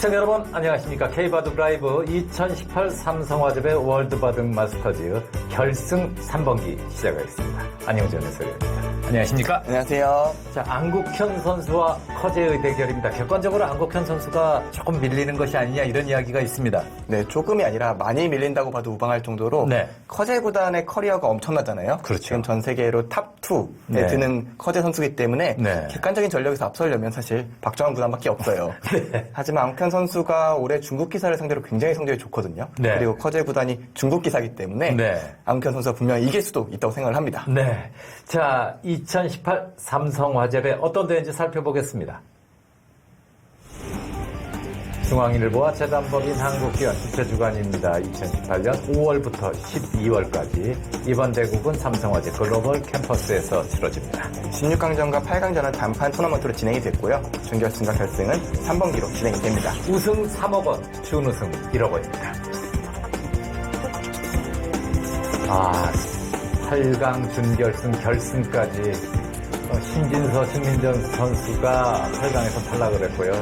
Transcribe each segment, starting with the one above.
시청자 여러분 안녕하십니까. K바둑 라이브 2018 삼성화재배 월드바둑 마스터즈 결승 3번기 시작하겠습니다. 안녕전 해설위원입니다. 안녕하십니까. 안녕하세요. 자, 안국현 선수와 커제의 대결입니다. 객관적으로 안국현 선수가 조금 밀리는 것이 아니냐 이런 이야기가 있습니다. 네, 조금이 아니라 많이 밀린다고 봐도 무방할 정도로 네. 커제 구단의 커리어가 엄청나잖아요. 그렇죠. 지금 전 세계로 탑2에 네. 드는 커제 선수이기 때문에 네. 객관적인 전력에서 앞서려면 사실 박정환 구단밖에 없어요. 네. 하지만 안국현 선수가 올해 중국 기사를 상대로 굉장히 성적이 좋거든요. 네. 그리고 커제 구단이 중국 기사이기 때문에 네. 안국현 선수가 분명히 이길 수도 있다고 생각을 합니다. 네. 자, 2018 삼성화재배 어떤 대회인지 살펴보겠습니다. 중앙일보와 재단법인 한국기원 주최주간입니다. 2018년 5월부터 12월까지 이번 대국은 삼성화재 글로벌 캠퍼스에서 치러집니다. 16강전과 8강전은 단판 토너먼트로 진행이 됐고요. 준결승과 결승은 3번기로 진행이 됩니다. 우승 3억 원, 준우승 1억 원입니다. 8강 준결승 결승까지 신진서, 신민정 선수가 8강에서 탈락을 했고요.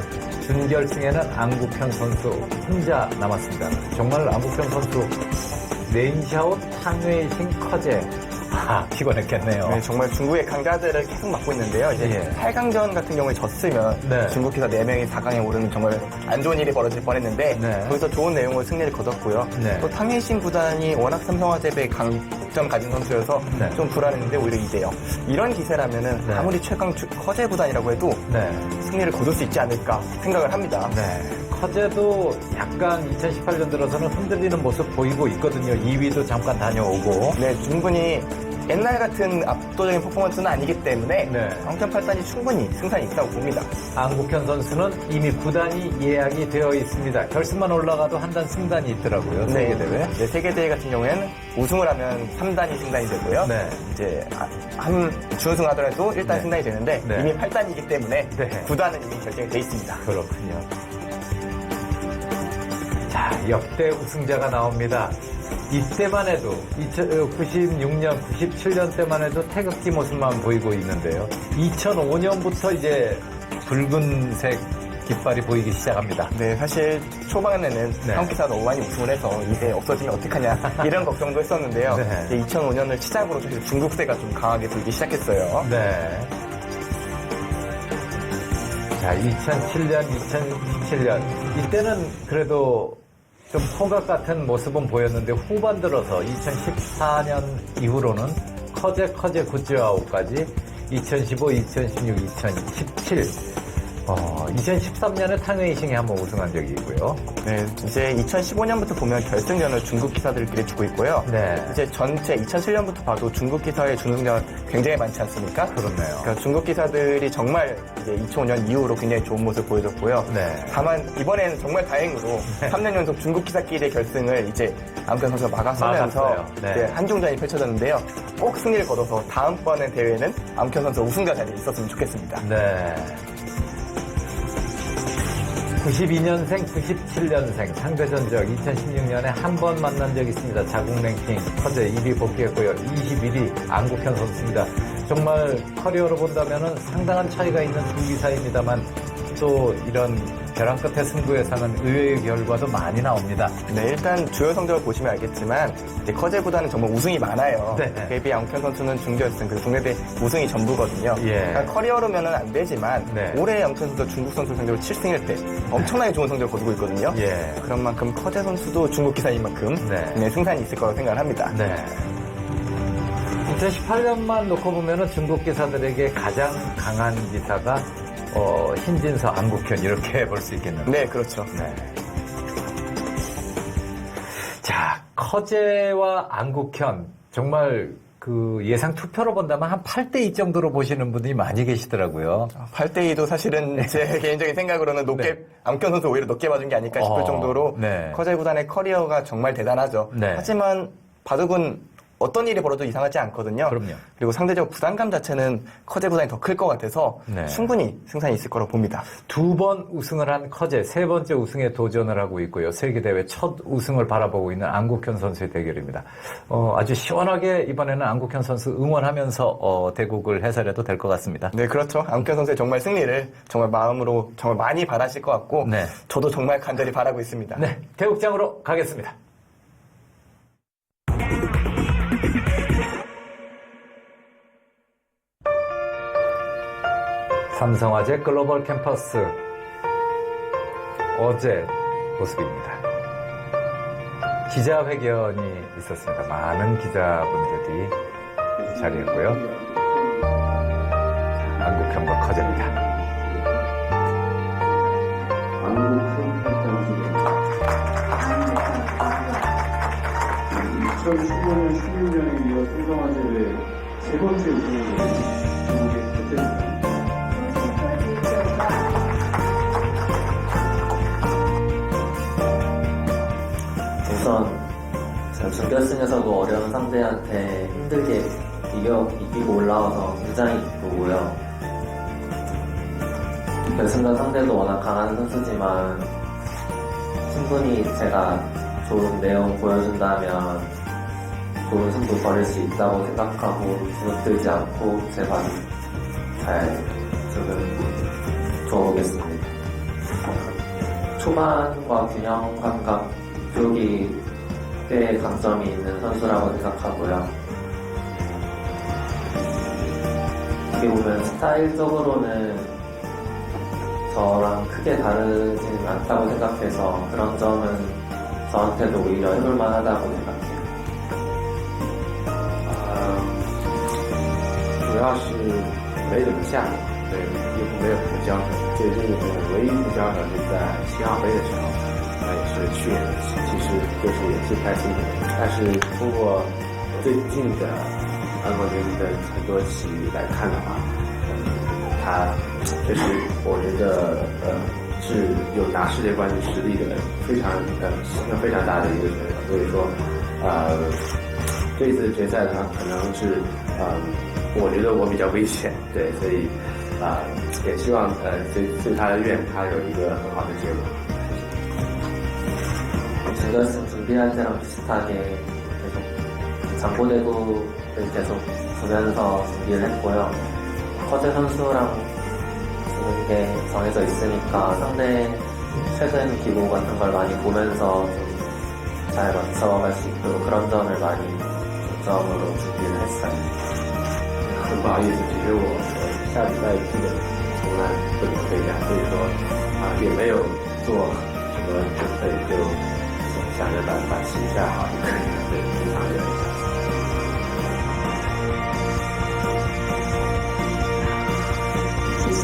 준결승에는 안국현 선수 혼자 남았습니다. 정말 안국현 선수 레인샤오, 탕웨이싱, 커제 피곤했겠네요. 네, 정말 중국의 강자들을 계속 맡고 있는데요. 이제 예. 8강전 같은 경우에 졌으면 네. 중국 기사 4명이 4강에 오르는 정말 안 좋은 일이 벌어질 뻔했는데 네. 거기서 좋은 내용을 승리를 거뒀고요. 네. 또 탕웨이싱 구단이 워낙 삼성화재배 강점 가진 선수여서 네. 좀 불안했는데 오히려 2대0. 이런 기세라면은 네. 아무리 최강 커제 구단이라고 해도 네. 승리를 거둘 수 있지 않을까 생각을 합니다. 네. 커제도 약간 2018년 들어서는 흔들리는 모습 보이고 있거든요. 2위도 잠깐 다녀오고. 네, 충분히 옛날 같은 압도적인 퍼포먼스는 아니기 때문에 네. 안국현 8단이 충분히 승산이 있다고 봅니다. 안국현 선수는 이미 구단이 예약이 되어 있습니다. 결승만 올라가도 한 단 승단이 있더라고요. 세계대회. 네, 세계대회 같은 경우에는 우승을 하면 3단이 승단이 되고요. 네. 이제 한 준우승하더라도 1단 네. 승단이 되는데 네. 이미 8단이기 때문에 네. 9단은 이미 결정이 돼 있습니다. 그렇군요. 자, 역대 우승자가 나옵니다. 이때만 해도 96년, 97년 때만 해도 태극기 모습만 보이고 있는데요. 2005년부터 이제 붉은색 깃발이 보이기 시작합니다. 네, 사실 초반에는 네. 한국 기사가 너무 많이 우승을 해서 이제 없어지면 어떡하냐 이런 걱정도 했었는데요. 네. 이제 2005년을 시작으로 사실 중국세가 좀 강하게 불기 시작했어요. 네. 자, 2007년, 2017년. 이때는 그래도 좀 호각 같은 모습은 보였는데 후반 들어서 2014년 이후로는 커제 굿즈아웃까지 2015, 2016, 2017. 2013년에 탕웨이싱에 한번 우승한 적이 있고요. 네, 이제 2015년부터 보면 결승전을 중국 기사들끼리 두고 있고요. 네. 이제 전체 2007년부터 봐도 중국 기사의 준우승자가 굉장히 많지 않습니까? 그렇네요. 그러니까 중국 기사들이 정말 이제 2005년 이후로 굉장히 좋은 모습 보여줬고요. 네. 다만 이번에는 정말 다행으로 3년 연속 중국 기사끼리의 결승을 이제 안국현 선수가 막아서면서 막았어요. 네. 이제 한중전이 펼쳐졌는데요. 꼭 승리를 거둬서 다음번에 대회는 안국현 선수 우승자 자리에 있었으면 좋겠습니다. 네. 92년생, 97년생 상대전적 2016년에 한 번 만난 적이 있습니다. 자국 랭킹 커제 1위 복귀했고요. 21위 안국현 선수입니다. 정말 커리어로 본다면 상당한 차이가 있는 두 기사입니다만 또 이런 벼랑 끝의 승부에서는 의외의 결과도 많이 나옵니다. 네, 일단 주요 성적을 보시면 알겠지만 이제 커제보다는 정말 우승이 많아요. 네. 그에 비해 안국현 선수는 준결승, 그리고 국내대 우승이 전부거든요. 예. 그러니까 커리어로면은 안 되지만 네. 올해 안국현 선수가 중국 선수 상대로 7승 1패 엄청나게 좋은 성적을 거두고 있거든요. 예. 그런 만큼 커제 선수도 중국 기사인 만큼 네. 승산이 있을 거라고 생각을 합니다. 네. 2018년만 놓고 보면은 중국 기사들에게 가장 강한 기사가 신진서, 안국현 이렇게 볼 수 있겠네요. 네, 그렇죠. 네. 자, 커제와 안국현 정말 그 예상 투표로 본다면 한 8대2 정도로 보시는 분들이 많이 계시더라고요. 8대2도 사실은 제 개인적인 생각으로는 높게, 네. 안국현 선수 오히려 높게 봐준 게 아닐까 싶을 정도로 네. 커제 구단의 커리어가 정말 대단하죠. 네. 하지만 바둑은 어떤 일이 벌어도 이상하지 않거든요. 그럼요. 그리고 상대적으로 부담감 자체는 커제 구단이 더 클 것 같아서 네. 충분히 승산이 있을 거라고 봅니다. 2번 우승을 한 커제, 3번째 우승에 도전을 하고 있고요. 세계대회 첫 우승을 바라보고 있는 안국현 선수의 대결입니다. 아주 시원하게 이번에는 안국현 선수 응원하면서 대국을 해설해도 될 것 같습니다. 네, 그렇죠. 안국현 선수의 정말 승리를 정말 마음으로 정말 많이 바라실 것 같고 네. 저도 정말 간절히 바라고 있습니다. 네, 대국장으로 가겠습니다. 삼성화재 글로벌 캠퍼스 어제 모습입니다. 기자회견이 있었습니다. 많은 기자분들이 자리했고요. 안국현과 커제입니다. 안국현 선수는 2015년, 16년에 이어 삼성화재의 세 번째 우승을 거둔 중국의 대표입니다. 우선 준결승에서도 어려운 상대한테 힘들게 이기고 올라와서 굉장히 기쁘고요. 결승전 상대도 워낙 강한 선수지만 충분히 제가 좋은 내용 보여준다면 좋은 승부 벌일 수 있다고 생각하고 주눅들지 않고 제발 잘 조금 줘보겠습니다. 초반과 균형 감각 쪽이 꽤 강점이 있는 선수라고 생각하고요. 어떻게 보면 스타일적으로는 저랑 크게 다르지는 않다고 생각해서 그런 점은 저한테도 오히려 해볼만 하다고 생각해요. 主要是没怎么下过，对，也没有什么交手。这是唯一不交手是在新奥杯的时候，那也是去年的事，其实就是也是太辛苦了。但是通过最近的安国军的很多棋来看的话，他确实我觉得是有拿世界冠军实力的非常大的一个选手，所以说这一次决赛呢可能是我觉得我比较危险，对，所以也希望随他的愿，他有一个很好的结果。 준결승 준비할 때랑 비슷하게 계속 장고대구를 계속 보면서 준비를 했고요. 커제 선수랑 지는 게 정해져 있으니까 상대 최근 기복 같은 걸 많이 보면서 좀 잘 맞춰갈 수 있도록 그런 점을 많이 중점으로 준비를 했어요. 很不好意思，其实我下比赛基本从来不怎么备战，所以说也没有做什么准备，就想着把棋下好就可以了，对，经常这样想。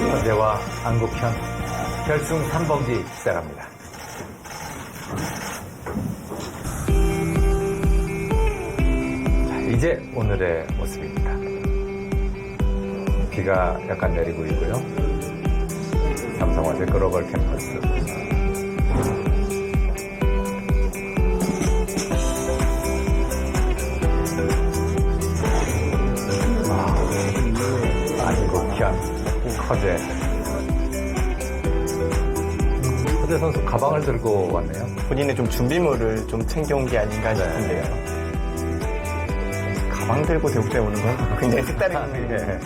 커제와 안국현 결승 3번기 시작합니다. 자, 이제 오늘의 모습입니다. 비가 약간 내리고 있고요. 삼성화재 글로벌 캠퍼스. 안국현, 커제. 커제 선수 가방을 들고 왔네요. 본인의 좀 준비물을 좀 챙겨온 게 아닌가 싶은데요. 가방 들고 대국장에 오는 건 굉장히 색다른 네.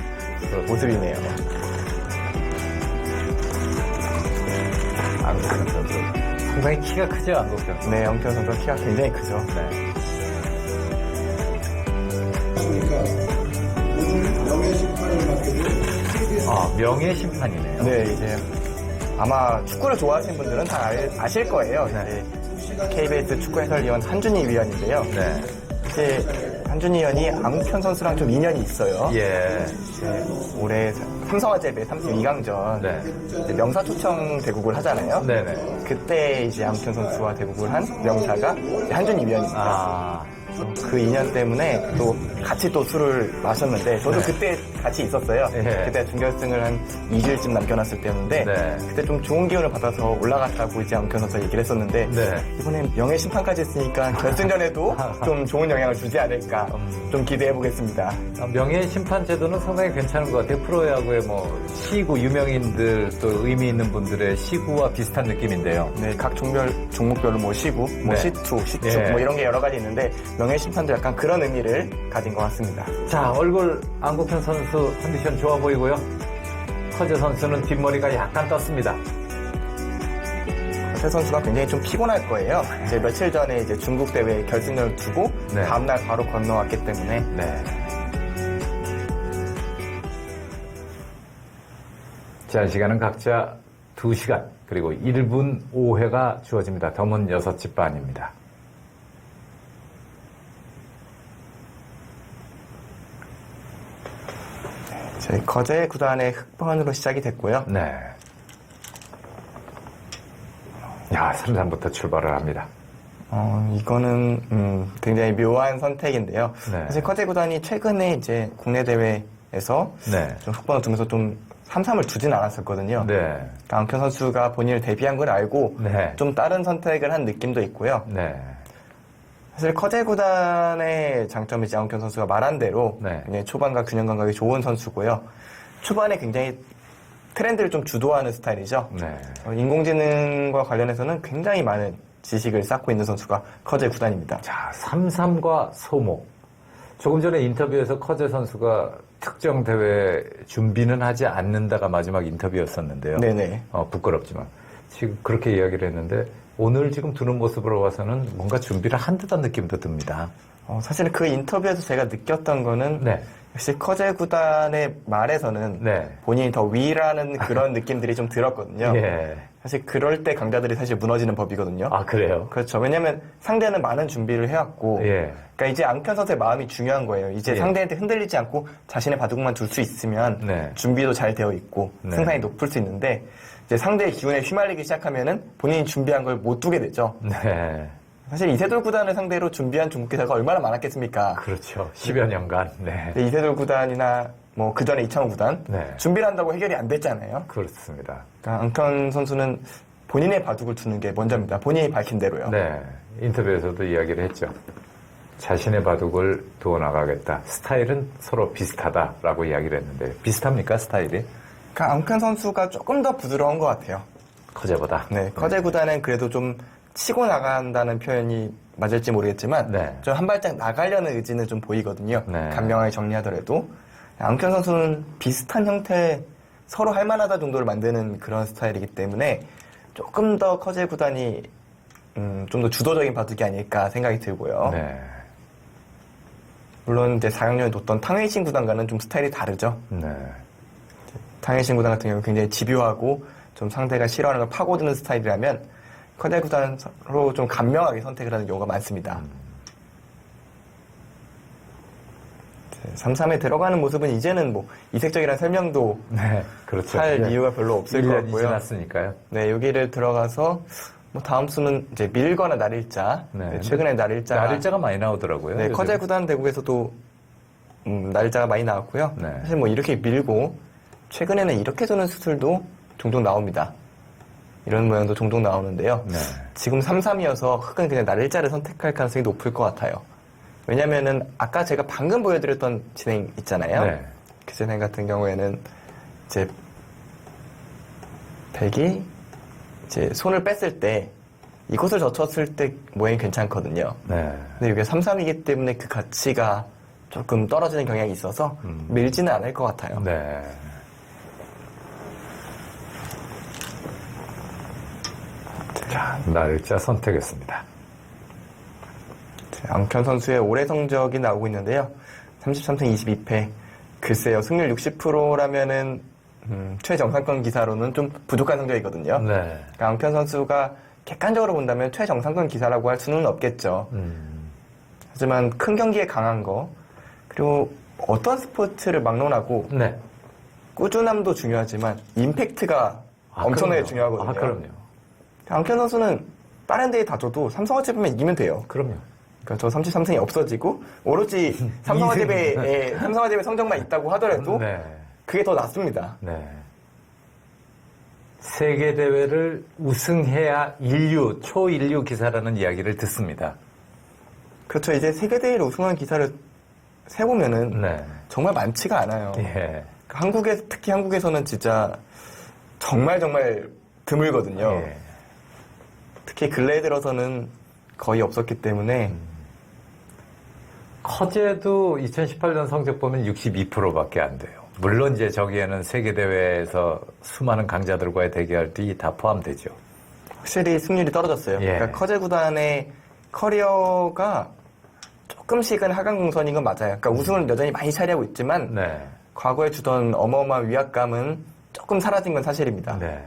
모습이네요. 안국현 선수. 상당히 키가 크죠, 안국현 선수. 네, 안국현 선수가 키가 굉장히 크죠. 네. 명예 심판이네요. 네, 이제 아마 축구를 좋아하시는 분들은 다 아실 거예요. 이제 KBS 축구 해설위원 한준희 위원인데요. 네. 이제 한준희 위원이 안국현 선수랑 좀 인연이 있어요. 예. 이제 올해 삼성화재배 32강전 네. 명사 초청 대국을 하잖아요. 네네. 그때 이제 안국현 선수와 대국을 한 명사가 한준희 위원입니다. 아, 그 인연 때문에 또 같이 또 술을 마셨는데 저도 그때 같이 있었어요. 예. 그때 준결승을 한 2주일쯤 남겨놨을 때였는데 네. 그때 좀 좋은 기운을 받아서 올라갔다고 이제 안경 선수가 얘기를 했었는데 네. 이번엔 명예 심판까지 했으니까 결승전에도 좀 좋은 영향을 주지 않을까 좀 기대해 보겠습니다. 명예 심판 제도는 상당히 괜찮은 것 같아요. 프로야구의 뭐 시구 유명인들 또 의미 있는 분들의 시구와 비슷한 느낌인데요. 네, 각 종목별로 뭐 시구, 뭐 네. 시투, 시축 예. 뭐 이런 게 여러 가지 있는데 명예 심판도 약간 그런 의미를 가진 것 같습니다. 자, 얼굴 안국현 선수 컨디션 좋아 보이고요. 커제 선수는 뒷머리가 약간 떴습니다. 새 선수가 굉장히 좀 피곤할 거예요. 이제 며칠 전에 이제 중국 대회 결승전을 두고 네. 다음날 바로 건너왔기 때문에 네. 제한 시간은 각자 2시간 그리고 1분 5회가 주어집니다. 덤은 6집 반입니다. 저희 거제 구단의 흑번으로 시작이 됐고요. 네. 야, 3-3부터 출발을 합니다. 이거는 굉장히 묘한 선택인데요. 네. 사실 거제 구단이 최근에 이제 국내 대회에서 네. 좀 흑번을 두면서 좀 3-3을 두진 않았었거든요. 네. 안경 선수가 본인을 데뷔한 걸 알고 네. 좀 다른 선택을 한 느낌도 있고요. 네. 사실 커제 구단의 장점이 이제 안경 선수가 말한 대로 네. 굉장히 초반과 균형 감각이 좋은 선수고요. 초반에 굉장히 트렌드를 좀 주도하는 스타일이죠. 네. 인공지능과 관련해서는 굉장히 많은 지식을 쌓고 있는 선수가 커제 구단입니다. 자, 3-3과 소목. 조금 전에 인터뷰에서 커제 선수가 특정 대회 준비는 하지 않는다가 마지막 인터뷰였었는데요. 네네. 부끄럽지만. 지금 그렇게 이야기를 했는데 오늘 지금 두는 모습으로 봐서는 뭔가 준비를 한 듯한 느낌도 듭니다. 사실 그 인터뷰에서 제가 느꼈던 거는 네. 역시 커제 구단의 말에서는 네. 본인이 더 위라는 그런 느낌들이 좀 들었거든요. 예. 사실 그럴 때 강자들이 사실 무너지는 법이거든요. 아, 그래요? 그렇죠. 왜냐면 상대는 많은 준비를 해왔고, 예. 그러니까 이제 안현 선수의 마음이 중요한 거예요. 이제 예. 상대한테 흔들리지 않고 자신의 바둑만 둘 수 있으면 네. 준비도 잘 되어 있고 네. 승산이 높을 수 있는데 이제 상대의 기운에 휘말리기 시작하면은 본인이 준비한 걸 못 두게 되죠. 네. 사실 이세돌 구단을 상대로 준비한 중국 기사가 얼마나 많았겠습니까? 그렇죠. 10여 년간. 네. 근데 이세돌 구단이나 뭐 그 전에 이창호 구단 네. 준비를 한다고 해결이 안 됐잖아요. 그렇습니다. 그러니까 안현 선수는 본인의 바둑을 두는 게 먼저입니다. 본인이 밝힌 대로요. 네. 인터뷰에서도 이야기를 했죠. 자신의 바둑을 두어 나가겠다. 스타일은 서로 비슷하다라고 이야기를 했는데 비슷합니까, 스타일이? 그러니까 안현 선수가 조금 더 부드러운 것 같아요. 커제보다. 네, 커제 구단은 그래도 좀 치고 나간다는 표현이 맞을지 모르겠지만 네. 좀 한 발짝 나가려는 의지는 좀 보이거든요. 네. 감명하게 정리하더라도 안현 선수는 비슷한 형태 서로 할 만하다 정도를 만드는 그런 스타일이기 때문에 조금 더 커제 구단이 좀 더 주도적인 바둑이 아닐까 생각이 들고요. 네. 물론 이제 4학년에 뒀던 탕웨이신 구단과는 좀 스타일이 다르죠. 네. 탕웨이신 구단 같은 경우는 굉장히 집요하고 좀 상대가 싫어하는 걸 파고드는 스타일이라면 커제 구단은 서로 좀 감명하게 선택을 하는 경우가 많습니다. 3-3에 들어가는 모습은 이제는 뭐 이색적이라는 설명도 네. 그렇죠. 할 네. 이유가 별로 없을 것 1년이 같고요. 지났으니까요. 네, 여기를 들어가서 뭐 다음 수는 이제 밀거나 날일자. 네. 네, 최근에 날일자가 날일자가 많이 나오더라고요. 네, 요즘. 커제 구단 대국에서도 날일자가 많이 나왔고요. 네. 사실 뭐 이렇게 밀고 최근에는 이렇게 두는 수술도 종종 나옵니다. 이런 모양도 종종 나오는데요. 네. 지금 3-3이어서 흑은 그냥 날일자를 선택할 가능성이 높을 것 같아요. 왜냐면은 아까 제가 방금 보여드렸던 진행 있잖아요. 네. 그 진행 같은 경우에는 이제 백이 이제 손을 뺐을 때 이곳을 젖혔을 때 모양이 괜찮거든요. 네. 근데 이게 3-3이기 때문에 그 가치가 조금 떨어지는 경향이 있어서 밀지는 않을 것 같아요. 네. 자, 날일자 선택했습니다. 안현 선수의 올해 성적이 나오고 있는데요. 33승 22패. 글쎄요, 승률 60%라면은 최정상권 기사로는 좀 부족한 성적이거든요. 네. 그러니까 안현 선수가 객관적으로 본다면 최정상권 기사라고 할 수는 없겠죠. 하지만 큰 경기에 강한 거, 그리고 어떤 스포츠를 막론하고 네. 꾸준함도 중요하지만 임팩트가 엄청나게 그럼요. 중요하거든요. 아, 그럼요. 안현 선수는 다른 데에 다져도 삼성화재 보면 이기면 돼요. 그럼요. 그러니까 저 33승이 없어지고 오로지 삼성화재배의 성적만 있다고 하더라도 네. 그게 더 낫습니다. 네. 세계 대회를 우승해야 초인류 기사라는 이야기를 듣습니다. 그렇죠. 이제 세계대회를 우승한 기사를 세보면은 네. 정말 많지가 않아요. 예. 특히 한국에서는 진짜 정말 드물거든요. 예. 특히 근래에 들어서는 거의 없었기 때문에 커제도 2018년 성적 보면 62%밖에 안 돼요. 물론 이제 저기에는 세계대회에서 수많은 강자들과의 대결이 다 포함되죠. 확실히 승률이 떨어졌어요. 예. 그러니까 커제 구단의 커리어가 조금씩은 하강 공선인 건 맞아요. 그러니까 우승을 여전히 많이 차지하고 있지만 네. 과거에 주던 어마어마한 위압감은 조금 사라진 건 사실입니다. 네.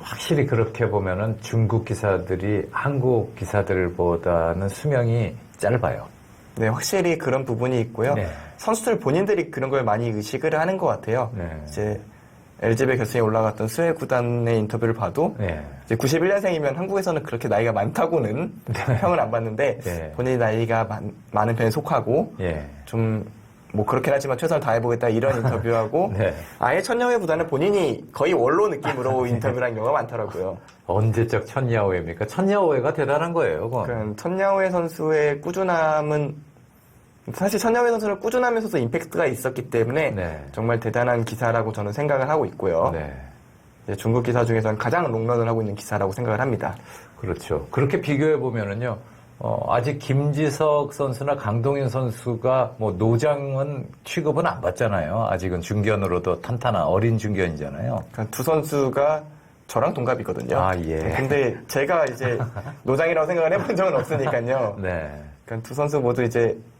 확실히 그렇게 보면은 중국 기사들이 한국 기사들보다는 수명이 짧아요. 네, 확실히 그런 부분이 있고요. 네. 선수들 본인들이 그런 걸 많이 의식을 하는 것 같아요. 네. 이제 LG배 결승에 올라갔던 스웨 구단의 인터뷰를 봐도 네. 이제 91년생이면 한국에서는 그렇게 나이가 많다고는 평을 안 받는데 네. 본인이 나이가 많은 편에 속하고 예. 좀 뭐 그렇긴 하지만 최선을 다해보겠다 이런 인터뷰하고 네. 아예 천여회 구단은 본인이 거의 원로 느낌으로 인터뷰를 한 경우가 많더라고요. 언제적 천야오회입니까? 천야오회가 대단한 거예요, 그건. 그러니까 천야회 선수의 꾸준함은 사실 천야회 선수는 꾸준하면서도 임팩트가 있었기 때문에 네. 정말 대단한 기사라고 저는 생각을 하고 있고요. 네. 이제 중국 기사 중에서는 가장 롱런을 하고 있는 기사라고 생각을 합니다. 그렇죠. 그렇게 비교해 보면은요, 아직 김지석 선수나 강동윤 선수가 뭐 노장은 취급은 안 받잖아요. 아직은 중견으로도 탄탄한 어린 중견이잖아요. 그러니까 두 선수가 저랑 동갑이거든요. 아, 예. 근데 제가 이제 노장이라고 생각을 해본 적은 없으니까요. 네. 그러니까 두 선수 모두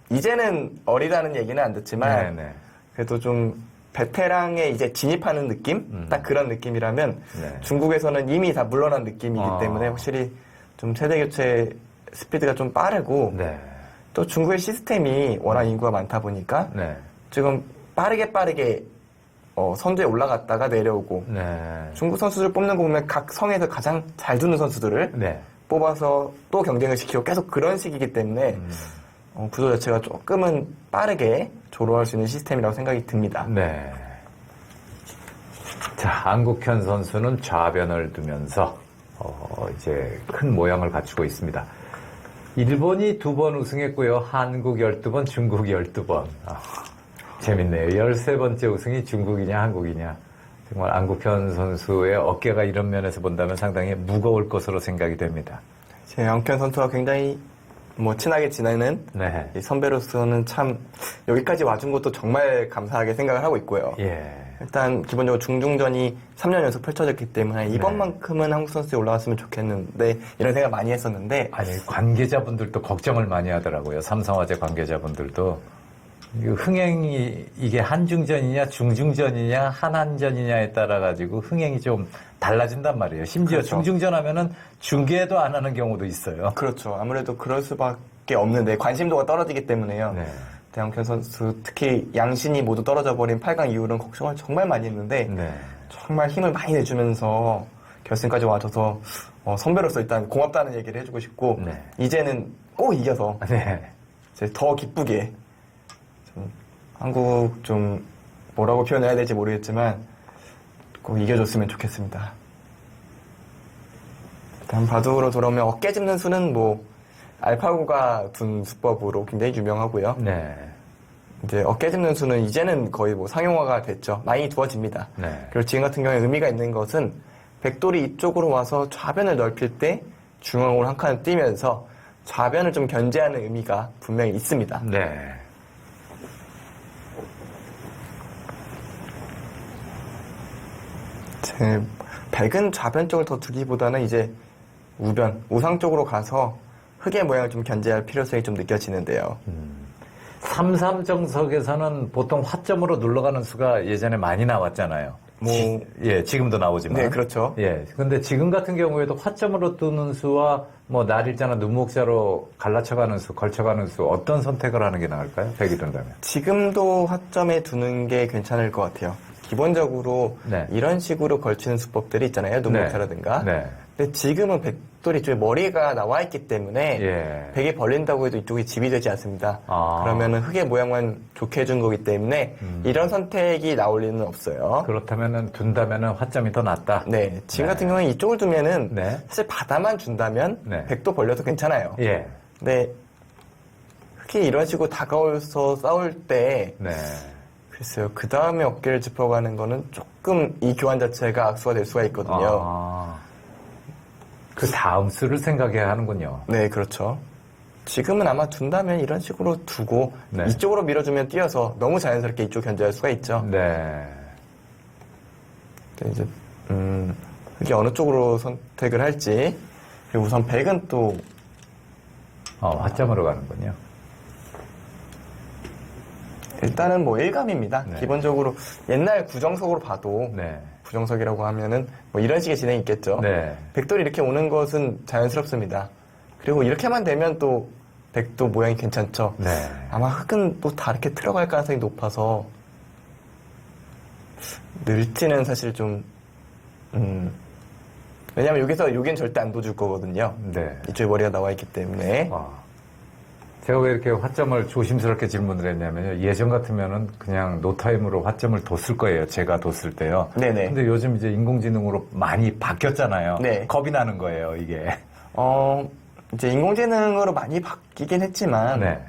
이제는 어리다는 얘기는 안 듣지만 네, 네. 그래도 좀 베테랑에 이제 진입하는 느낌? 딱 그런 느낌이라면 네. 중국에서는 이미 다 물러난 느낌이기 때문에 확실히 좀 세대 교체 스피드가 좀 빠르고 네. 또 중국의 시스템이 워낙 인구가 많다 보니까 네. 지금 빠르게 선두에 올라갔다가 내려오고 네. 중국 선수들 뽑는 거 보면 각 성에서 가장 잘 두는 선수들을 네. 뽑아서 또 경쟁을 시키고 계속 그런 식이기 때문에 구조 자체가 조금은 빠르게 조로할 수 있는 시스템이라고 생각이 듭니다. 네. 자, 안국현 선수는 좌변을 두면서 이제 큰 모양을 갖추고 있습니다. 일본이 2번 우승했고요. 한국 12번, 중국 12번. 재밌네요. 13번째 우승이 중국이냐 한국이냐. 정말 안국현 선수의 어깨가 이런 면에서 본다면 상당히 무거울 것으로 생각이 됩니다. 제 안국현 선수와 굉장히 친하게 지내는 네. 이 선배로서는 참 여기까지 와준 것도 정말 감사하게 생각을 하고 있고요. 예. 일단 기본적으로 중중전이 3년 연속 펼쳐졌기 때문에 이번만큼은 한국 선수에 올라갔으면 좋겠는데 이런 생각 많이 했었는데 아니, 관계자분들도 걱정을 많이 하더라고요. 삼성화재 관계자분들도. 흥행이 이게 한중전이냐 중중전이냐 한한전이냐에 따라 가지고 흥행이 좀 달라진단 말이에요. 심지어 그렇죠. 중중전 하면은 중계도 안 하는 경우도 있어요. 그렇죠. 아무래도 그럴 수밖에 없는데 관심도가 떨어지기 때문에요. 네. 대한국현 선수 특히 양신이 모두 떨어져 버린 8강 이후로는 걱정을 정말 많이 했는데 네. 정말 힘을 많이 내주면서 결승까지 와줘서 선배로서 일단 고맙다는 얘기를 해주고 싶고 네. 이제는 꼭 이겨서 네. 이제 더 기쁘게 좀 한국 좀 뭐라고 표현해야 될지 모르겠지만 꼭 이겨줬으면 좋겠습니다. 다음 바둑으로 돌아오면 어깨 짚는 수는 알파고가 둔 수법으로 굉장히 유명하고요. 네. 이제 어깨 짚는 수는 이제는 거의 상용화가 됐죠. 많이 두어집니다. 네. 그리고 지금 같은 경우에 의미가 있는 것은 백돌이 이쪽으로 와서 좌변을 넓힐 때 중앙으로 한 칸을 띄면서 좌변을 좀 견제하는 의미가 분명히 있습니다. 네. 제 백은 좌변 쪽을 더 두기보다는 이제 우변, 우상 쪽으로 가서 흙의 모양을 좀 견제할 필요성이 좀 느껴지는데요. 3-3정석에서는 보통 화점으로 눌러가는 수가 예전에 많이 나왔잖아요. 예, 지금도 나오지만. 네, 그렇죠. 예. 근데 지금 같은 경우에도 화점으로 뜨는 수와 날일자나 눈목자로 갈라쳐가는 수, 걸쳐가는 수, 어떤 선택을 하는 게 나을까요? 백이 된다면. 지금도 화점에 두는 게 괜찮을 것 같아요. 기본적으로 네. 이런 식으로 걸치는 수법들이 있잖아요. 눈목자라든가. 네. 근데 지금은 백돌이 이쪽에 머리가 나와 있기 때문에 예. 백이 벌린다고 해도 이쪽이 집이 되지 않습니다. 아. 그러면은 흙의 모양만 좋게 해준 거기 때문에 이런 선택이 나올 리는 없어요. 그렇다면은 둔다면은 화점이 더 낫다. 네, 지금 네. 같은 경우는 이쪽을 두면은 네. 사실 바다만 준다면 네. 백도 벌려도 괜찮아요. 예. 근데 흙이 이런 식으로 다가와서 싸울 때 네. 글쎄요, 그 다음에 어깨를 짚어가는 거는 조금 이 교환 자체가 악수가 될 수가 있거든요. 아. 그 다음 수를 생각해야 하는군요. 네, 그렇죠. 지금은 아마 둔다면 이런 식으로 두고 네. 이쪽으로 밀어주면 뛰어서 너무 자연스럽게 이쪽 견제할 수가 있죠. 네. 근데 이제 흙이 어느 쪽으로 선택을 할지. 그리고 우선 백은 또 화점으로 가는군요. 일단은 뭐 일감입니다. 네. 기본적으로 옛날 구정석으로 봐도 네. 구정석이라고 하면은 뭐 이런 식의 진행이 있겠죠. 네. 백돌이 이렇게 오는 것은 자연스럽습니다. 그리고 이렇게만 되면 또 백도 모양이 괜찮죠. 네. 아마 흙은 또 다르게 들어갈 가능성이 높아서 늘지는 사실 좀 왜냐면 여긴 절대 안 둬줄 거거든요. 네. 이쪽에 머리가 나와 있기 때문에. 제가 왜 이렇게 화점을 조심스럽게 질문을 했냐면요. 예전 같으면은 그냥 노타임으로 화점을 뒀을 거예요. 제가 뒀을 때요. 네네. 근데 요즘 이제 인공지능으로 많이 바뀌었잖아요. 네. 겁이 나는 거예요, 이게. 이제 인공지능으로 많이 바뀌긴 했지만 네.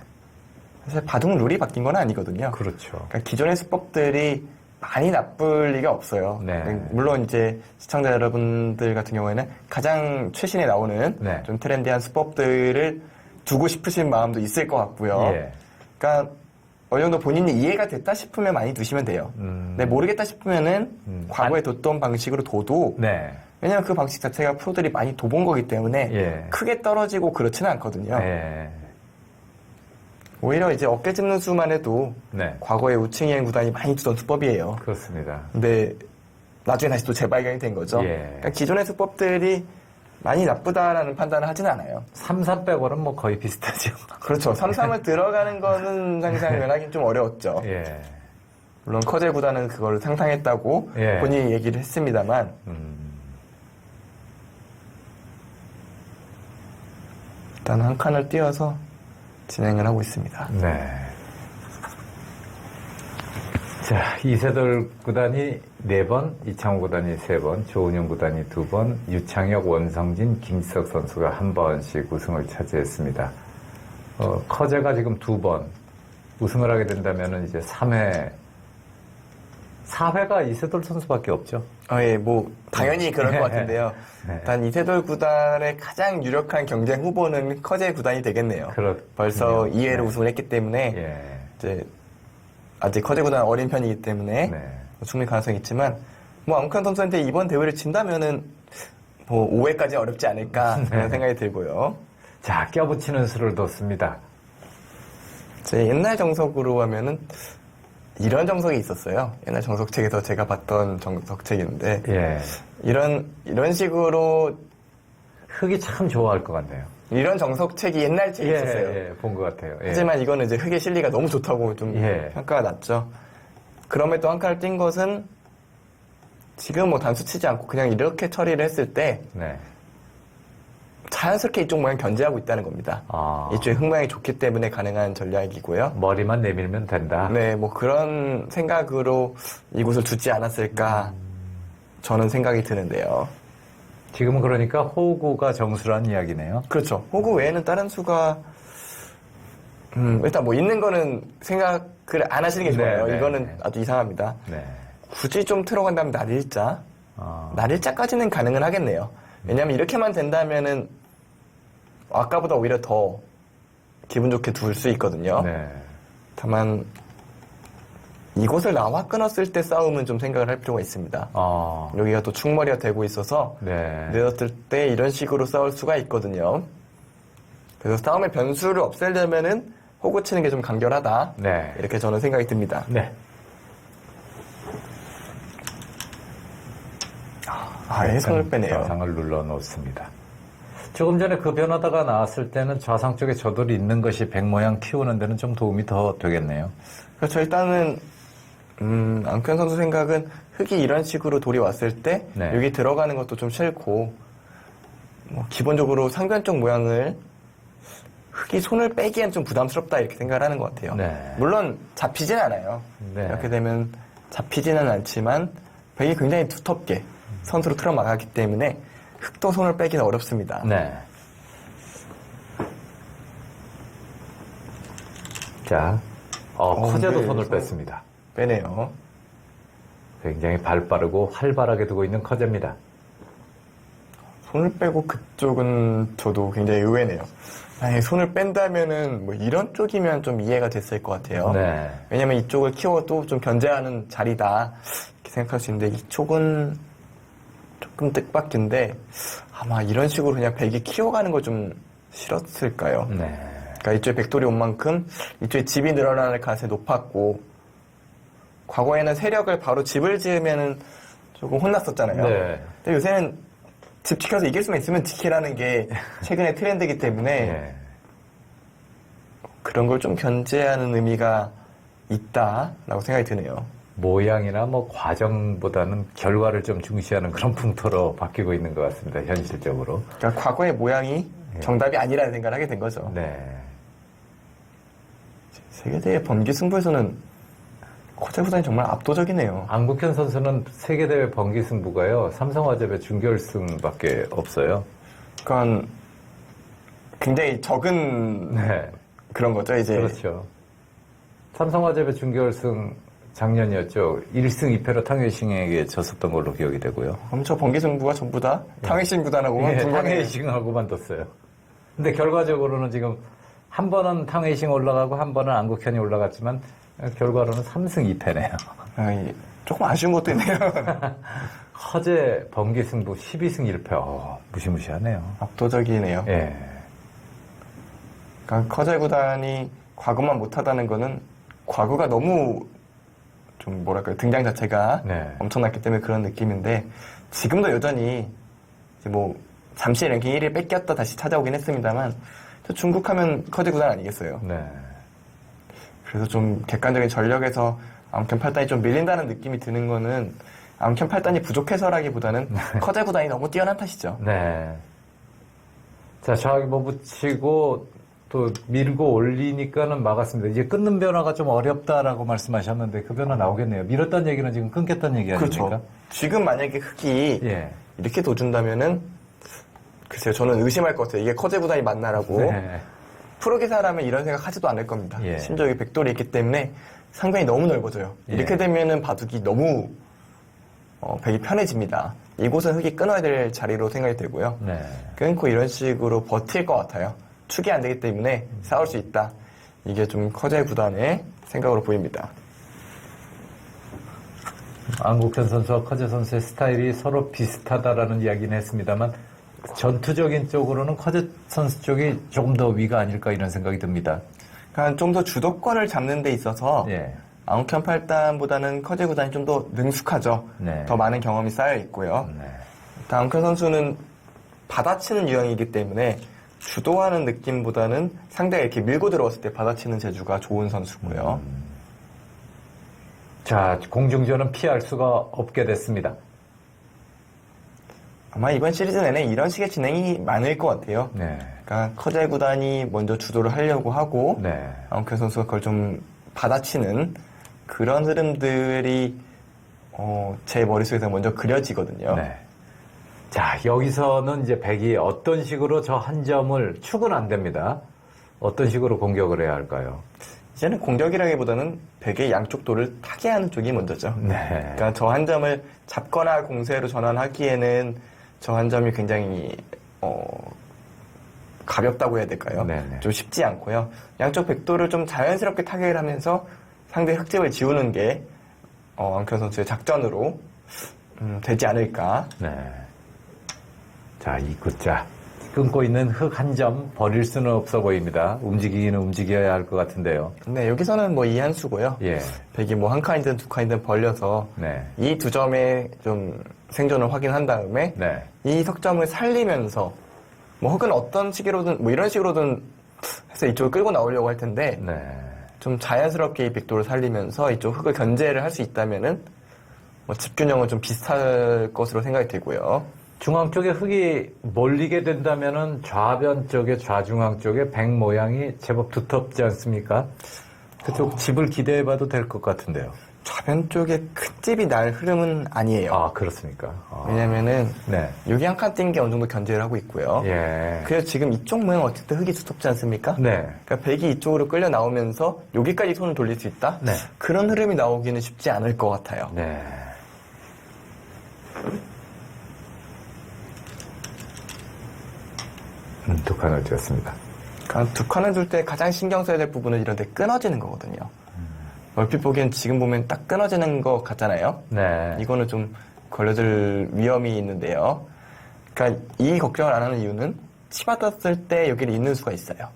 사실 바둑 룰이 바뀐 건 아니거든요. 그렇죠. 그러니까 기존의 수법들이 많이 나쁠 리가 없어요. 네. 물론 이제 시청자 여러분들 같은 경우에는 가장 최신에 나오는 네. 좀 트렌디한 수법들을 두고 싶으신 마음도 있을 것 같고요. 예. 그러니까 어느 정도 본인이 이해가 됐다 싶으면 많이 두시면 돼요. 근데 모르겠다 싶으면은 과거에 뒀던 방식으로 둬도 네. 왜냐면 그 방식 자체가 프로들이 많이 둬본 거기 때문에 예. 크게 떨어지고 그렇지는 않거든요. 예. 오히려 이제 어깨 짚는 수만 해도 네. 과거에 우칭이행 구단이 많이 두던 수법이에요. 그렇습니다. 근데 나중에 다시 또 재발견이 된 거죠. 예. 그러니까 기존의 수법들이 많이 나쁘다라는 판단을 하진 않아요. 3, 빼고는 뭐 거의 비슷하죠. 그렇죠. 3-3을 들어가는 거는 상상을 하긴 좀 어려웠죠. 예. 물론 커제 구단은 그걸 상상했다고 예. 본인이 얘기를 했습니다만 일단 한 칸을 띄어서 진행을 하고 있습니다. 네. 자, 이세돌 구단이 4번, 이창호 구단이 3번, 조은영 구단이 2번, 유창혁, 원성진, 김지석 선수가 1번씩 우승을 차지했습니다. 커제가 지금 2번 우승을 하게 된다면은 이제 3회, 4회가 이세돌 선수밖에 없죠. 예, 뭐 당연히 그럴 것 같은데요. 네. 일단 이세돌 구단의 가장 유력한 경쟁 후보는 커제 구단이 되겠네요. 벌써 2회를 우승을 했기 때문에 예. 이제 아직 커제 구단 어린 편이기 때문에 네. 충분히 가능성이 있지만 뭐 앙칸 선수한테 이번 대회를 진다면은 뭐 5회까지 어렵지 않을까 그런 생각이 들고요. 자, 껴붙이는 수를 뒀습니다. 제 옛날 정석으로 하면은 이런 정석이 있었어요. 옛날 정석책에서 제가 봤던 정석책인데 예. 이런 식으로 흙이 참 좋아할 것 같네요. 이런 정석책이 옛날 책에 있었어요. 예, 본 것 같아요. 예. 하지만 이거는 이제 흙의 실리가 너무 좋다고 좀 예. 평가가 낮죠. 그럼에도 한 칸을 뛴 것은 지금 뭐 단수 치지 않고 그냥 이렇게 처리를 했을 때 네. 자연스럽게 이쪽 모양 견제하고 있다는 겁니다. 아. 이쪽에 흙 모양이 좋기 때문에 가능한 전략이고요. 머리만 내밀면 된다. 네, 뭐 그런 생각으로 이곳을 두지 않았을까 저는 생각이 드는데요. 지금은 그러니까 호구가 정수란 이야기네요. 그렇죠. 호구 외에는 다른 수가 일단 뭐 있는 거는 생각을 안 하시는 게 좋아요. 네, 네, 이거는 네. 아주 이상합니다. 네. 굳이 좀 틀어간다면 날일자. 아. 날일자까지는 가능은 하겠네요. 왜냐면 이렇게만 된다면은 아까보다 오히려 더 기분 좋게 둘 수 있거든요. 네. 다만 이곳을 나와 끊었을 때 싸움은 좀 생각을 할 필요가 있습니다. 아. 여기가 또 충머리가 되고 있어서 네. 내렸을 때 이런 식으로 싸울 수가 있거든요. 그래서 싸움의 변수를 없애려면은 호구 치는 게 좀 간결하다. 네. 이렇게 저는 생각이 듭니다. 네. 아예 손을 빼네요. 좌상을 눌러 놓습니다. 조금 전에 그 변화다가 나왔을 때는 좌상 쪽에 저돌이 있는 것이 백 모양 키우는 데는 좀 도움이 더 되겠네요. 그렇죠. 일단은 앙현 선수 생각은 흙이 이런 식으로 돌이 왔을 때 네. 여기 들어가는 것도 좀 싫고 기본적으로 상변 쪽 모양을 흙이 손을 빼기엔 좀 부담스럽다 이렇게 생각을 하는 것 같아요. 네. 물론 잡히진 않아요. 네. 이렇게 되면 잡히지는 않지만 벽이 굉장히 두텁게 선수로 틀어막았기 때문에 흙도 손을 빼기는 어렵습니다. 네. 자, 커제도 네. 손을 뺐습니다. 빼네요. 굉장히 발 빠르고 활발하게 두고 있는 커제입니다. 손을 빼고 그쪽은 저도 굉장히 의외네요. 아니, 손을 뺀다면은 뭐 이런 쪽이면 좀 이해가 됐을 것 같아요. 네. 왜냐면 이쪽을 키워도 좀 견제하는 자리다 이렇게 생각할 수 있는데 이쪽은 조금 뜻밖인데 아마 이런 식으로 그냥 백이 키워가는 걸 좀 싫었을까요? 네. 그러니까 이쪽에 백돌이 온 만큼 이쪽에 집이 늘어나는 가능성이 높았고 과거에는 세력을 바로 집을 지으면은 조금 혼났었잖아요. 네. 근데 요새는 집 지켜서 이길 수만 있으면 지키라는 게 최근의 트렌드이기 때문에 네. 그런 걸 좀 견제하는 의미가 있다라고 생각이 드네요. 모양이나 뭐 과정보다는 결과를 좀 중시하는 그런 풍토로 바뀌고 있는 것 같습니다. 현실적으로. 그러니까 과거의 모양이 정답이 아니라는 생각을 하게 된 거죠. 네. 세계대회 번개 승부에서는 커제 구단이 정말 압도적이네요. 안국현 선수는 세계대회 번기 승부가요. 삼성화재배 준결승밖에 없어요. 그러니까 굉장히 적은 네. 그런 거죠, 이제. 그렇죠. 삼성화재배 준결승 작년이었죠. 1승 2패로 탕웨이싱에게 졌었던 걸로 기억이 되고요. 그럼 저 번개 승부가 전부 다 탕웨이싱 구단하고만 예, 두 번에 탕웨이싱하고만 뒀어요. 근데 결과적으로는 지금 한 번은 탕웨이싱 올라가고 한 번은 안국현이 올라갔지만 결과로는 3승 2패네요. 조금 아쉬운 것도 있네요. 허재 번기 승부 12승 1패. 무시무시하네요. 압도적이네요. 예. 그러니까 커제 구단이 과거만 못하다는 거는 과거가 너무 좀 뭐랄까요 등장 자체가 네. 엄청났기 때문에 그런 느낌인데 지금도 여전히 이제 뭐 잠시 랭킹 1위 뺏겼다 다시 찾아오긴 했습니다만 또 중국 하면 커제 구단 아니겠어요. 네. 그래서 좀 객관적인 전력에서 암켄 8단이 좀 밀린다는 느낌이 드는 거는 암켄 8단이 부족해서라기보다는 커제 구단이 너무 뛰어난 탓이죠. 네. 자, 저하게 뭐 붙이고 또 밀고 올리니까는 막았습니다. 이제 끊는 변화가 좀 어렵다라고 말씀하셨는데 그 변화 나오겠네요. 밀었다는 얘기는 지금 끊겠다는 얘기 아닙니까? 그렇죠. 지금 만약에 흙이 예. 이렇게 둬준다면은 글쎄요 저는 의심할 것 같아요. 이게 커제 구단이 맞나라고. 네. 프로기사라면 이런 생각 하지도 않을 겁니다. 예. 심지어 여기 백돌이 있기 때문에 상변이 너무 넓어져요. 예. 이렇게 되면은 바둑이 너무 백이 편해집니다. 이곳은 흙이 끊어야 될 자리로 생각이 들고요. 네. 끊고 이런 식으로 버틸 것 같아요. 축이 안 되기 때문에 싸울 수 있다. 이게 좀 커제 구단의 생각으로 보입니다. 안국현 선수와 커제 선수의 스타일이 서로 비슷하다라는 이야기는 했습니다만 전투적인 쪽으로는 커제 선수 쪽이 조금 더 위가 아닐까 이런 생각이 듭니다. 그러니까 좀 더 주도권을 잡는 데 있어서 예. 앙켄 8단보다는 커제 구단이 좀 더 능숙하죠. 네. 더 많은 경험이 쌓여 있고요. 네. 앙켄 선수는 받아치는 유형이기 때문에 주도하는 느낌보다는 상대가 이렇게 밀고 들어왔을 때 받아치는 재주가 좋은 선수고요. 자, 공중전은 피할 수가 없게 됐습니다. 아마 이번 시리즈 내내 이런 식의 진행이 많을 것 같아요. 네. 그러니까 커제 구단이 먼저 주도를 하려고 하고 네. 앙켄 선수가 그걸 좀 받아치는 그런 흐름들이 제 머릿속에서 먼저 그려지거든요. 네. 자, 여기서는 이제 백이 어떤 식으로 저 한 점을 축은 안 됩니다. 어떤 식으로 공격을 해야 할까요? 이제는 공격이라기보다는 백의 양쪽 돌을 타게 하는 쪽이 먼저죠. 네. 그러니까 저 한 점을 잡거나 공세로 전환하기에는 저 한 점이 굉장히 가볍다고 해야 될까요? 네네. 좀 쉽지 않고요. 양쪽 백돌을 좀 자연스럽게 타격을 하면서 상대 흙집을 지우는 게 앙켄 선수의 작전으로 되지 않을까. 네. 자, 이 굿자. 끊고 있는 흙 한 점 버릴 수는 없어 보입니다. 움직이기는 움직여야 할 것 같은데요. 네, 여기서는 뭐 이한수고요. 예. 백이 뭐 한 칸이든 두 칸이든 벌려서 네. 이 두 점의 좀 생존을 확인한 다음에 네. 이 석점을 살리면서 뭐 흙은 어떤 식으로든 뭐 이런 식으로든 해서 이쪽을 끌고 나오려고 할 텐데 네. 좀 자연스럽게 이 백도를 살리면서 이쪽 흙을 견제를 할 수 있다면은 뭐 집균형은 좀 비슷할 것으로 생각이 되고요. 중앙 쪽에 흙이 몰리게 된다면은 좌변 쪽에 좌중앙 쪽에 백 모양이 제법 두텁지 않습니까? 그쪽 집을 기대해봐도 될 것 같은데요. 좌변 쪽에 큰 집이 날 흐름은 아니에요. 아 그렇습니까? 왜냐면은 네. 여기 한 칸 뛴 게 어느 정도 견제를 하고 있고요. 예. 그래서 지금 이쪽 모양 어쨌든 흙이 두텁지 않습니까? 네. 그러니까 백이 이쪽으로 끌려 나오면서 여기까지 손을 돌릴 수 있다? 네. 그런 흐름이 나오기는 쉽지 않을 것 같아요. 네. 두 칸을 띄었습니다. 그러니까 두 칸을 둘 때 가장 신경 써야 될 부분은 이런 데 끊어지는 거거든요. 얼핏 보기엔 지금 보면 딱 끊어지는 것 같잖아요. 네. 이거는 좀 걸려들 위험이 있는데요. 그러니까 이 걱정을 안 하는 이유는 치받았을 때 여기를 잇는 수가 있어요.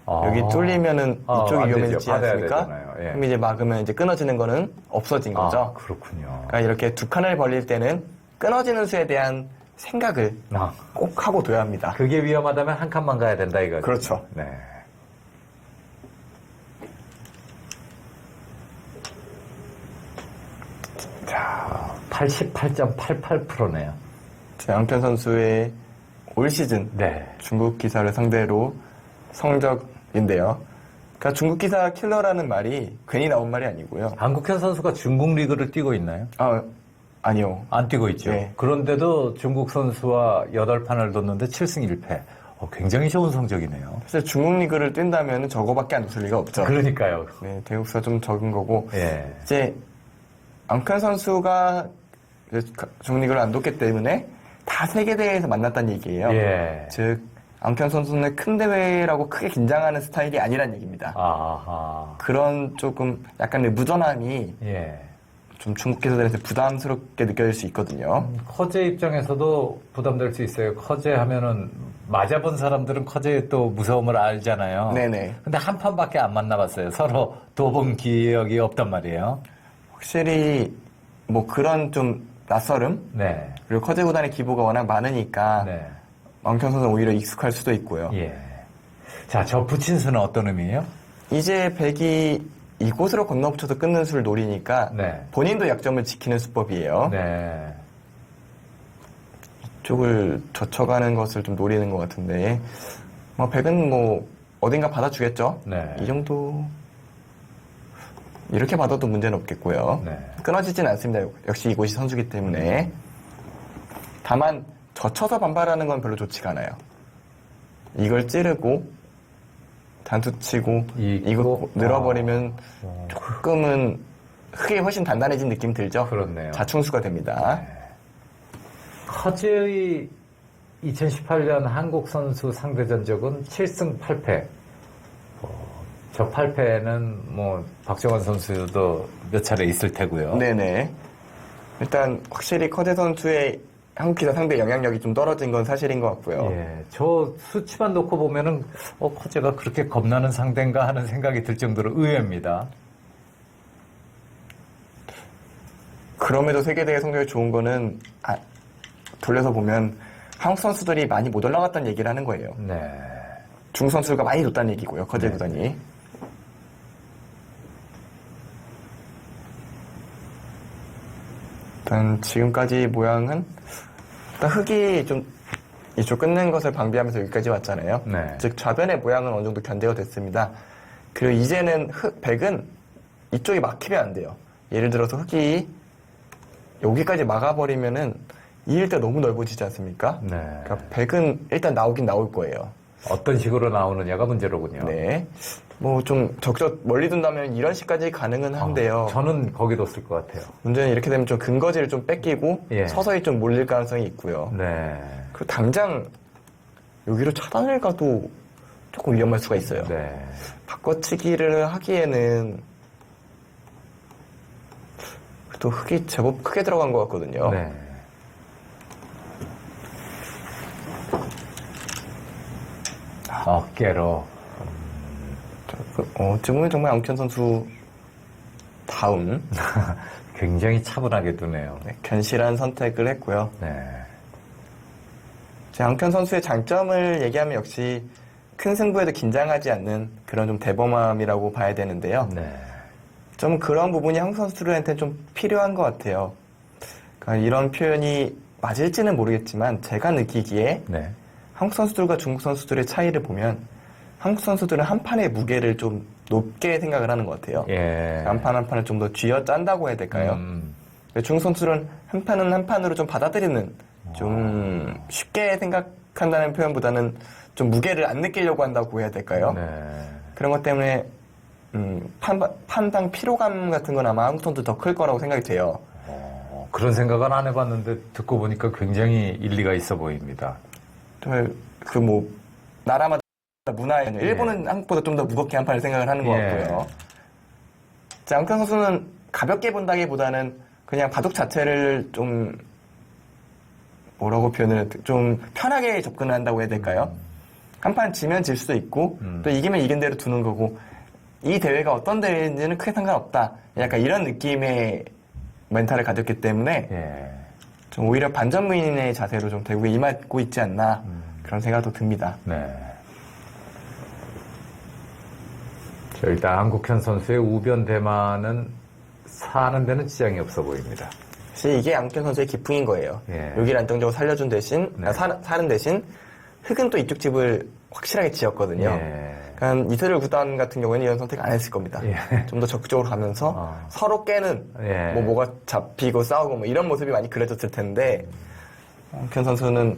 아. 여기 뚫리면은 이쪽이 안 되죠. 위험해지지 받아야 않습니까? 되잖아요. 예. 그럼 이제 막으면 이제 끊어지는 거는 없어진 거죠. 아, 그렇군요. 그러니까 이렇게 두 칸을 벌릴 때는 끊어지는 수에 대한 생각을 아, 꼭 하고 둬야 합니다. 그게 위험하다면 한 칸만 가야 된다 이거죠. 그렇죠. 네. 자, 88.88%네요. 양편 선수의 올 시즌 네. 중국 기사를 상대로 성적인데요. 그러니까 중국 기사 킬러라는 말이 괜히 나온 말이 아니고요. 안국현 선수가 중국 리그를 뛰고 있나요? 아니요. 안 뛰고 있죠. 네. 그런데도 중국 선수와 8판을 뒀는데 7승 1패. 굉장히 좋은 성적이네요. 사실 중국 리그를 뛴다면 저거밖에 안 웃을 리가 없죠. 그러니까요. 네, 대국수가 좀 적은 거고. 예. 이제 앙칸 선수가 중국 리그를 안 뒀기 때문에 다 세계대회에서 만났다는 얘기예요. 예. 즉 앙칸 선수는 큰 대회라고 크게 긴장하는 스타일이 아니란 얘기입니다. 아하. 그런 조금 약간의 무던함이 예. 좀 중국 기사들한테 부담스럽게 느껴질 수 있거든요. 커제 입장에서도 부담될 수 있어요. 커제 하면은 맞아본 사람들은 커제의 또 무서움을 알잖아요. 네네. 근데 한 판밖에 안 만나봤어요. 서로 둬본 기억이 없단 말이에요. 확실히 뭐 그런 좀 낯설음 네. 그리고 커제 구단의 기보가 워낙 많으니까 네. 앙칸 선수는 오히려 익숙할 수도 있고요. 예. 자, 저 붙인 수는 어떤 의미예요? 이제 백이 이곳으로 건너붙여서 끊는 수를 노리니까 네. 본인도 약점을 지키는 수법이에요. 네. 이쪽을 젖혀가는 것을 좀 노리는 것 같은데 백은 뭐 어딘가 받아주겠죠. 네. 이 정도 이렇게 받아도 문제는 없겠고요. 네. 끊어지진 않습니다. 역시 이곳이 선수기 때문에. 다만 젖혀서 반발하는 건 별로 좋지가 않아요. 이걸 찌르고 단수치고 이거 늘어버리면 조금은 흙이 훨씬 단단해진 느낌 들죠? 그렇네요. 자충수가 됩니다. 커제의 2018년 한국 선수 상대 전적은 7승 8패. 저 8패는 뭐 박정환 선수도 몇 차례 있을 테고요. 네네. 일단 확실히 커제 선수의 한국 기사 상대 영향력이 좀 떨어진 건 사실인 것 같고요. 예, 저 수치만 놓고 보면은 커제가 그렇게 겁나는 상대인가 하는 생각이 들 정도로 의외입니다. 그럼에도 세계대회 성적이 좋은 거는 돌려서 보면 한국 선수들이 많이 못 올라갔다는 얘기를 하는 거예요. 네. 중국 선수가 많이 줬다는 얘기고요. 커제 구단이. 일단 지금까지 모양은 일단 흙이 좀 이쪽 끊는 것을 방비하면서 여기까지 왔잖아요. 네. 즉 좌변의 모양은 어느 정도 견제가 됐습니다. 그리고 이제는 백은 이쪽이 막히면 안 돼요. 예를 들어서 흙이 여기까지 막아버리면은 이 일대 너무 넓어지지 않습니까? 네. 그러니까 백은 일단 나오긴 나올 거예요. 어떤 식으로 나오느냐가 문제로군요. 네. 뭐 좀 적적 멀리 둔다면 이런 식까지 가능은 한데요. 저는 거기 뒀을 것 같아요. 문제는 이렇게 되면 좀 근거지를 좀 뺏기고 예. 서서히 좀 몰릴 가능성이 있고요. 네. 그리고 당장 여기로 차단을 가도 조금 위험할 수가 있어요. 네. 바꿔치기를 하기에는 또 흙이 제법 크게 들어간 것 같거든요. 네. 어깨로. 지금은 정말 앙켄 선수 다음 굉장히 차분하게 두네요. 견실한 선택을 했고요. 네. 앙켄 선수의 장점을 얘기하면 역시 큰 승부에도 긴장하지 않는 그런 좀 대범함이라고 봐야 되는데요. 네. 좀 그런 부분이 한국 선수들한테 좀 필요한 것 같아요. 그러니까 이런 표현이 맞을지는 모르겠지만 제가 느끼기에 네. 한국 선수들과 중국 선수들의 차이를 보면 한국 선수들은 한 판의 무게를 좀 높게 생각을 하는 것 같아요. 예. 한 판 한 판을 좀 더 쥐어 짠다고 해야 될까요? 중국 선수들은 한 판은 한 판으로 좀 받아들이는, 좀 쉽게 생각한다는 표현보다는 좀 무게를 안 느끼려고 한다고 해야 될까요? 네. 그런 것 때문에 판당 피로감 같은 건 아마 한국 선수 더 클 거라고 생각이 돼요. 그런 생각은 안 해봤는데 듣고 보니까 굉장히 일리가 있어 보입니다. 정말 그 뭐 나라마다 문화예요. 일본은 한국보다 좀 더 무겁게 한 판을 생각을 하는 것 예. 같고요. 양현 선수는 가볍게 본다기보다는 그냥 바둑 자체를 좀 뭐라고 표현을 좀 편하게 접근을 한다고 해야 될까요? 한 판 지면 질 수도 있고 또 이기면 이긴 대로 두는 거고 이 대회가 어떤 대회인지는 크게 상관없다. 약간 이런 느낌의 멘탈을 가졌기 때문에 예. 좀 오히려 반전무인의 자세로 좀 대구에 임하고 있지 않나 그런 생각도 듭니다. 네. 자, 일단 한국현 선수의 우변 대만은 사는 데는 지장이 없어 보입니다. 사실 이게 양현 선수의 기풍인 거예요. 예. 여기를 안정적으로 살려준 대신 네. 사는 대신 흙은 또 이쪽 집을 확실하게 지었거든요. 예. 그러니까 이스라엘 구단 같은 경우에는 이런 선택 안 했을 겁니다. 예. 좀 더 적극적으로 가면서 서로 깨는 예. 뭐가 잡히고 싸우고 뭐 이런 모습이 많이 그려졌을 텐데 양현 선수는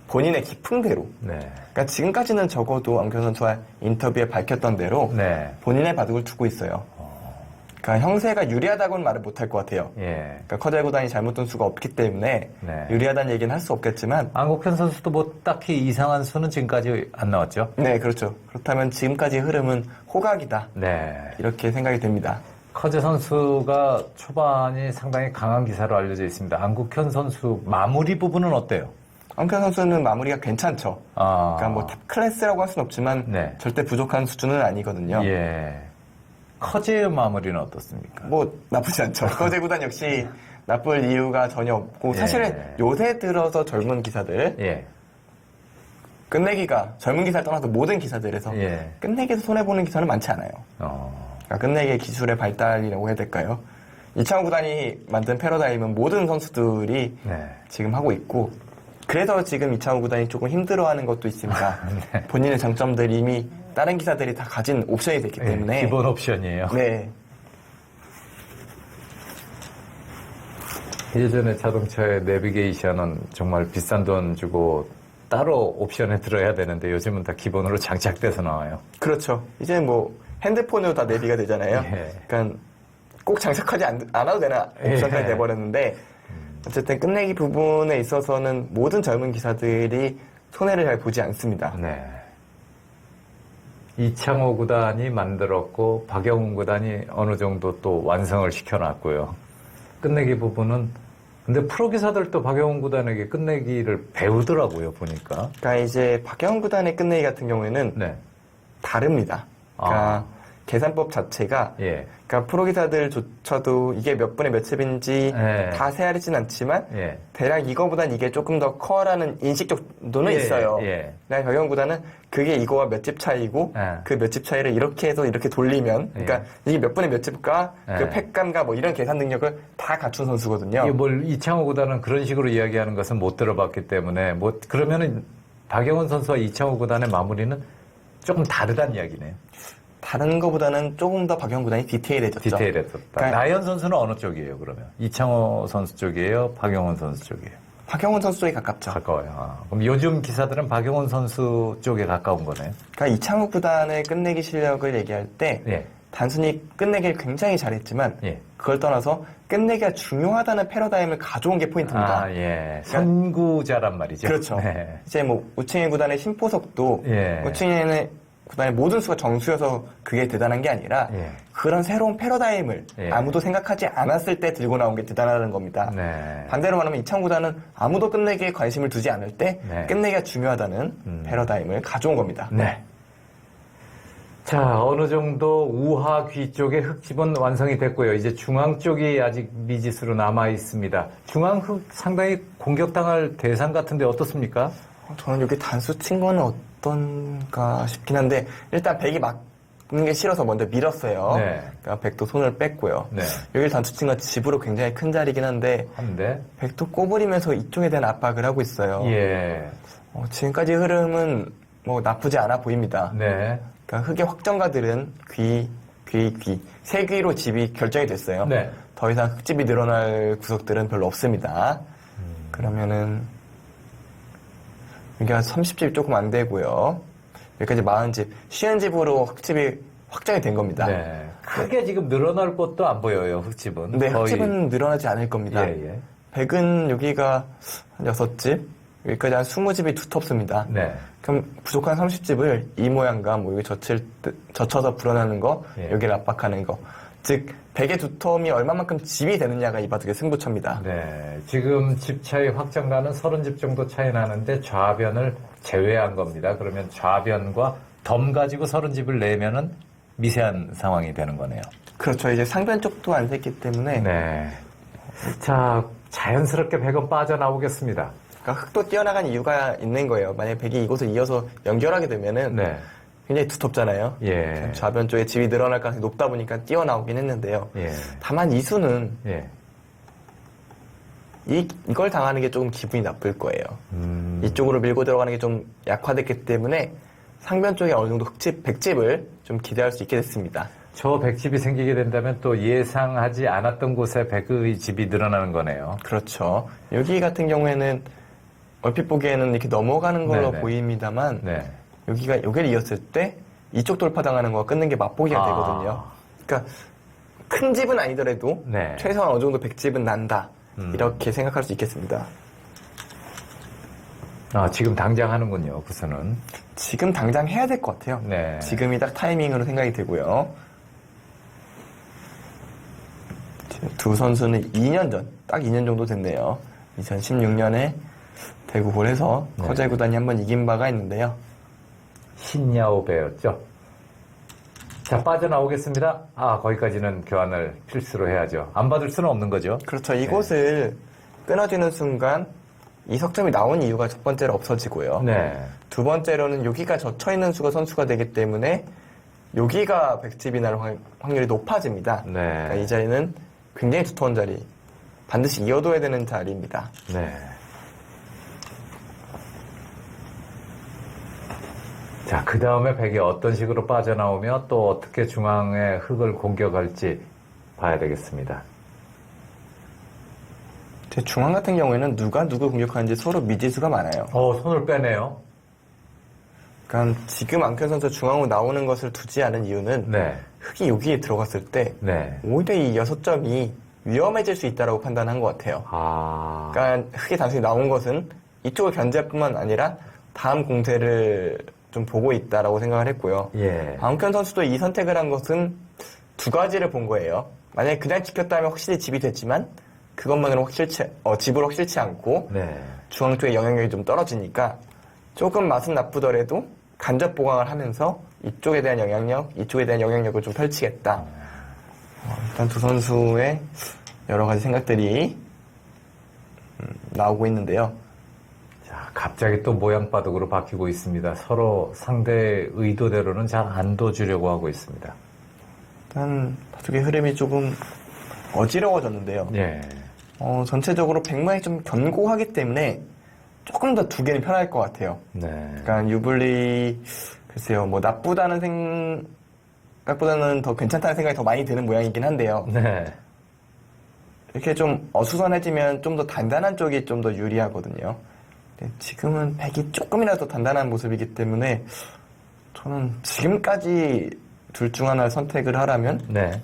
본인의 기풍대로 네. 그러니까 지금까지는 적어도 양현 선수와 인터뷰에 밝혔던 대로 네. 본인의 바둑을 두고 있어요. 그러니까 형세가 유리하다고는 말을 못할 것 같아요. 예. 그러니까 커제 구단이 잘못 둔 수가 없기 때문에 네. 유리하다는 얘기는 할 수 없겠지만 안국현 선수도 뭐 딱히 이상한 수는 지금까지 안 나왔죠? 네 그렇죠. 그렇다면 지금까지 흐름은 호각이다 네. 이렇게 생각이 됩니다. 커제 선수가 초반이 상당히 강한 기사로 알려져 있습니다. 안국현 선수 마무리 부분은 어때요? 양현 선수는 마무리가 괜찮죠. 아. 그러니까 뭐 탑 클래스라고 할 수는 없지만 네. 절대 부족한 수준은 아니거든요. 예. 커제의 마무리는 어떻습니까? 뭐 나쁘지 않죠. 커제 구단 역시 나쁠 이유가 전혀 없고 예. 사실은 요새 들어서 젊은 기사들 예. 끝내기가 젊은 기사를 떠나서 모든 기사들에서 예. 끝내기에서 손해보는 기사는 많지 않아요. 그러니까 끝내기의 기술의 발달이라고 해야 될까요? 이창호 구단이 만든 패러다임은 모든 선수들이 네. 지금 하고 있고 그래서 지금 이창호 구단이 조금 힘들어하는 것도 있습니다. 네. 본인의 장점들이 이미 다른 기사들이 다 가진 옵션이 됐기 때문에 예, 기본 옵션이에요. 네. 예전에 자동차의 내비게이션은 정말 비싼 돈 주고 따로 옵션에 들어야 되는데 요즘은 다 기본으로 장착돼서 나와요. 그렇죠. 이제 뭐 핸드폰으로 다 내비가 되잖아요. 예. 그러니까 꼭 장착하지 않아도 되는 옵션까지 예. 돼버렸는데 어쨌든 끝내기 부분에 있어서는 모든 젊은 기사들이 손해를 잘 보지 않습니다. 네. 이창호 구단이 만들었고 박영훈 구단이 어느 정도 또 완성을 시켜놨고요. 끝내기 부분은 근데 프로 기사들도 박영훈 구단에게 끝내기를 배우더라고요 보니까. 그러니까 이제 박영훈 구단의 끝내기 같은 경우에는 네. 다릅니다. 그러니까 계산법 자체가 예. 그러니까 프로 기사들조차도 이게 몇 분의 몇 첩인지 예. 다 세알이진 않지만 예. 대략 이거보단 이게 조금 더 커라는 인식 정도는 예, 있어요. 예. 그러니까 박영훈 구단은 그게 이거와 몇 집 차이고 예. 그 몇 집 차이를 이렇게 해서 이렇게 돌리면 그러니까 이게 몇 분의 몇 집과 예. 그 팩감과 뭐 이런 계산 능력을 다 갖춘 선수거든요. 이게 뭘 이창호 구단은 그런 식으로 이야기하는 것은 못 들어봤기 때문에 뭐 그러면은 박영훈 선수와 이창호 구단의 마무리는 조금 다르다는 이야기네요. 다른 거보다는 조금 더 박영훈 구단이 디테일해졌죠. 디테일했었다. 그러니까 나연 선수는 어느 쪽이에요, 그러면? 이창호 선수 쪽이에요? 박영훈 선수 쪽이에요? 박영훈 선수 쪽에 가깝죠. 가까워요. 그럼 요즘 기사들은 박영훈 선수 쪽에 가까운 거네요? 그러니까 이창호 구단의 끝내기 실력을 얘기할 때 예. 단순히 끝내기를 굉장히 잘했지만 예. 그걸 떠나서 끝내기가 중요하다는 패러다임을 가져온 게 포인트입니다. 예. 선구자란 말이죠. 그렇죠. 네. 이제 뭐 우칭해 구단의 심포석도 예. 우칭해 구단의 모든 수가 정수여서 그게 대단한 게 아니라 예. 그런 새로운 패러다임을 예. 아무도 생각하지 않았을 때 들고 나온 게 대단하다는 겁니다. 네. 반대로 말하면 이창호 구단은 아무도 끝내기에 관심을 두지 않을 때 네. 끝내기가 중요하다는 패러다임을 가져온 겁니다. 네. 자, 어느 정도 우하 귀 쪽의 흙집은 완성이 됐고요. 이제 중앙 쪽이 아직 미지수로 남아 있습니다. 중앙 흙 상당히 공격당할 대상 같은데 어떻습니까? 저는 여기 단수 친 거는 어떤가 싶긴 한데 일단 백이 는 게 싫어서 먼저 밀었어요. 네. 그러니까 백도 손을 뺐고요. 네. 여기를 단추친 건 집으로 굉장히 큰 자리긴 한데 한데. 백도 꼬부리면서 이쪽에 대한 압박을 하고 있어요. 예. 지금까지 흐름은 뭐 나쁘지 않아 보입니다. 네. 그러니까 흑의 확정가들은 귀, 세 귀로 집이 결정이 됐어요. 네. 더 이상 흑집이 늘어날 구석들은 별로 없습니다. 그러면은 여기가 30집이 조금 안 되고요. 여기까지 40집, 50집으로 흑집이 확정이 된 겁니다. 네. 크게 지금 늘어날 것도 안 보여요, 흑집은. 네, 거의. 흑집은 늘어나지 않을 겁니다. 예, 예. 백은 여기가 한 6집, 여기까지 한 20집이 두텁습니다. 네. 그럼 부족한 30집을 이 모양과 뭐 여기 젖혀서 불어나는 거, 예. 여기를 압박하는 거. 즉, 백의 두터움이 얼마만큼 집이 되느냐가 이 바둑의 승부처입니다. 네. 지금 집 차이 확정가는 30집 정도 차이 나는데 좌변을 제외한 겁니다. 그러면 좌변과 덤 가지고 30집을 내면은 미세한 상황이 되는 거네요. 그렇죠. 이제 상변 쪽도 안 샜기 때문에. 네. 자, 자연스럽게 백은 빠져나오겠습니다. 그러니까 흑도 뛰어나간 이유가 있는 거예요. 만약에 백이 이곳을 이어서 연결하게 되면은 네. 굉장히 두텁잖아요. 예. 좌변 쪽에 집이 늘어날 가능성이 높다 보니까 뛰어나오긴 했는데요. 예. 다만 이수는 예. 이걸 당하는 게 조금 기분이 나쁠 거예요. 이쪽으로 밀고 들어가는 게 좀 약화됐기 때문에 상변 쪽에 어느 정도 흑집, 백집을 좀 기대할 수 있게 됐습니다. 저 백집이 생기게 된다면 또 예상하지 않았던 곳에 백의 집이 늘어나는 거네요. 그렇죠. 여기 같은 경우에는 얼핏 보기에는 이렇게 넘어가는 걸로 네네. 보입니다만 네. 여기를 이었을 때 이쪽 돌파당하는 거와 끊는 게 맛보기가 되거든요. 그러니까 큰 집은 아니더라도 네. 최소한 어느 정도 백집은 난다. 이렇게 생각할 수 있겠습니다. 아, 지금 당장 하는군요, 구선은. 지금 당장 해야 될 것 같아요. 네. 지금이 딱 타이밍으로 생각이 되고요. 두 선수는 2년 전, 딱 2년 정도 됐네요. 2016년에 대구볼에서 네. 커제 구단이 한번 이긴 바가 있는데요. 신야오배였죠. 자, 빠져나오겠습니다. 아, 거기까지는 교환을 필수로 해야죠. 안 받을 수는 없는 거죠. 그렇죠. 이곳을 끊어지는 순간 이 석점이 나온 이유가 첫 번째로 없어지고요. 네. 두 번째로는 여기가 젖혀있는 수가 선수가 되기 때문에 여기가 백집이 날 확률이 높아집니다. 네. 그러니까 이 자리는 굉장히 두터운 자리, 반드시 이어둬야 되는 자리입니다. 네. 자, 그 다음에 백이 어떤 식으로 빠져나오며 또 어떻게 중앙의 흙을 공격할지 봐야 되겠습니다. 제 중앙 같은 경우에는 누가 누구 공격하는지 서로 미지수가 많아요. 손을 빼네요. 그러니까 지금 안현 선수 중앙으로 나오는 것을 두지 않은 이유는 네. 흙이 여기에 들어갔을 때 네. 오히려 이 6점이 위험해질 수 있다고 판단한 것 같아요. 아. 그러니까 흙이 단순히 나온 것은 이쪽을 견제할 뿐만 아니라 다음 공세를 좀 보고 있다라고 생각을 했고요. 예. 안현 선수도 이 선택을 한 것은 두 가지를 본 거예요. 만약에 그냥 지켰다면 확실히 집이 됐지만 그것만으로 집으로 확실치 않고 네. 중앙 쪽에 영향력이 좀 떨어지니까 조금 맛은 나쁘더라도 간접 보강을 하면서 이쪽에 대한 영향력, 이쪽에 대한 영향력을 좀 펼치겠다. 일단 두 선수의 여러 가지 생각들이 나오고 있는데요. 자, 갑자기 또 모양바둑으로 바뀌고 있습니다. 서로 상대의 의도대로는 잘 안 둬주려고 하고 있습니다. 일단 바둑의 흐름이 조금 어지러워졌는데요. 예. 전체적으로 백마이 좀 견고하기 때문에 조금 더 두개는 편할 것 같아요. 네. 그러니까 유블리 글쎄요, 뭐 나쁘다는 생각보다는 더 괜찮다는 생각이 더 많이 드는 모양이긴 한데요. 네. 이렇게 좀 어수선해지면 좀 더 단단한 쪽이 좀 더 유리하거든요. 근데 지금은 백이 조금이라도 단단한 모습이기 때문에 저는 지금까지 둘 중 하나를 선택을 하라면 네.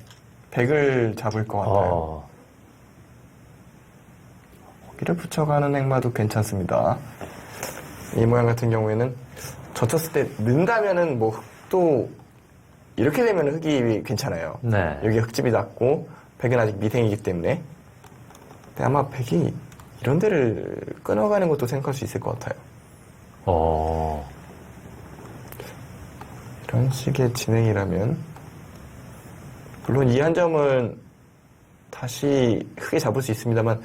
백을 잡을 것 같아요. 고기를 붙여가는 행마도 괜찮습니다. 이 모양 같은 경우에는 젖혔을 때 는다면은 뭐 흙도 이렇게 되면 흙이 괜찮아요. 네. 여기 흙집이 낮고 백은 아직 미생이기 때문에. 근데 아마 백이 이런 데를 끊어가는 것도 생각할 수 있을 것 같아요. 이런 식의 진행이라면 물론 이 한 점은 다시 흙이 잡을 수 있습니다만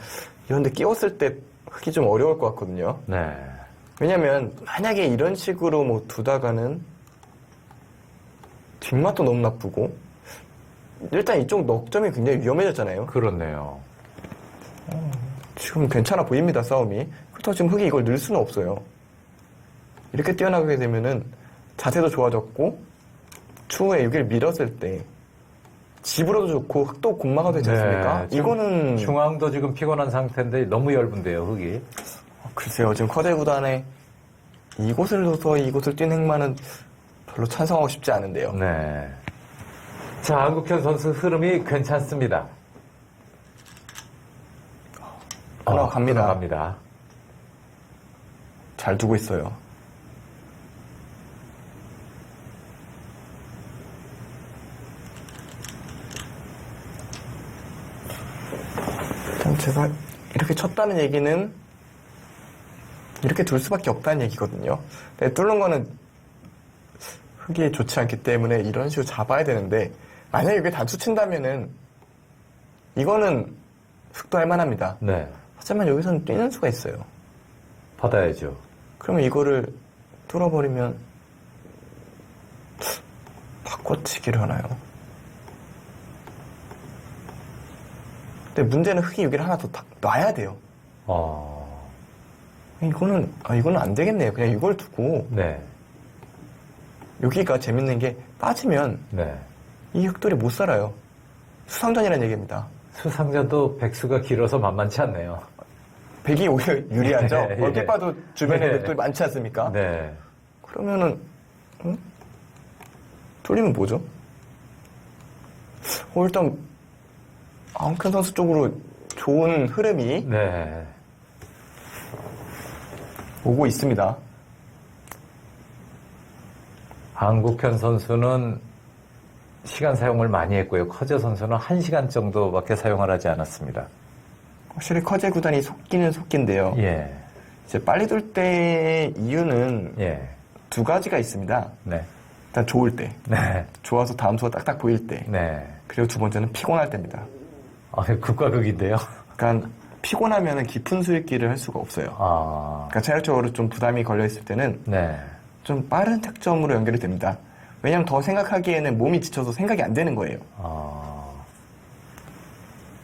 이런데 끼웠을 때 흙이 좀 어려울 것 같거든요. 네. 왜냐면 만약에 이런 식으로 뭐 두다가는 뒷맛도 너무 나쁘고 일단 이쪽 넉점이 굉장히 위험해졌잖아요. 그렇네요. 지금 괜찮아 보입니다, 싸움이. 그렇다고 지금 흑이 이걸 늘 수는 없어요. 이렇게 뛰어나가게 되면은 자세도 좋아졌고 추후에 여기를 밀었을 때 집으로도 좋고 흑도 공마가 되지 않습니까? 지금 이거는 중앙도 지금 피곤한 상태인데 너무 얇은데요, 흑이. 글쎄요, 지금 커제 구단에 이곳을 둬서 이곳을 뛴 행마는 별로 찬성하고 싶지 않은데요. 네. 자, 안국현 선수 흐름이 괜찮습니다. 끊어갑니다. 끊어갑니다. 잘 두고 있어요. 일단 제가 이렇게 쳤다는 얘기는 이렇게 둘 수밖에 없다는 얘기거든요. 근데 뚫는 거는 흑이 좋지 않기 때문에 이런 식으로 잡아야 되는데 만약에 이게 단수 친다면은 이거는 흑도 할 만합니다. 네. 하지만 여기서는 뛰는 수가 있어요. 받아야죠. 그러면 이거를 뚫어버리면 바꿔치기를 하나요? 근데 문제는 흑이 여기를 하나 더 놔야 돼요. 이거는 안 되겠네요. 그냥 이걸 두고 네. 여기가 재밌는 게 빠지면 네. 이 흑돌이 못 살아요. 수상전이라는 얘기입니다. 수상자도 백수가 길어서 만만치 않네요. 백이 오히려 유리하죠. 네, 예. 얼핏 봐도 주변에 네. 흑돌이 많지 않습니까? 네. 그러면은 뚫리면 뭐죠? 일단 앙큰 선수 쪽으로 좋은 흐름이 네. 오고 있습니다. 안국현 선수는 시간 사용을 많이 했고요. 커제 선수는 1시간 정도밖에 사용을 하지 않았습니다. 확실히 커제 구단이 속기는 속기인데요. 예. 이제 빨리 돌 때 이유는 예. 두 가지가 있습니다. 네. 일단 좋을 때, 네. 좋아서 다음 수가 딱딱 보일 때, 네. 그리고 두 번째는 피곤할 때입니다. 극과 극인데요. 그러니까 피곤하면 깊은 수익기를 할 수가 없어요. 그러니까 체력적으로 좀 부담이 걸려 있을 때는 네. 좀 빠른 택점으로 연결이 됩니다. 왜냐하면 더 생각하기에는 몸이 지쳐서 생각이 안 되는 거예요.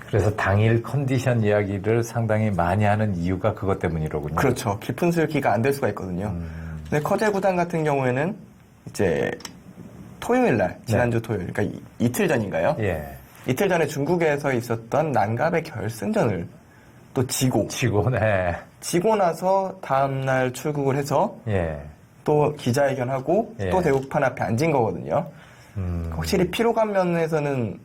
그래서 당일 컨디션 이야기를 상당히 많이 하는 이유가 그것 때문이로군요. 그렇죠. 깊은 수익기가 안 될 수가 있거든요. 근데 커제 구단 같은 경우에는 이제 토요일 날, 지난주 토요일, 그러니까 이틀 전인가요? 예. 이틀 전에 중국에서 있었던 난갑의 결승전을 또 지고 네. 나서 다음날 출국을 해서 예. 또 기자회견하고 예. 또 대국판 앞에 앉은 거거든요. 확실히 피로감 면에서는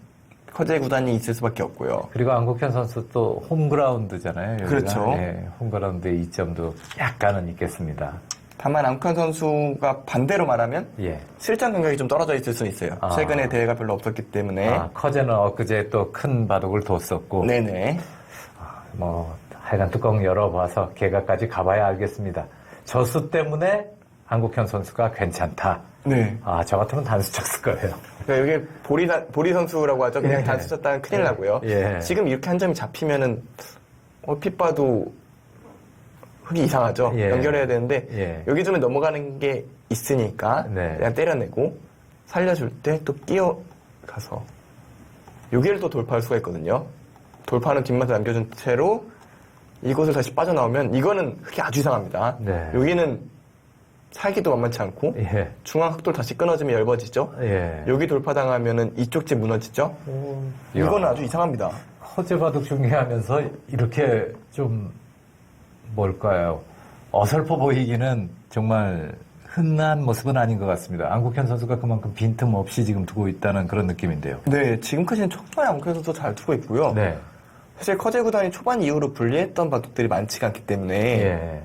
커제 구단이 있을 수밖에 없고요. 그리고 안국현 선수 또 홈그라운드잖아요. 여기가. 그렇죠. 예, 홈그라운드의 이점도 약간은 있겠습니다. 다만 앙칸 선수가 반대로 말하면 예. 실전 감각이 좀 떨어져 있을 수 있어요. 최근에 대회가 별로 없었기 때문에. 커제는 엊그제 또 큰 바둑을 뒀었고. 네네. 하여간 뚜껑 열어봐서 개가까지 가봐야 알겠습니다. 저수 때문에 안국현 선수가 괜찮다. 네. 저 같으면 단수 쳤을 거예요. 그러니까 이게 보리 선수라고 하죠. 그냥 예. 단수 쳤다면 큰일 나고요. 예. 지금 이렇게 한 점이 잡히면은 얼핏 봐도 흑이 이상하죠. 예. 연결해야 되는데 예. 여기 좀 넘어가는 게 있으니까 네. 그냥 때려내고 살려줄 때 또 끼어가서 여기를 또 돌파할 수가 있거든요. 돌파하는 뒷맛을 남겨준 채로 이곳을 다시 빠져나오면 이거는 흑이 아주 이상합니다. 네. 여기는 살기도 만만치 않고 예. 중앙 흑돌 다시 끊어지면 얇아지죠. 예. 여기 돌파당하면은 이쪽 집 무너지죠. 이거는 아주 이상합니다. 허재 바둑 중계하면서 이렇게 좀 뭘까요? 어설퍼 보이기는 정말 흔한 모습은 아닌 것 같습니다. 안국현 선수가 그만큼 빈틈 없이 지금 두고 있다는 그런 느낌인데요. 네, 지금까지는 초반에 앙크현 선수 잘 두고 있고요. 네. 사실 커제 구단이 초반 이후로 불리했던 바둑들이 많지가 않기 때문에 예.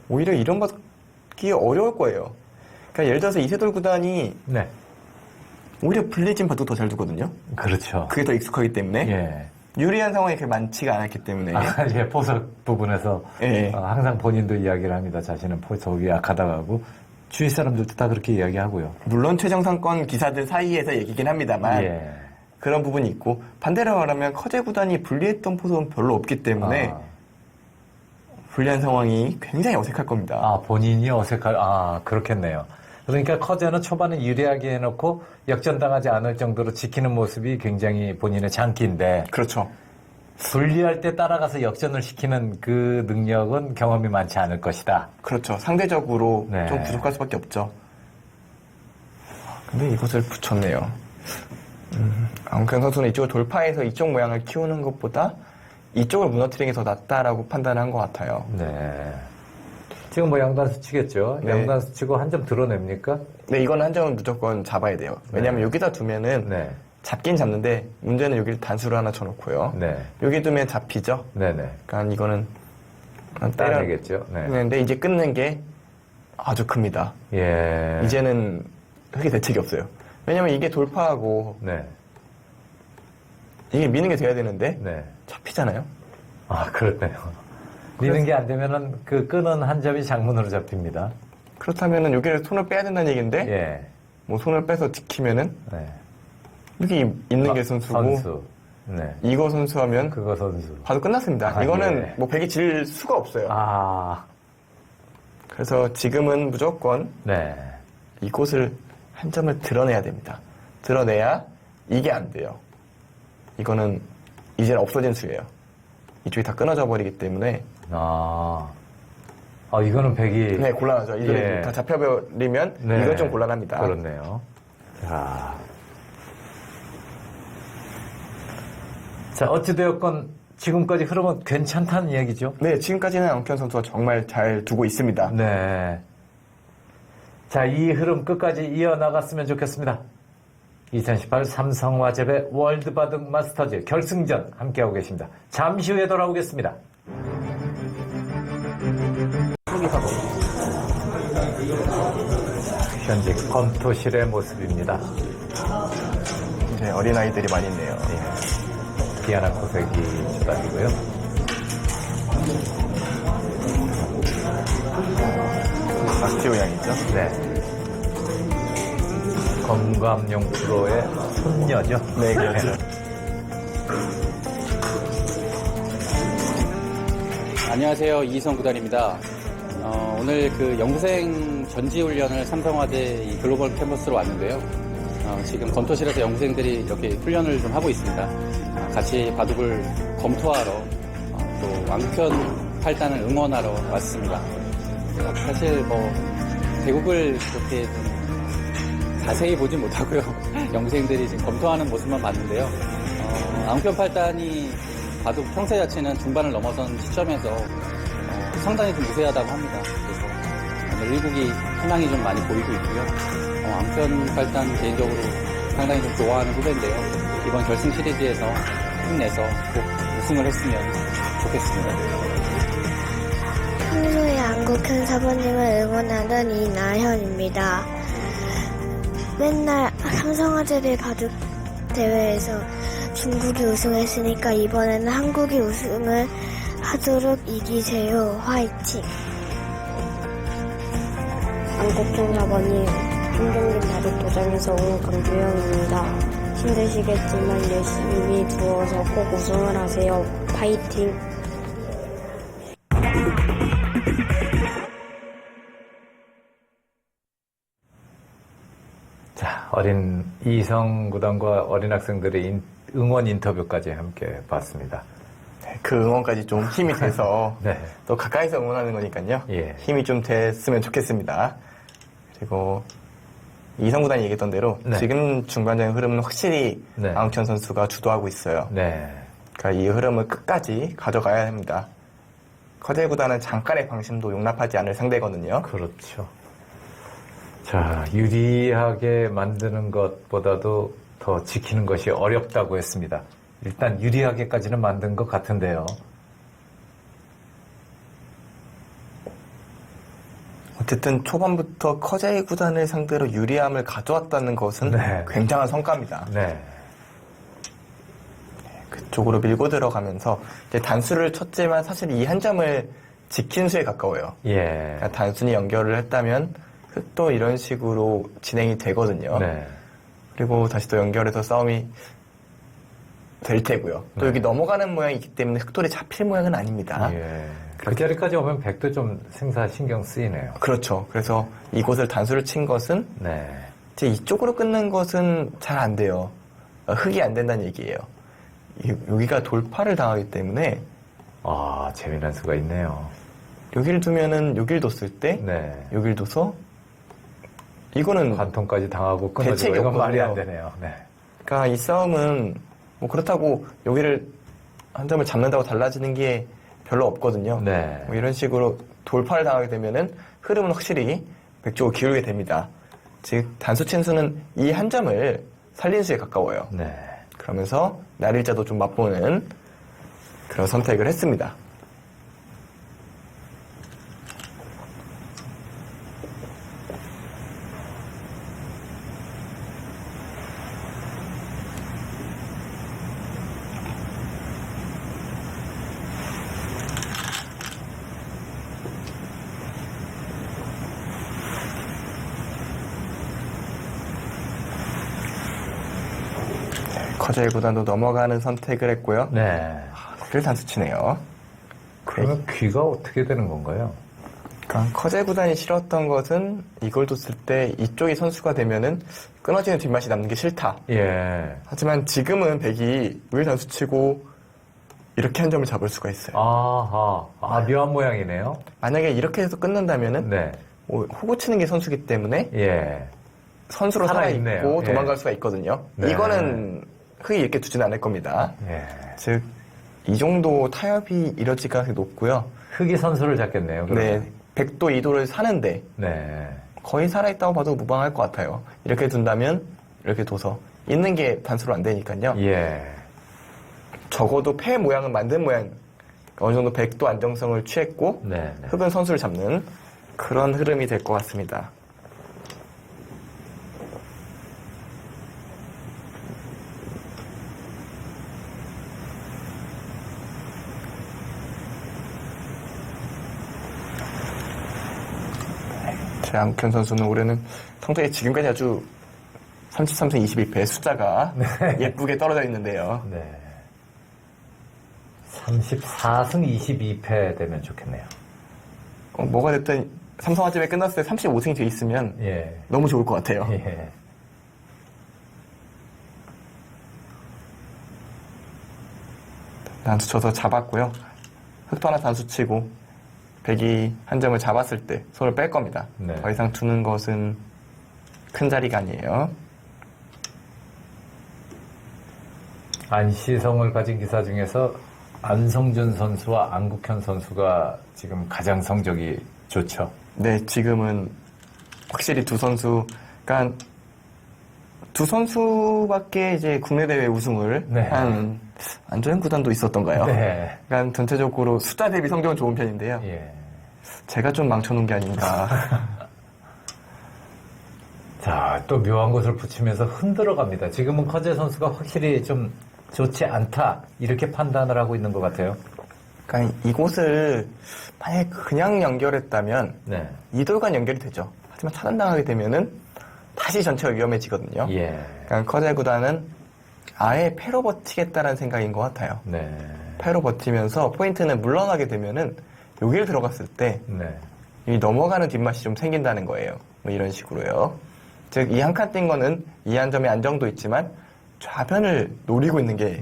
오히려 이런 바둑이 어려울 거예요. 그러니까 예를 들어서 이세돌 구단이 네. 오히려 불리해진 바둑 더 잘 두거든요. 그렇죠. 그게 더 익숙하기 때문에 예. 유리한 상황이 그렇게 많지가 않았기 때문에 예, 포석 부분에서 예. 항상 본인도 이야기를 합니다. 자신은 포석이 약하다고 하고 주위 사람들도 다 그렇게 이야기하고요. 물론 최정상권 기사들 사이에서 얘기긴 합니다만 예. 그런 부분이 있고 반대로 말하면 커제 구단이 불리했던 포석은 별로 없기 때문에 불리한 상황이 굉장히 어색할 겁니다. 본인이 어색할, 그렇겠네요. 그러니까 커제는 초반에 유리하게 해놓고 역전당하지 않을 정도로 지키는 모습이 굉장히 본인의 장기인데 그렇죠. 불리할 때 따라가서 역전을 시키는 그 능력은 경험이 많지 않을 것이다. 그렇죠. 상대적으로 네. 좀 부족할 수밖에 없죠. 근데 이것을 붙였네요. 아웅현 선수는 이쪽을 돌파해서 이쪽 모양을 키우는 것보다 이쪽을 무너뜨리는 게 더 낫다라고 판단한 것 같아요. 네. 지금 뭐 양단수 치겠죠? 네. 양단수 치고 한 점 드러냅니까? 네, 이건 한 점은 무조건 잡아야 돼요. 왜냐하면 여기다 두면은 네. 잡긴 잡는데 문제는 여기를 단수를 하나 쳐놓고요. 네. 여기 두면 잡히죠. 네네. 그러니까 이거는 따내겠죠. 네. 근데 이제 끊는 게 아주 큽니다. 예. 이제는 흙에 대책이 없어요. 왜냐면 이게 돌파하고 네. 이게 미는 게 돼야 되는데 네. 잡히잖아요. 아, 그렇네요. 미는 게 안 되면은 그 끄는 한 점이 장문으로 잡힙니다. 그렇다면은 여기를 손을 빼야 된다는 얘기인데 예. 뭐 손을 빼서 지키면은 네. 여기 있는 게 선수고 선수. 네. 이거 선수하면 그거 선수. 봐도 끝났습니다. 아, 이거는 예. 뭐 백이 질 수가 없어요. 아, 그래서 지금은 무조건 네. 이곳을 한 점을 드러내야 됩니다. 드러내야 이게 안 돼요. 이거는 이제는 없어진 수예요. 이쪽이 다 끊어져 버리기 때문에 이거는 백이. 네 곤란하죠. 이게 예. 다 잡혀버리면 네. 이건 좀 곤란합니다. 그렇네요. 자, 어찌되었건 지금까지 흐름은 괜찮다는 얘기죠? 네, 지금까지는 아웅현 선수가 정말 잘 두고 있습니다. 네. 자, 이 흐름 끝까지 이어나갔으면 좋겠습니다. 2018 삼성화재배 월드바둑 마스터즈 결승전 함께하고 계십니다. 잠시 후에 돌아오겠습니다. 현재 검토실의 모습입니다. 이제 어린아이들이 많이 있네요. 기아나 코색이 주단이고요. 마스티오 양이죠. 네. 검감용 프로의 손녀죠. 네, 그렇죠. 안녕하세요. 이희성 구단입니다. 오늘 그 영생 전지훈련을 삼성화재 이 글로벌 캠퍼스로 왔는데요. 지금 검토실에서 영생들이 이렇게 훈련을 좀 하고 있습니다. 같이 바둑을 검토하러 또 왕편 팔단을 응원하러 왔습니다. 사실 뭐 대국을 그렇게 좀 자세히 보진 못하고요. 영생들이 지금 검토하는 모습만 봤는데요. 왕편 팔단이 바둑 평세 자체는 중반을 넘어선 시점에서 상당히 좀 우세하다고 합니다. 그래서 오늘 일국이 희망이 좀 많이 보이고 있고요. 왕편 팔단 개인적으로 상당히 좀 좋아하는 후배인데요. 이번 결승 시리즈에서 힘내서 꼭 우승을 했으면 좋겠습니다. 평소에 안국현 사부님을 응원하던 이나현입니다. 맨날 삼성화재배 바둑 대회에서 중국이 우승했으니까 이번에는 한국이 우승을 하도록 이기세요. 화이팅! 안국현 사부님, 한경님 바둑 도장에서 온 강주영입니다. 힘드시겠지만 열심히 두어서 꼭 우승을 하세요. 파이팅! 자, 어린 이성 구단과 어린 학생들의 응원 인터뷰까지 함께 봤습니다. 그 응원까지 좀 힘이 돼서 네. 또 가까이서 응원하는 거니까요. 예. 힘이 좀 됐으면 좋겠습니다. 그리고 이성 구단이 얘기했던 대로 네. 지금 중반적인 흐름은 확실히 네. 아웅현 선수가 주도하고 있어요. 네. 그러니까 이 흐름을 끝까지 가져가야 합니다. 커제 구단은 잠깐의 방심도 용납하지 않을 상대거든요. 그렇죠. 자, 유리하게 만드는 것보다도 더 지키는 것이 어렵다고 했습니다. 일단 유리하게까지는 만든 것 같은데요. 어쨌든 초반부터 커제 구단을 상대로 유리함을 가져왔다는 것은 네. 굉장한 성과입니다. 네. 그쪽으로 밀고 들어가면서 이제 단수를 쳤지만 사실 이 한 점을 지킨 수에 가까워요. 예. 그러니까 단순히 연결을 했다면 또 이런 식으로 진행이 되거든요. 네. 그리고 다시 또 연결해서 싸움이 될 테고요. 또 여기 넘어가는 모양이 있기 때문에 흑돌이 잡힐 모양은 아닙니다. 예. 그 자리까지 오면 백도 좀 생사 신경 쓰이네요. 그렇죠. 그래서 이곳을 단수를 친 것은 네. 이제 이쪽으로 끊는 것은 잘 안 돼요. 흑이 안 된다는 얘기예요. 여기가 돌파를 당하기 때문에 아, 재미난 수가 있네요. 여기를 두면은 여기를 뒀을 때 네. 여기를 둬서 이거는 관통까지 당하고 끊어지고 대책이 이건 말이 안 없거든요. 되네요. 네. 그러니까 이 싸움은 뭐 그렇다고 여기를 한 점을 잡는다고 달라지는 게 별로 없거든요. 네. 뭐 이런 식으로 돌파를 당하게 되면은 흐름은 확실히 백쪽으로 기울게 됩니다. 즉 단수 친수는 이 한 점을 살린 수에 가까워요. 네. 그러면서 날일자도 좀 맛보는 그런 선택을 했습니다. 커저의 구단도 넘어가는 선택을 했고요. 네. 를 단수 치네요. 그러면 귀가 어떻게 되는 건가요? 그러니까 커제 구단이 싫었던 것은 이걸 뒀을 때 이쪽이 선수가 되면은 끊어지는 뒷맛이 남는 게 싫다. 예. 하지만 지금은 백이 을 단수 치고 이렇게 한 점을 잡을 수가 있어요. 아하. 아, 묘한 모양이네요. 만약에 이렇게 해서 끊는다면은 네. 호구 치는 게 선수기 때문에 예. 선수로 살아있네요. 살아있고 예. 도망갈 수가 있거든요. 네. 이거는 흑이 이렇게 두진 않을 겁니다. 예. 즉, 이 정도 타협이 이뤄질 가능성이 높고요. 흑이 선수를 잡겠네요. 그러면. 네, 백도 이도를 사는데 네. 거의 살아있다고 봐도 무방할 것 같아요. 이렇게 둔다면 이렇게 둬서 있는 게 단수로 안 되니까요. 예. 적어도 패 모양은 만든 모양 어느 정도 백도 안정성을 취했고 네. 네. 흑은 선수를 잡는 그런 흐름이 될 것 같습니다. 최양현 선수는 올해는 성적이 지금까지 아주 33승 22패 숫자가 예쁘게 떨어져 있는데요. 네. 34승 22패 되면 좋겠네요. 뭐가 됐든 삼성화재에 끝났을 때 35승이 돼 있으면 예. 너무 좋을 것 같아요. 예. 단수 쳐서 잡았고요. 흑도 하나 단수 치고 백이 한 점을 잡았을 때 손을 뺄 겁니다. 네. 더 이상 두는 것은 큰 자리가 아니에요. 안시성을 가진 기사 중에서 안성준 선수와 안국현 선수가 지금 가장 성적이 좋죠. 네, 지금은 확실히 두 선수, 그러니까 두 선수밖에 이제 국내 대회 우승을 네. 한 안조현 구단도 있었던가요? 네. 그러니까 전체적으로 숫자 대비 성적은 좋은 편인데요. 예. 제가 좀 망쳐놓은 게 아닌가. 자, 또 묘한 것을 붙이면서 흔들어 갑니다. 지금은 커제 선수가 확실히 좀 좋지 않다. 이렇게 판단을 하고 있는 것 같아요. 그러니까 이곳을 만약에 그냥 연결했다면 네. 이돌간 연결이 되죠. 하지만 차단당하게 되면은 다시 전체가 위험해지거든요. 예. 그러니까 커제 구단은 아예 패로 버티겠다는 생각인 것 같아요. 네. 패로 버티면서 포인트는 물러나게 되면은 여기를 들어갔을 때 네. 이 넘어가는 뒷맛이 좀 생긴다는 거예요. 뭐 이런 식으로요. 즉 이 한 칸 뛴 거는 이 한 점의 안정도 있지만 좌변을 노리고 있는 게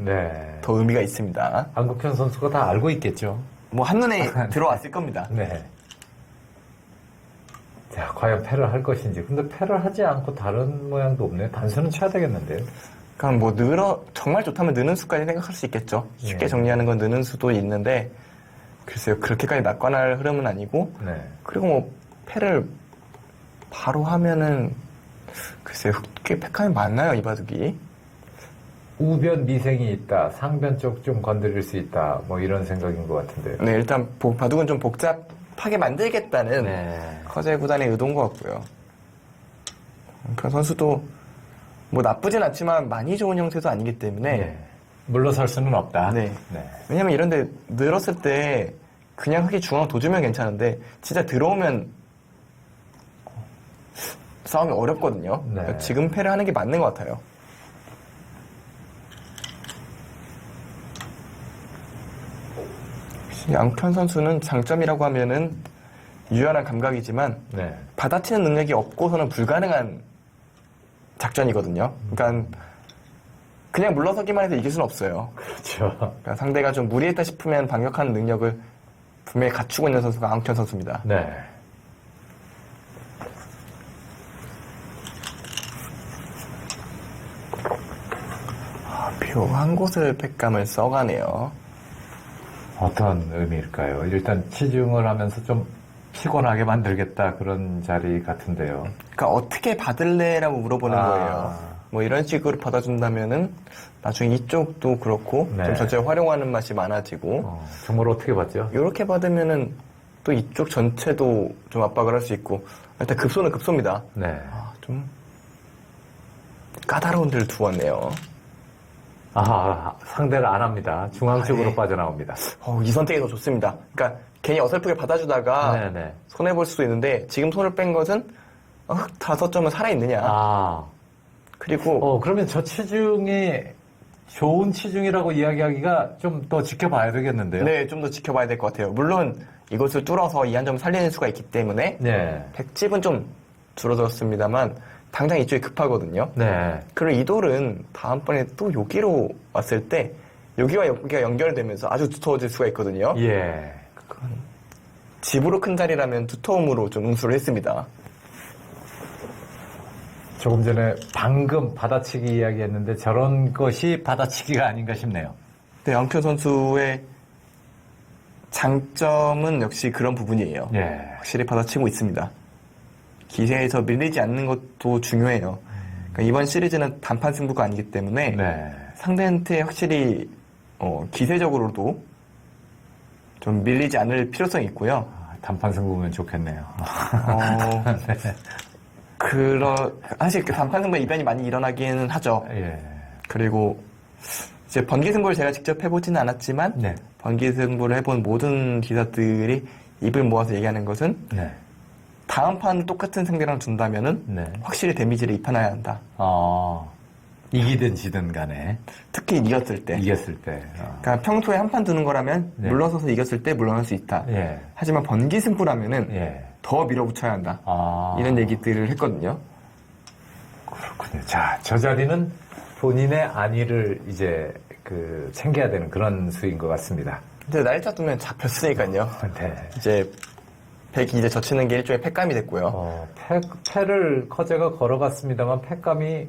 더 네. 의미가 있습니다. 안국현 선수가 다 알고 있겠죠. 뭐 한눈에 들어왔을 겁니다. 네. 자, 과연 패를 할 것인지. 근데 패를 하지 않고 다른 모양도 없네요. 단수는 쳐야 되겠는데요. 그럼 뭐 정말 좋다면 느는 수까지 생각할 수 있겠죠. 쉽게 예. 정리하는 건 느는 수도 있는데 글쎄요, 그렇게까지 낙관할 흐름은 아니고 네. 그리고 뭐 패를 바로 하면은 글쎄요, 꽤 패감이 많나요, 이 바둑이? 우변 미생이 있다. 상변 쪽 좀 건드릴 수 있다. 뭐 이런 생각인 것 같은데요. 네, 일단 바둑은 좀 복잡하게 만들겠다는 네. 커제 구단의 의도인 것 같고요. 그 선수도 뭐 나쁘진 않지만 많이 좋은 형태도 아니기 때문에 네. 물러설 수는 없다. 네. 네. 왜냐면 이런데 늘었을 때 그냥 흑이 중앙 도주면 괜찮은데 진짜 들어오면 싸움이 어렵거든요. 네. 그러니까 지금 패를 하는 게 맞는 것 같아요. 양편 선수는 장점이라고 하면은 유연한 감각이지만 네. 받아치는 능력이 없고서는 불가능한 작전이거든요. 그러니까 그냥 물러서기만 해서 이길 수는 없어요. 그렇죠. 그러니까 상대가 좀 무리했다 싶으면 반격하는 능력을 분명히 갖추고 있는 선수가 앙천 선수입니다. 네. 묘한 곳을 팩감을 써가네요. 어떤 의미일까요? 일단 치중을 하면서 좀 피곤하게 만들겠다 그런 자리 같은데요. 그러니까 어떻게 받을래라고 물어보는 아. 거예요. 뭐 이런 식으로 받아준다면은 나중에 이쪽도 그렇고 네. 좀 전체를 활용하는 맛이 많아지고 정말 어떻게 봤죠? 이렇게 받으면은 또 이쪽 전체도 좀 압박을 할 수 있고 일단 급소는 급소입니다. 네. 좀 까다로운 데를 두었네요. 상대를 안 합니다. 중앙 쪽으로 네. 빠져나옵니다. 이 선택이 더 좋습니다. 그러니까 괜히 어설프게 받아주다가 네네. 손해볼 수도 있는데 지금 손을 뺀 것은 흑 5점은 살아있느냐. 그리고 그러면 저 치중이 좋은 치중이라고 이야기하기가 좀 더 지켜봐야 되겠는데요. 네, 좀 더 지켜봐야 될 것 같아요. 물론 이것을 뚫어서 이 한 점 살리는 수가 있기 때문에 네. 100집은 좀 줄어들었습니다만 당장 이쪽이 급하거든요. 네. 그리고 이 돌은 다음번에 또 여기로 왔을 때 여기와 여기가 연결되면서 아주 두터워질 수가 있거든요. 예. 집으로 큰 자리라면 두터움으로 좀 응수를 했습니다. 조금 전에 방금 받아치기 이야기했는데 저런 것이 받아치기가 아닌가 싶네요. 네, 앙큐 선수의 장점은 역시 그런 부분이에요. 예. 확실히 받아치고 있습니다. 기세에서 밀리지 않는 것도 중요해요. 그러니까 이번 시리즈는 단판 승부가 아니기 때문에 네. 상대한테 확실히 기세적으로도 좀 밀리지 않을 필요성이 있고요. 단판 승부면 좋겠네요. 사실 그 단판 승부 이변이 많이 일어나기는 하죠. 예. 그리고 이제 번개 승부를 제가 직접 해보지는 않았지만 네. 번개 승부를 해본 모든 기사들이 입을 모아서 얘기하는 것은 네. 다음 판 똑같은 상대랑 둔다면은 네. 확실히 데미지를 입혀놔야 한다. 이기든 지든 간에. 특히 이겼을 때. 이겼을 때. 그러니까 평소에 한 판 두는 거라면 네. 물러서서 이겼을 때 물러날 수 있다. 예. 하지만 번개 승부라면은 예. 더 밀어붙여야 한다. 이런 얘기들을 했거든요. 그렇군요. 자, 저 자리는 본인의 안위를 이제 챙겨야 되는 그런 수인 것 같습니다. 근데 날짜 두면 잡혔으니까요. 네. 이제 백이 이제 젖히는 게 일종의 팩감이 됐고요. 패를 커제가 걸어갔습니다만 패감이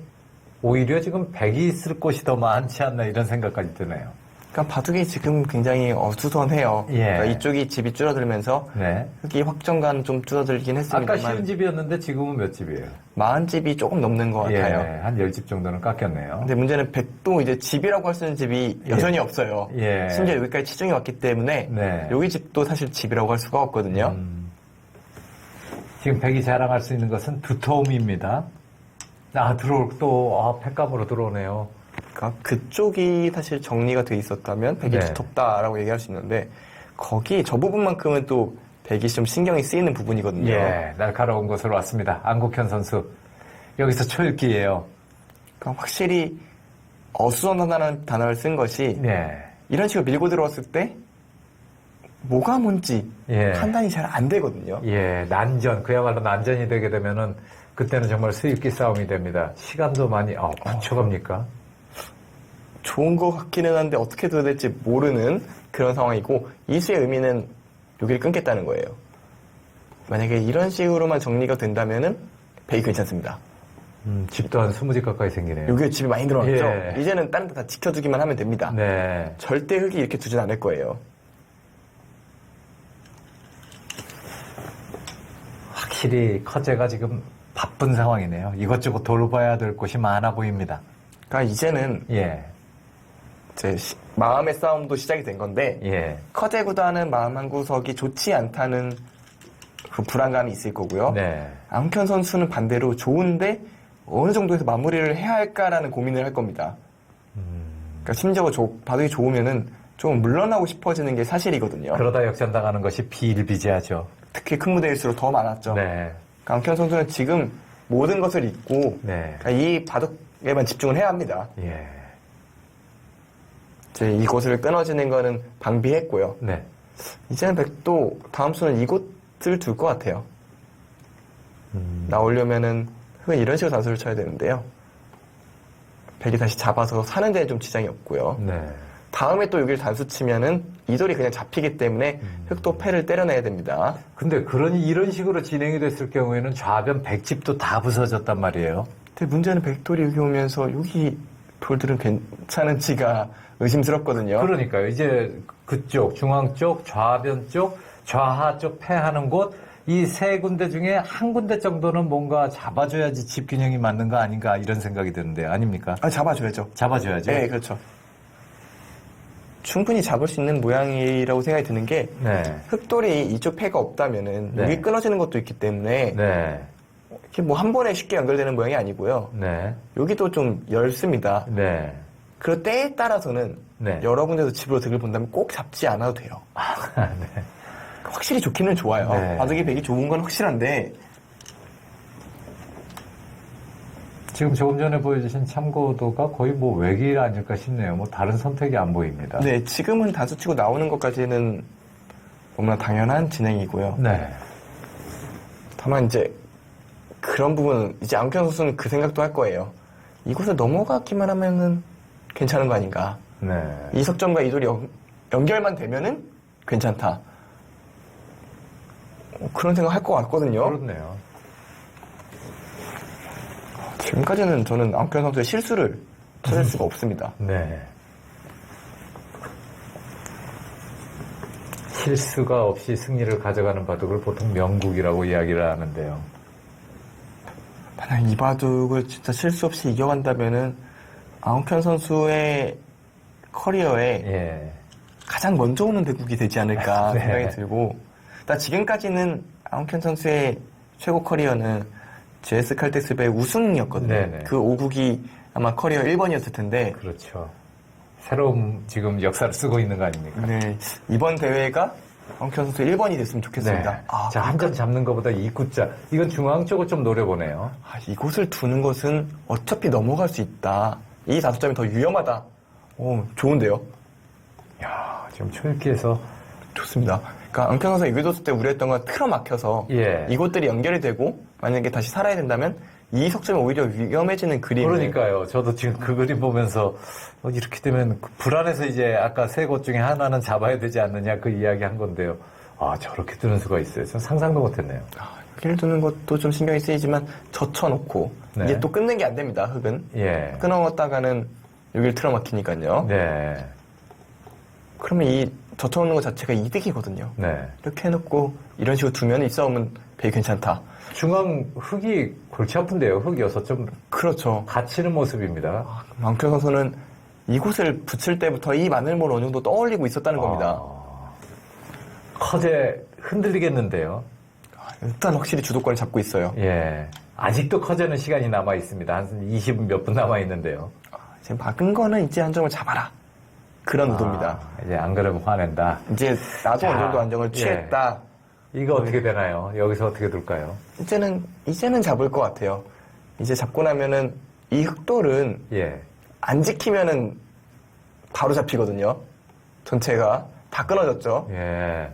오히려 지금 백이 있을 곳이 더 많지 않나 이런 생각까지 드네요. 그러니까 바둑이 지금 굉장히 어수선해요. 예. 그러니까 이쪽이 집이 줄어들면서 네. 흑이 확정감 좀 줄어들긴 아까 했습니다만 쉬운 집이었는데 지금은 몇 집이에요? 40집이 조금 넘는 것 같아요. 예, 한 10집 정도는 깎였네요. 근데 문제는 백도 이제 집이라고 할 수 있는 집이 여전히 없어요. 예. 심지어 여기까지 치중이 왔기 때문에 네. 여기 집도 사실 집이라고 할 수가 없거든요. 지금 백이 자랑할 수 있는 것은 두터움입니다. 패감으로 들어오네요. 그러니까 그쪽이 사실 정리가 돼 있었다면 백이 네. 두텁다라고 얘기할 수 있는데 거기 저 부분만큼은 또 백이 좀 신경이 쓰이는 부분이거든요. 예, 날카로운 곳으로 왔습니다. 안국현 선수. 여기서 초읽기예요. 그러니까 확실히 어수선하다는 단어를 쓴 것이 네. 이런 식으로 밀고 들어왔을 때 뭐가 뭔지 예. 판단이 잘 안 되거든요. 예, 난전, 그야말로 난전이 되게 되면은 그때는 정말 수익기 싸움이 됩니다. 시간도 많이, 맞춰갑니까? 좋은 것 같기는 한데 어떻게 둬야 될지 모르는 그런 상황이고 이 수의 의미는 여기를 끊겠다는 거예요. 만약에 이런 식으로만 정리가 된다면은 백이 괜찮습니다. 집도 한 20집 가까이 생기네요. 여기에 집이 많이 늘어났죠? 예. 이제는 다른 데 다 지켜주기만 하면 됩니다. 네. 절대 흙이 이렇게 두진 않을 거예요. 확실히 커제가 지금 바쁜 상황이네요. 이것저것 돌봐야 될 곳이 많아 보입니다. 그러니까 이제는 예. 이제 마음의 싸움도 시작이 된 건데 예. 커제 구단은 마음 한 구석이 좋지 않다는 그 불안감이 있을 거고요. 네. 앙현 선수는 반대로 좋은데 어느 정도에서 마무리를 해야 할까라는 고민을 할 겁니다. 그러니까 심지어 바둑이 좋으면은 좀 물러나고 싶어지는 게 사실이거든요. 그러다 역전당하는 것이 비일비재하죠. 특히 큰 무대일수록 더 많았죠. 네. 앙현 선수는 지금 모든 것을 잊고 네. 그러니까 이 바둑에만 집중을 해야 합니다. 예. 이제 이곳을 끊어지는 거는 방비했고요. 네. 이제는 백도 다음 수는 이곳을 둘 것 같아요. 나오려면은 흑은 이런 식으로 단수를 쳐야 되는데요. 백이 다시 잡아서 사는 데는 좀 지장이 없고요. 네. 다음에 또 여기를 단수 치면은 이 돌이 그냥 잡히기 때문에 흑도 패를 때려내야 됩니다. 근데 이런 식으로 진행이 됐을 경우에는 좌변 백집도 다 부서졌단 말이에요. 근데 문제는 백돌이 여기 오면서 여기 돌들은 괜찮은지가 의심스럽거든요. 그러니까요. 이제 그쪽, 중앙 쪽, 좌변 쪽, 좌하 쪽 패하는 곳, 이 세 군데 중에 한 군데 정도는 뭔가 잡아줘야지 집 균형이 맞는 거 아닌가 이런 생각이 드는데 아닙니까? 아, 잡아줘야죠. 잡아줘야죠. 네, 그렇죠. 충분히 잡을 수 있는 모양이라고 생각이 드는 게 네. 흑돌이 이쪽 패가 없다면은 네. 여기 끊어지는 것도 있기 때문에 네. 이렇게 뭐 한 번에 쉽게 연결되는 모양이 아니고요. 네. 여기도 좀 넓습니다. 네. 그 때에 따라서는 네. 여러 군데서 집으로 득을 본다면 꼭 잡지 않아도 돼요. 네. 확실히 좋기는 좋아요. 네. 바둑이 백이 좋은 건 확실한데 지금 조금 전에 보여주신 참고도가 거의 뭐 외길 아닐까 싶네요. 뭐 다른 선택이 안 보입니다. 네, 지금은 단수치고 나오는 것까지는 너무나 당연한 진행이고요. 네. 다만 이제 그런 부분은 이제 안경 선수는 그 생각도 할 거예요. 이곳을 넘어가기만 하면은 괜찮은 거 아닌가. 네. 이 석점과 이 돌이 연결만 되면은 괜찮다. 그런 생각 할 것 같거든요. 그렇네요. 지금까지는 저는 안경 선수의 실수를 찾을 수가 없습니다. 네. 실수가 없이 승리를 가져가는 바둑을 보통 명국이라고 이야기를 하는데요. 만약 이 바둑을 진짜 실수 없이 이겨간다면은 아웅현 선수의 커리어에 예. 가장 먼저 오는 대국이 되지 않을까 네. 생각이 들고, 일단 지금까지는 아웅현 선수의 최고 커리어는 GS 칼텍스배 우승이었거든요. 네네. 그 5국이 아마 커리어 1번이었을 텐데, 그렇죠. 새로운 지금 역사를 쓰고 있는 거 아닙니까? 네, 이번 대회가 아웅현 선수 1번이 됐으면 좋겠습니다. 네. 자, 한 점 잡는 것보다 이 구자. 이건 중앙 쪽을 좀 노려보네요. 이곳을 두는 것은 어차피 넘어갈 수 있다. 이 다수점이 더 위험하다. 오, 좋은데요? 야, 지금 초읽기에서 좋습니다. 그러니까 앙현 선수가 여기 뒀을 때 우려했던 건 틀어막혀서 예. 이곳들이 연결이 되고 만약에 다시 살아야 된다면 이 석점이 오히려 위험해지는 그림을 그러니까요. 저도 지금 그 그림 보면서 이렇게 되면 불안해서 이제 아까 세 곳 중에 하나는 잡아야 되지 않느냐 그 이야기 한 건데요. 아, 저렇게 뜨는 수가 있어요. 전 상상도 못했네요. 여기를 두는 것도 좀 신경이 쓰이지만 젖혀놓고 네. 이게 또 끊는 게 안 됩니다. 흑은 예. 끊어놨다가는 여기를 틀어막히니까요. 네. 그러면 이 젖혀놓는 것 자체가 이득이거든요. 네. 이렇게 해놓고 이런 식으로 두면 이 싸움은 되게 괜찮다. 중앙 흑이 골치 아픈데요. 흑 6점 그렇죠. 갇히는 모습입니다. 앙현 선수는 이곳을 붙일 때부터 이 마늘모를 어느 정도 떠올리고 있었다는 겁니다. 커제 흔들리겠는데요. 일단 확실히 주도권을 잡고 있어요. 예. 아직도 커제는 시간이 남아 있습니다. 한 20 몇 분 남아 있는데요. 지금 막은 거는 이제 안정을 잡아라. 그런 의도입니다. 이제 안 그러면 화낸다. 이제 나도 자, 어느 정도 안정을 예. 취했다. 이거 어떻게 되나요? 여기서 어떻게 둘까요? 이제는 잡을 것 같아요. 이제 잡고 나면은 이 흑돌은 예. 안 지키면은 바로 잡히거든요. 전체가 다 끊어졌죠. 예.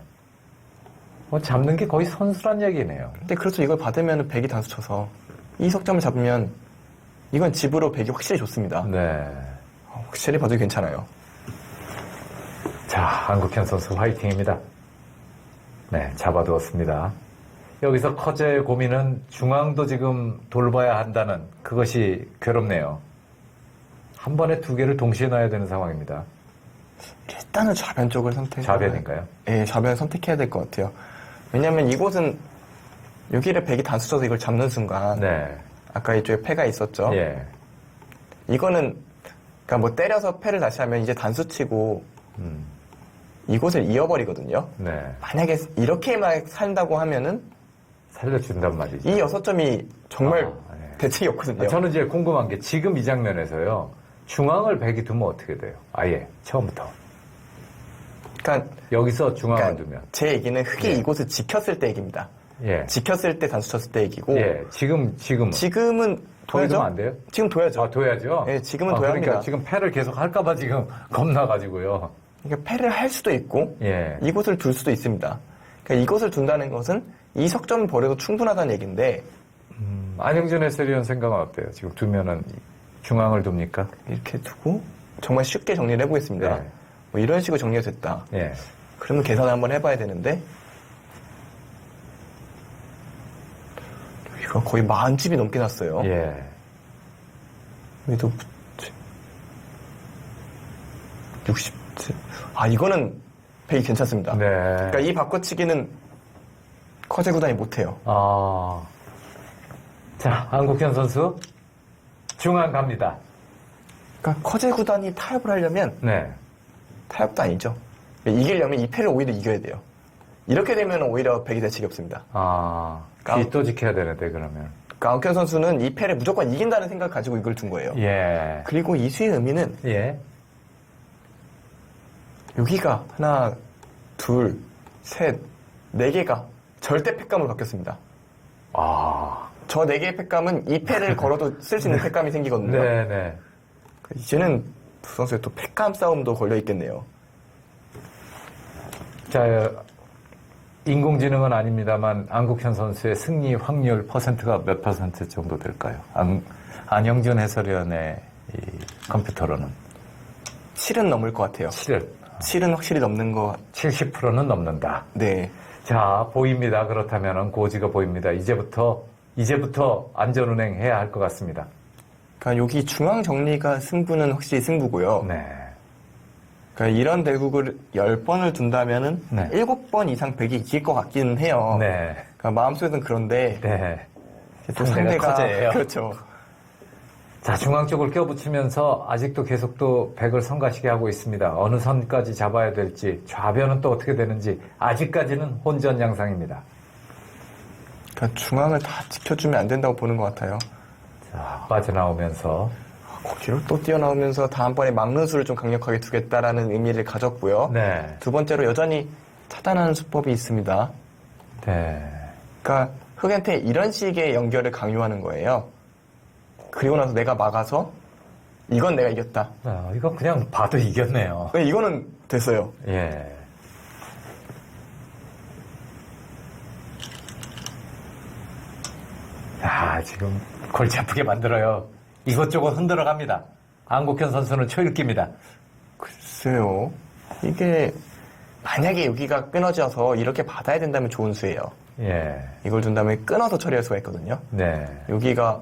뭐 잡는 게 거의 선수란 얘기네요. 근데 그렇죠. 이걸 받으면은 백이 단수 쳐서 이 석점을 잡으면 이건 집으로 백이 확실히 좋습니다. 네. 확실히 봐도 괜찮아요. 자, 한국현 선수 화이팅입니다. 네, 잡아두었습니다. 여기서 커제의 고민은 중앙도 지금 돌봐야 한다는 그것이 괴롭네요. 한 번에 두 개를 동시에 놔야 되는 상황입니다. 일단은 좌변 쪽을 선택. 좌변인가요? 예, 좌변 선택해야 될 것 같아요. 왜냐면 이곳은 여기를 백이 단수 쳐서 이걸 잡는 순간 네. 아까 이쪽에 패가 있었죠. 예. 이거는 그러니까 뭐 때려서 패를 다시 하면 이제 단수 치고 이곳을 이어버리거든요. 네. 만약에 이렇게만 산다고 하면은 살려준단 말이죠. 이 6점이 정말 네. 대책이 없거든요. 저는 이제 궁금한 게 지금 이 장면에서요. 중앙을 백이 두면 어떻게 돼요? 아예 처음부터. 그러니까, 여기서 중앙을 두면. 제 얘기는 흑이 예. 이곳을 지켰을 때 얘기입니다. 예. 지켰을 때 단수 쳤을 때 얘기고 예. 지금은. 지금은 거기 둬야죠. 두면 안 돼요? 지금 둬야죠. 둬야죠? 예, 지금은 둬야 그러니까 합니다. 지금 패를 계속 할까봐 지금 겁나가지고요. 그러니까 패를 할 수도 있고 예. 이곳을 둘 수도 있습니다. 그러니까 이곳을 둔다는 것은 이 석점을 버려도 충분하다는 얘기인데 안영준 해설위원 생각은 어때요? 지금 두면은 중앙을 둡니까? 이렇게 두고 정말 쉽게 정리를 해보겠습니다. 네. 뭐 이런 식으로 정리가 됐다. 예. 그러면 계산을 한번 해봐야 되는데 이거 거의 40집이 넘게 났어요. 예. 여기도 60집. 아 이거는 배이 괜찮습니다. 네. 그러니까 이 바꿔치기는 커제 구단이 못해요. 아. 자, 안국현 선수. 중앙 갑니다. 그러니까 커제 구단이 타협을 하려면 네. 타협도 아니죠. 이기려면 이 패를 오히려 이겨야 돼요. 이렇게 되면 오히려 백이 대책이 없습니다. 아. 까- 뒤 또 지켜야 되는데, 그러면. 그러니까 안욱현 선수는 이 패를 무조건 이긴다는 생각 가지고 이걸 둔 거예요. 예. 그리고 이 수의 의미는 예. 여기가 하나, 둘, 셋, 네 개가 절대 패감으로 바뀌었습니다. 아. 저 네 개의 패감은 이 패를 걸어도 쓸 수 있는 패감이 생기거든요. 네네. 이제는 두 선수의 또 패감 싸움도 걸려 있겠네요. 자, 인공지능은 아닙니다만 안국현 선수의 승리 확률 퍼센트가 몇 퍼센트 정도 될까요? 안영준 해설위원의 이 컴퓨터로는 7은 넘을 것 같아요. 7은 확실히 넘는 거. 70%는 넘는다. 네. 자, 보입니다. 그렇다면은 고지가 보입니다. 이제부터 안전운행 해야 할 것 같습니다. 그러니까 여기 중앙 정리가 승부는 확실히 승부고요. 네. 그러니까 이런 대국을 10번을 둔다면은 네. 7번 이상 백이 이길 것 같기는 해요. 네. 그러니까 마음속에는 그런데 네. 또 상대가 커제예요. 그렇죠. 자, 중앙 쪽을 껴붙이면서 아직도 계속 또 백을 성가시게 하고 있습니다. 어느 선까지 잡아야 될지, 좌변은 또 어떻게 되는지, 아직까지는 혼전 양상입니다. 그러니까 중앙을 다 지켜주면 안 된다고 보는 것 같아요. 자, 빠져나오면서. 거기로 또 뛰어나오면서 다음번에 막는 수를 좀 강력하게 두겠다라는 의미를 가졌고요. 네. 두 번째로 여전히 차단하는 수법이 있습니다. 네. 그러니까 흑한테 이런 식의 연결을 강요하는 거예요. 그리고 나서 내가 막아서 이건 내가 이겼다. 아, 이거 그냥 봐도 이겼네요. 이거는 됐어요. 예. 야, 지금 골치 아프게 만들어요. 이것저것 흔들어 갑니다. 안국현 선수는 초읽기입니다. 글쎄요. 이게 만약에 여기가 끊어져서 이렇게 받아야 된다면 좋은 수예요. 예. 이걸 둔 다음에 끊어서 처리할 수가 있거든요. 네. 여기가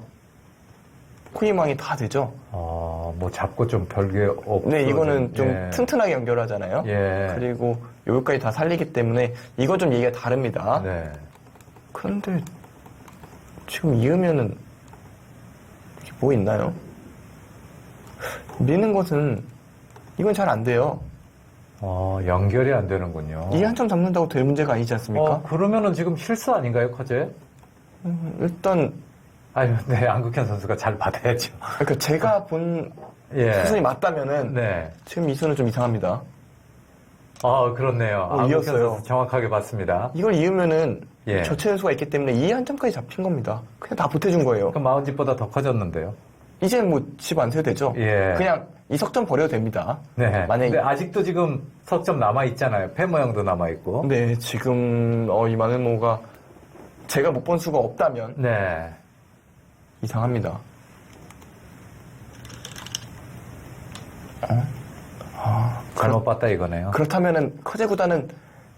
코이망이 다 되죠. 뭐 잡고 좀 별게 없고. 네, 이거는 좀 예. 튼튼하게 연결하잖아요. 예. 그리고 여기까지 다 살리기 때문에 이건 좀 얘기가 다릅니다. 네. 그런데 지금 이으면은 이게 뭐 있나요? 미는 것은 이건 잘 안 돼요. 연결이 안 되는군요. 이 한 점 잡는다고 될 문제가 아니지 않습니까? 그러면은 지금 실수 아닌가요, 커제? 일단 아니, 네, 안국현 선수가 잘 받아야죠. 그러니까 제가 본 예. 수순이 맞다면은 네. 지금 이 수는 좀 이상합니다. 그렇네요. 안국현 이었어요. 선수 정확하게 봤습니다. 이걸 이으면은 예. 교체 수가 있기 때문에 이 한 점까지 잡힌 겁니다. 그냥 다 보태준 거예요. 그 마운집보다 더 커졌는데요. 이제 뭐 집 안 세도 되죠? 예. 그냥 이 석점 버려도 됩니다. 네. 만약에 근데 아직도 지금 석점 남아있잖아요. 폐 모양도 남아있고. 네, 지금 이 마네모가 제가 못 본 수가 없다면 네. 이상합니다. 잘못 봤다 이거네요. 그렇다면은 커제 구단은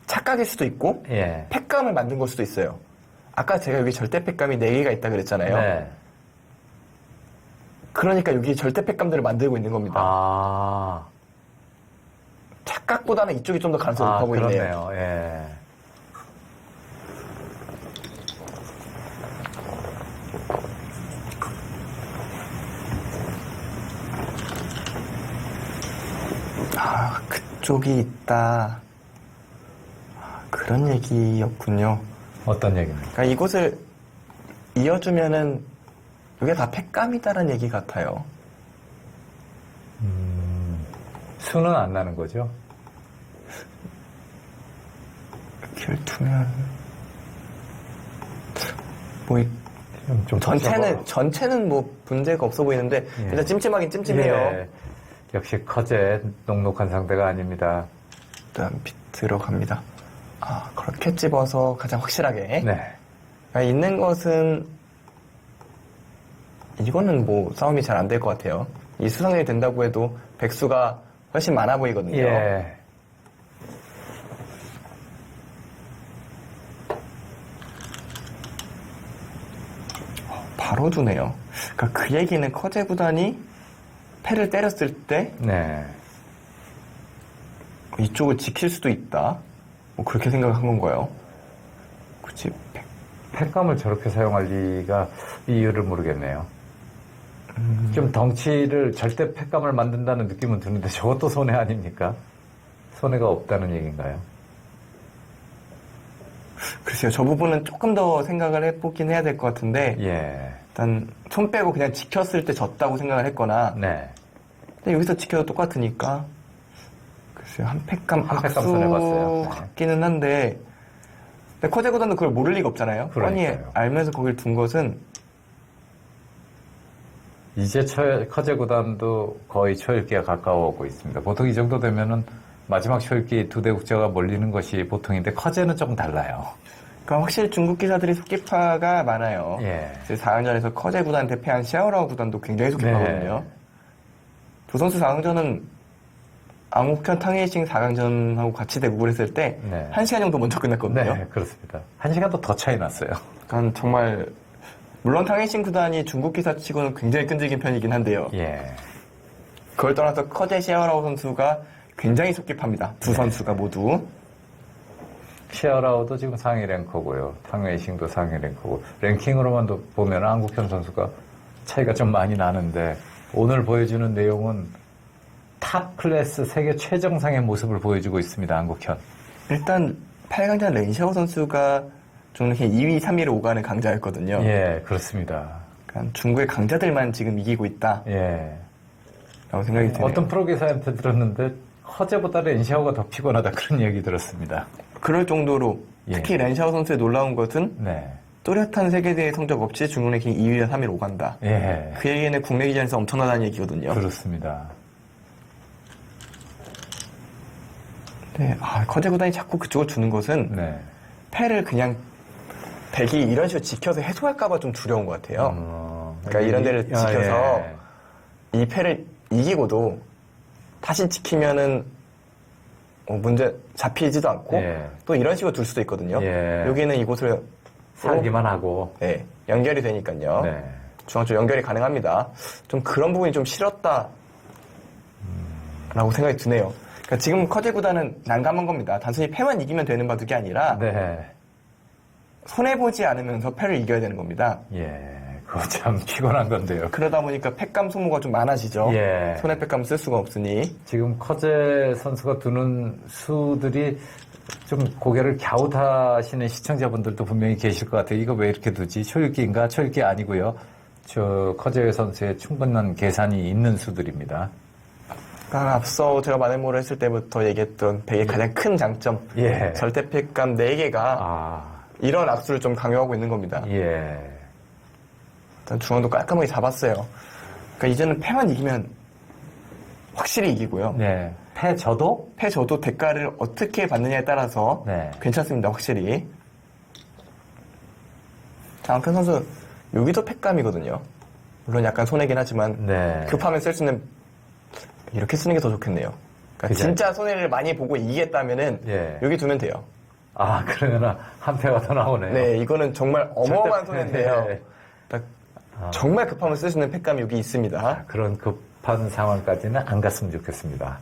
착각일 수도 있고 예. 팩감을 만든 걸 수도 있어요. 아까 제가 여기 절대 팩감이 4개가 있다 그랬잖아요. 네. 그러니까 여기 절대 팩감들을 만들고 있는 겁니다. 착각보다는 이쪽이 좀 더 가능성이 높아 보이네요. 그렇네요. 예. 그쪽이 있다. 그런 얘기였군요. 어떤 얘기입니까? 그러니까 이곳을 이어주면은 이게 다 팩감이다라는 얘기 같아요. 수는 안 나는 거죠? 이렇게 두면 뭐 좀 전체는 뭐 문제가 없어 보이는데 예. 일단 찜찜하긴 찜찜해요. 예. 역시 커제 녹록한 상대가 아닙니다. 일단 비트로 갑니다. 그렇게 집어서 가장 확실하게. 네. 있는 것은 이거는 뭐 싸움이 잘 안 될 것 같아요. 이 수상률이 된다고 해도 백수가 훨씬 많아 보이거든요. 예. 바로 두네요. 그러니까 그 얘기는 커제 구단이 패를 때렸을 때 네. 이쪽을 지킬 수도 있다. 뭐 그렇게 생각한 건가요? 그치. 팩감을 저렇게 사용할 리가 이유를 모르겠네요. 좀 덩치를 절대 팩감을 만든다는 느낌은 드는데 저것도 손해 아닙니까? 손해가 없다는 얘기인가요? 글쎄요. 저 부분은 조금 더 생각을 해보긴 해야 될 것 같은데 예. 일단 손 빼고 그냥 지켰을 때 졌다고 생각을 했거나 네. 근데 여기서 지켜도 똑같으니까 글쎄요. 한 팩감 한 팩감 손해봤어요. 네. 같기는 한데 근데 커제 구단도 그걸 모를 리가 없잖아요. 뻔히 그러니까요. 알면서 거길 둔 것은 이제 커제 구단도 거의 초읽기가 가까워오고 있습니다. 보통 이 정도 되면은 마지막 초읽기 두 대 국자가 몰리는 것이 보통인데 커제는 조금 달라요. 그러니까 확실히 중국 기사들이 속기파가 많아요. 예. 4강전에서 커제 구단한테 패한 샤오라오 구단도 굉장히 속기파거든요. 네. 두 선수 4강전은 앙옥현 탕웨이싱 4강전하고 같이 대국을 했을 때 네. 1시간 정도 먼저 끝났거든요. 네, 그렇습니다. 1시간도 더 차이 났어요. 그러니까 정말 물론 탕웨이싱 구단이 중국 기사 치고는 굉장히 끈질긴 편이긴 한데요. 예. 그걸 떠나서 커제 샤오라오 선수가 굉장히 속기파입니다. 두 선수가 모두. 시아라오도 지금 상위 랭커고요. 탕웨이싱도 상위 랭커고. 랭킹으로만 보면 안국현 선수가 차이가 좀 많이 나는데 오늘 보여주는 내용은 탑 클래스 세계 최정상의 모습을 보여주고 있습니다. 안국현. 일단 8강전 렌샤오 선수가 중국의 2위, 3위를 오가는 강자였거든요. 예, 그렇습니다. 그러니까 중국의 강자들만 지금 이기고 있다. 예. 라고 생각이 드네요. 어떤 프로 기사한테 들었는데 허제보다 렌샤오가 더 피곤하다 그런 얘기 들었습니다. 그럴 정도로 예. 특히 렌샤오 선수의 놀라운 것은 네. 또렷한 세계대회 성적 없이 중국 랭킹 2위와 3위를 오간다. 예. 그 얘기는 국내 기준에서 엄청나다는 얘기거든요. 그렇습니다. 네, 커제 구단이 자꾸 그쪽을 주는 것은 네. 패를 그냥 백이 이런 식으로 지켜서 해소할까봐 좀 두려운 것 같아요. 그러니까 이런 데를 지켜서 예. 이 패를 이기고도 다시 지키면은 문제 잡히지도 않고 예. 또 이런 식으로 둘 수도 있거든요. 예. 여기는 이곳을 살기만 하고. 네, 연결이 되니까요. 네. 중앙 쪽 연결이 가능합니다. 좀 그런 부분이 좀 싫었다 라고 생각이 드네요. 그러니까 지금 커제 구단은 난감한 겁니다. 단순히 패만 이기면 되는 바둑이 아니라 네. 손해보지 않으면서 패를 이겨야 되는 겁니다. 예. 그거 참 피곤한 건데요. 그러다 보니까 패감 소모가 좀 많아지죠. 예. 손해 패감 쓸 수가 없으니. 지금 커제 선수가 두는 수들이 좀 고개를 갸웃하시는 시청자분들도 분명히 계실 것 같아요. 이거 왜 이렇게 두지? 초읽기인가? 초읽기 아니고요. 저 커제 선수의 충분한 계산이 있는 수들입니다. 그러니까 앞서 제가 마네모를 했을 때부터 얘기했던 백의 가장 큰 장점. 예. 절대 패감 4개가 이런 압수를 좀 강요하고 있는 겁니다. 예. 일단 중앙도 깔끔하게 잡았어요. 그러니까 이제는 패만 이기면 확실히 이기고요. 네. 패 져도? 패 져도 대가를 어떻게 받느냐에 따라서 네. 괜찮습니다. 확실히. 자, 앙큰 선수 여기도 패감이거든요. 물론 약간 손해긴 하지만 네. 급하면 쓸 수 있는 이렇게 쓰는 게 더 좋겠네요. 그러니까 그죠? 진짜 손해를 많이 보고 이기겠다면은 예. 여기 두면 돼요. 그러면 한 패가 더 나오네요. 네, 이거는 정말 어마어마한 손해인데요. 네. 딱 정말 급하면 쓸 수 있는 패감이 여기 있습니다. 그런 급한 상황까지는 안 갔으면 좋겠습니다.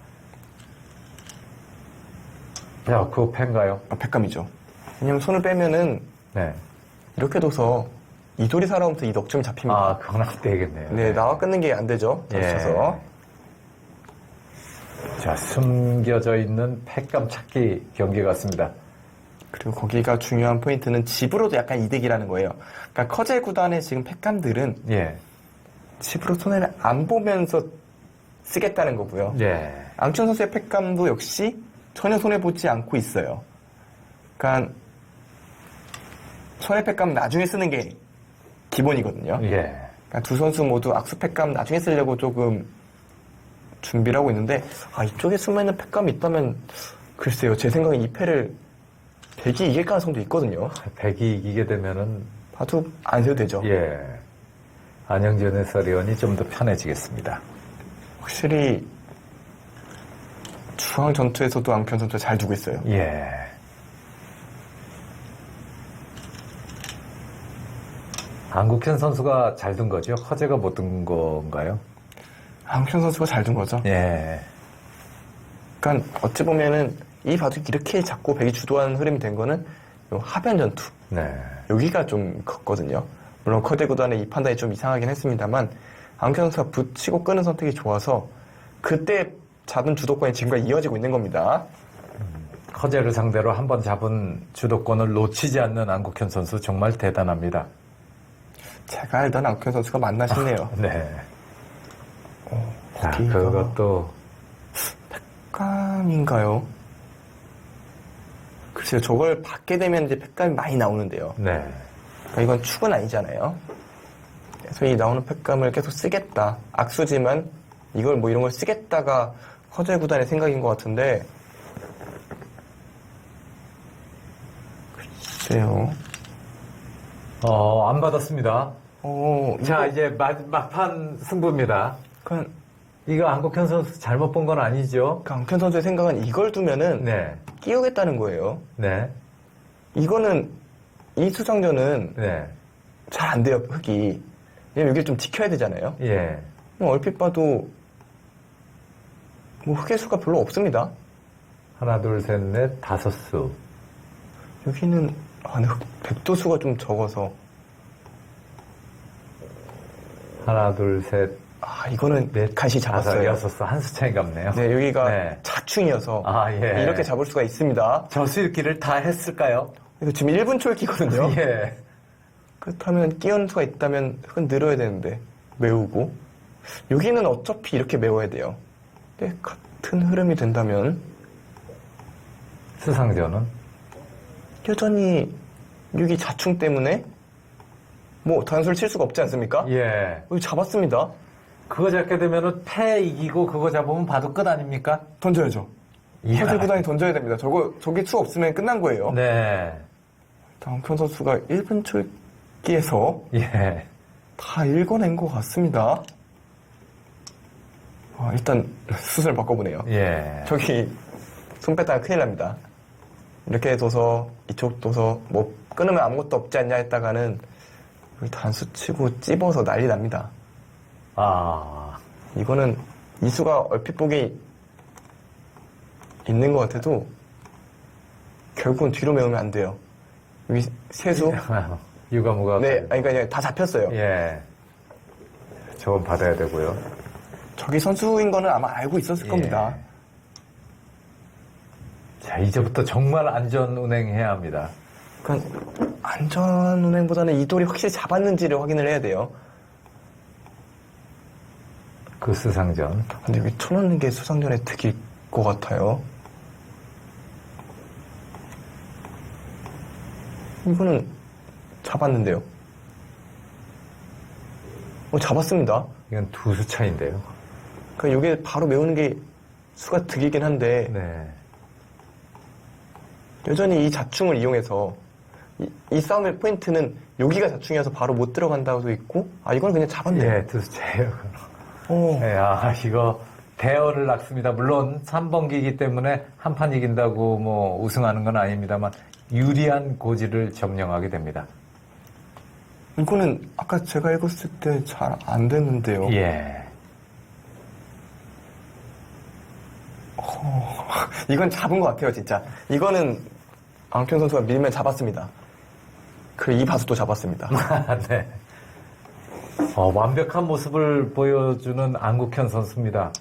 야, 그거 패인가요? 패감이죠. 왜냐면 손을 빼면은 네. 이렇게 둬서 이돌이 살아오면서 이 넉점이 잡힙니다. 그건 안 되겠네요. 네, 나와 끊는 게 안 되죠. 예. 다쳐서. 자, 숨겨져 있는 패감 찾기 경기 같습니다. 그리고 거기가 중요한 포인트는 집으로도 약간 이득이라는 거예요. 그러니까 커제 구단의 지금 패감들은 예. 집으로 손해를 안 보면서 쓰겠다는 거고요. 예. 앙천 선수의 패감도 역시 전혀 손해보지 않고 있어요. 그러니까 손해 패감 나중에 쓰는 게 기본이거든요. 예. 그러니까 두 선수 모두 악수 패감 나중에 쓰려고 조금 준비를 하고 있는데, 이쪽에 숨어있는 팩감이 있다면, 글쎄요, 제 생각엔 이 패를 백이 이길 가능성도 있거든요. 백이 이기게 되면은, 바둑 안 세도 되죠. 예. 안영준 해설위원이 좀 더 편해지겠습니다. 확실히, 중앙 전투에서도 앙편 선수가 잘 두고 있어요. 예. 안국현 선수가 잘 둔 거죠? 허재가 못 둔 건가요? 앙편 선수가 잘 둔 거죠. 예. 그러니까 어찌 보면은 이 바둑이 이렇게 자꾸 백이 주도하는 흐름이 된 거는 요 하변 전투 네. 여기가 좀 컸거든요. 물론 커대 구단의 이 판단이 좀 이상하긴 했습니다만 앙현 선수가 붙이고 끄는 선택이 좋아서 그때 잡은 주도권이 지금까지 이어지고 있는 겁니다. 허재를 상대로 한 번 잡은 주도권을 놓치지 않는 안국현 선수 정말 대단합니다. 제가 알던 앙현 선수가 맞나 싶네요. 네. 자, 거기가 그것도 팩감인가요? 글쎄요, 저걸 받게 되면 이제 팩감이 많이 나오는데요. 네. 그러니까 이건 축은 아니잖아요. 그래서 이 나오는 팩감을 계속 쓰겠다. 악수지만 이걸 뭐 이런 걸 쓰겠다가 허재 구단의 생각인 것 같은데 글쎄요. 안 받았습니다. 자, 이제 막판 승부입니다. 그냥 이거 안국현 선수 잘못 본 건 아니죠? 강현 선수의 생각은 이걸 두면은 네. 끼우겠다는 거예요. 네. 이거는 이 수상전은 네. 잘 안 돼요, 흙이. 왜냐면 여기를 좀 지켜야 되잖아요. 예. 얼핏 봐도 뭐 흙의 수가 별로 없습니다. 하나, 둘, 셋, 넷, 다섯 수. 여기는 백도수가 좀 적어서 하나, 둘, 셋, 이거는 넷, 간신히 다섯, 잡았어요. 여섯 수. 한 수 차이 같네요. 네, 여기가 네. 자충이어서 예. 이렇게 잡을 수가 있습니다. 저 수일기를 다 했을까요? 이거 지금 1분 초읽기거든요. 예. 그렇다면 끼우는 수가 있다면 흙은 늘어야 되는데 메우고 여기는 어차피 이렇게 메워야 돼요. 근데 같은 흐름이 된다면 수상전은? 여전히 여기 자충 때문에 뭐 단수를 칠 수가 없지 않습니까? 예. 여기 잡았습니다. 그거 잡게 되면은 패 이기고 그거 잡으면 봐도 끝 아닙니까? 던져야죠. 이야. 허재 구단이 던져야 됩니다. 저기 수 없으면 끝난 거예요. 네. 앙편 선수가 1분 초기에서 예. 다 읽어낸 것 같습니다. 일단 수순을 바꿔보네요. 예. 저기 손 뺐다가 큰일 납니다. 이렇게 둬서 이쪽 둬서 뭐 끊으면 아무것도 없지 않냐 했다가는 여기 단수 치고 찝어서 난리 납니다. 이거는 이수가 얼핏 보기 있는 것 같아도 결국은 뒤로 메우면 안 돼요. 여기 세수. 유가무가. 네, 그러니까 그냥 다 잡혔어요. 예. 저건 받아야 되고요. 저기 선수인 거는 아마 알고 있었을 겁니다. 자, 이제부터 정말 안전 운행해야 합니다. 그러니까 안전 운행보다는 이 돌이 확실히 잡았는지를 확인을 해야 돼요. 그 수상전. 근데 여기 쳐놓는 게 수상전의 득일 것 같아요. 이거는 잡았는데요. 잡았습니다. 이건 두 수 차인데요. 그러니까 이게 바로 메우는 게 수가 득이긴 한데 네. 여전히 이 자충을 이용해서 이 싸움의 포인트는 여기가 자충이어서 바로 못 들어간다고도 있고 이건 그냥 잡았네요. 예, 두 수 차예요. 예, 이거 대어를 낳습니다. 물론 3번기이기 때문에 한 판 이긴다고 뭐 우승하는 건 아닙니다만 유리한 고지를 점령하게 됩니다. 이거는 아까 제가 읽었을 때 잘 안 됐는데요. 예. 이건 잡은 것 같아요, 진짜. 이거는 앙현 선수가 밀면 잡았습니다. 그리고 이 바수도 잡았습니다. 네. 완벽한 모습을 보여주는 안국현 선수입니다.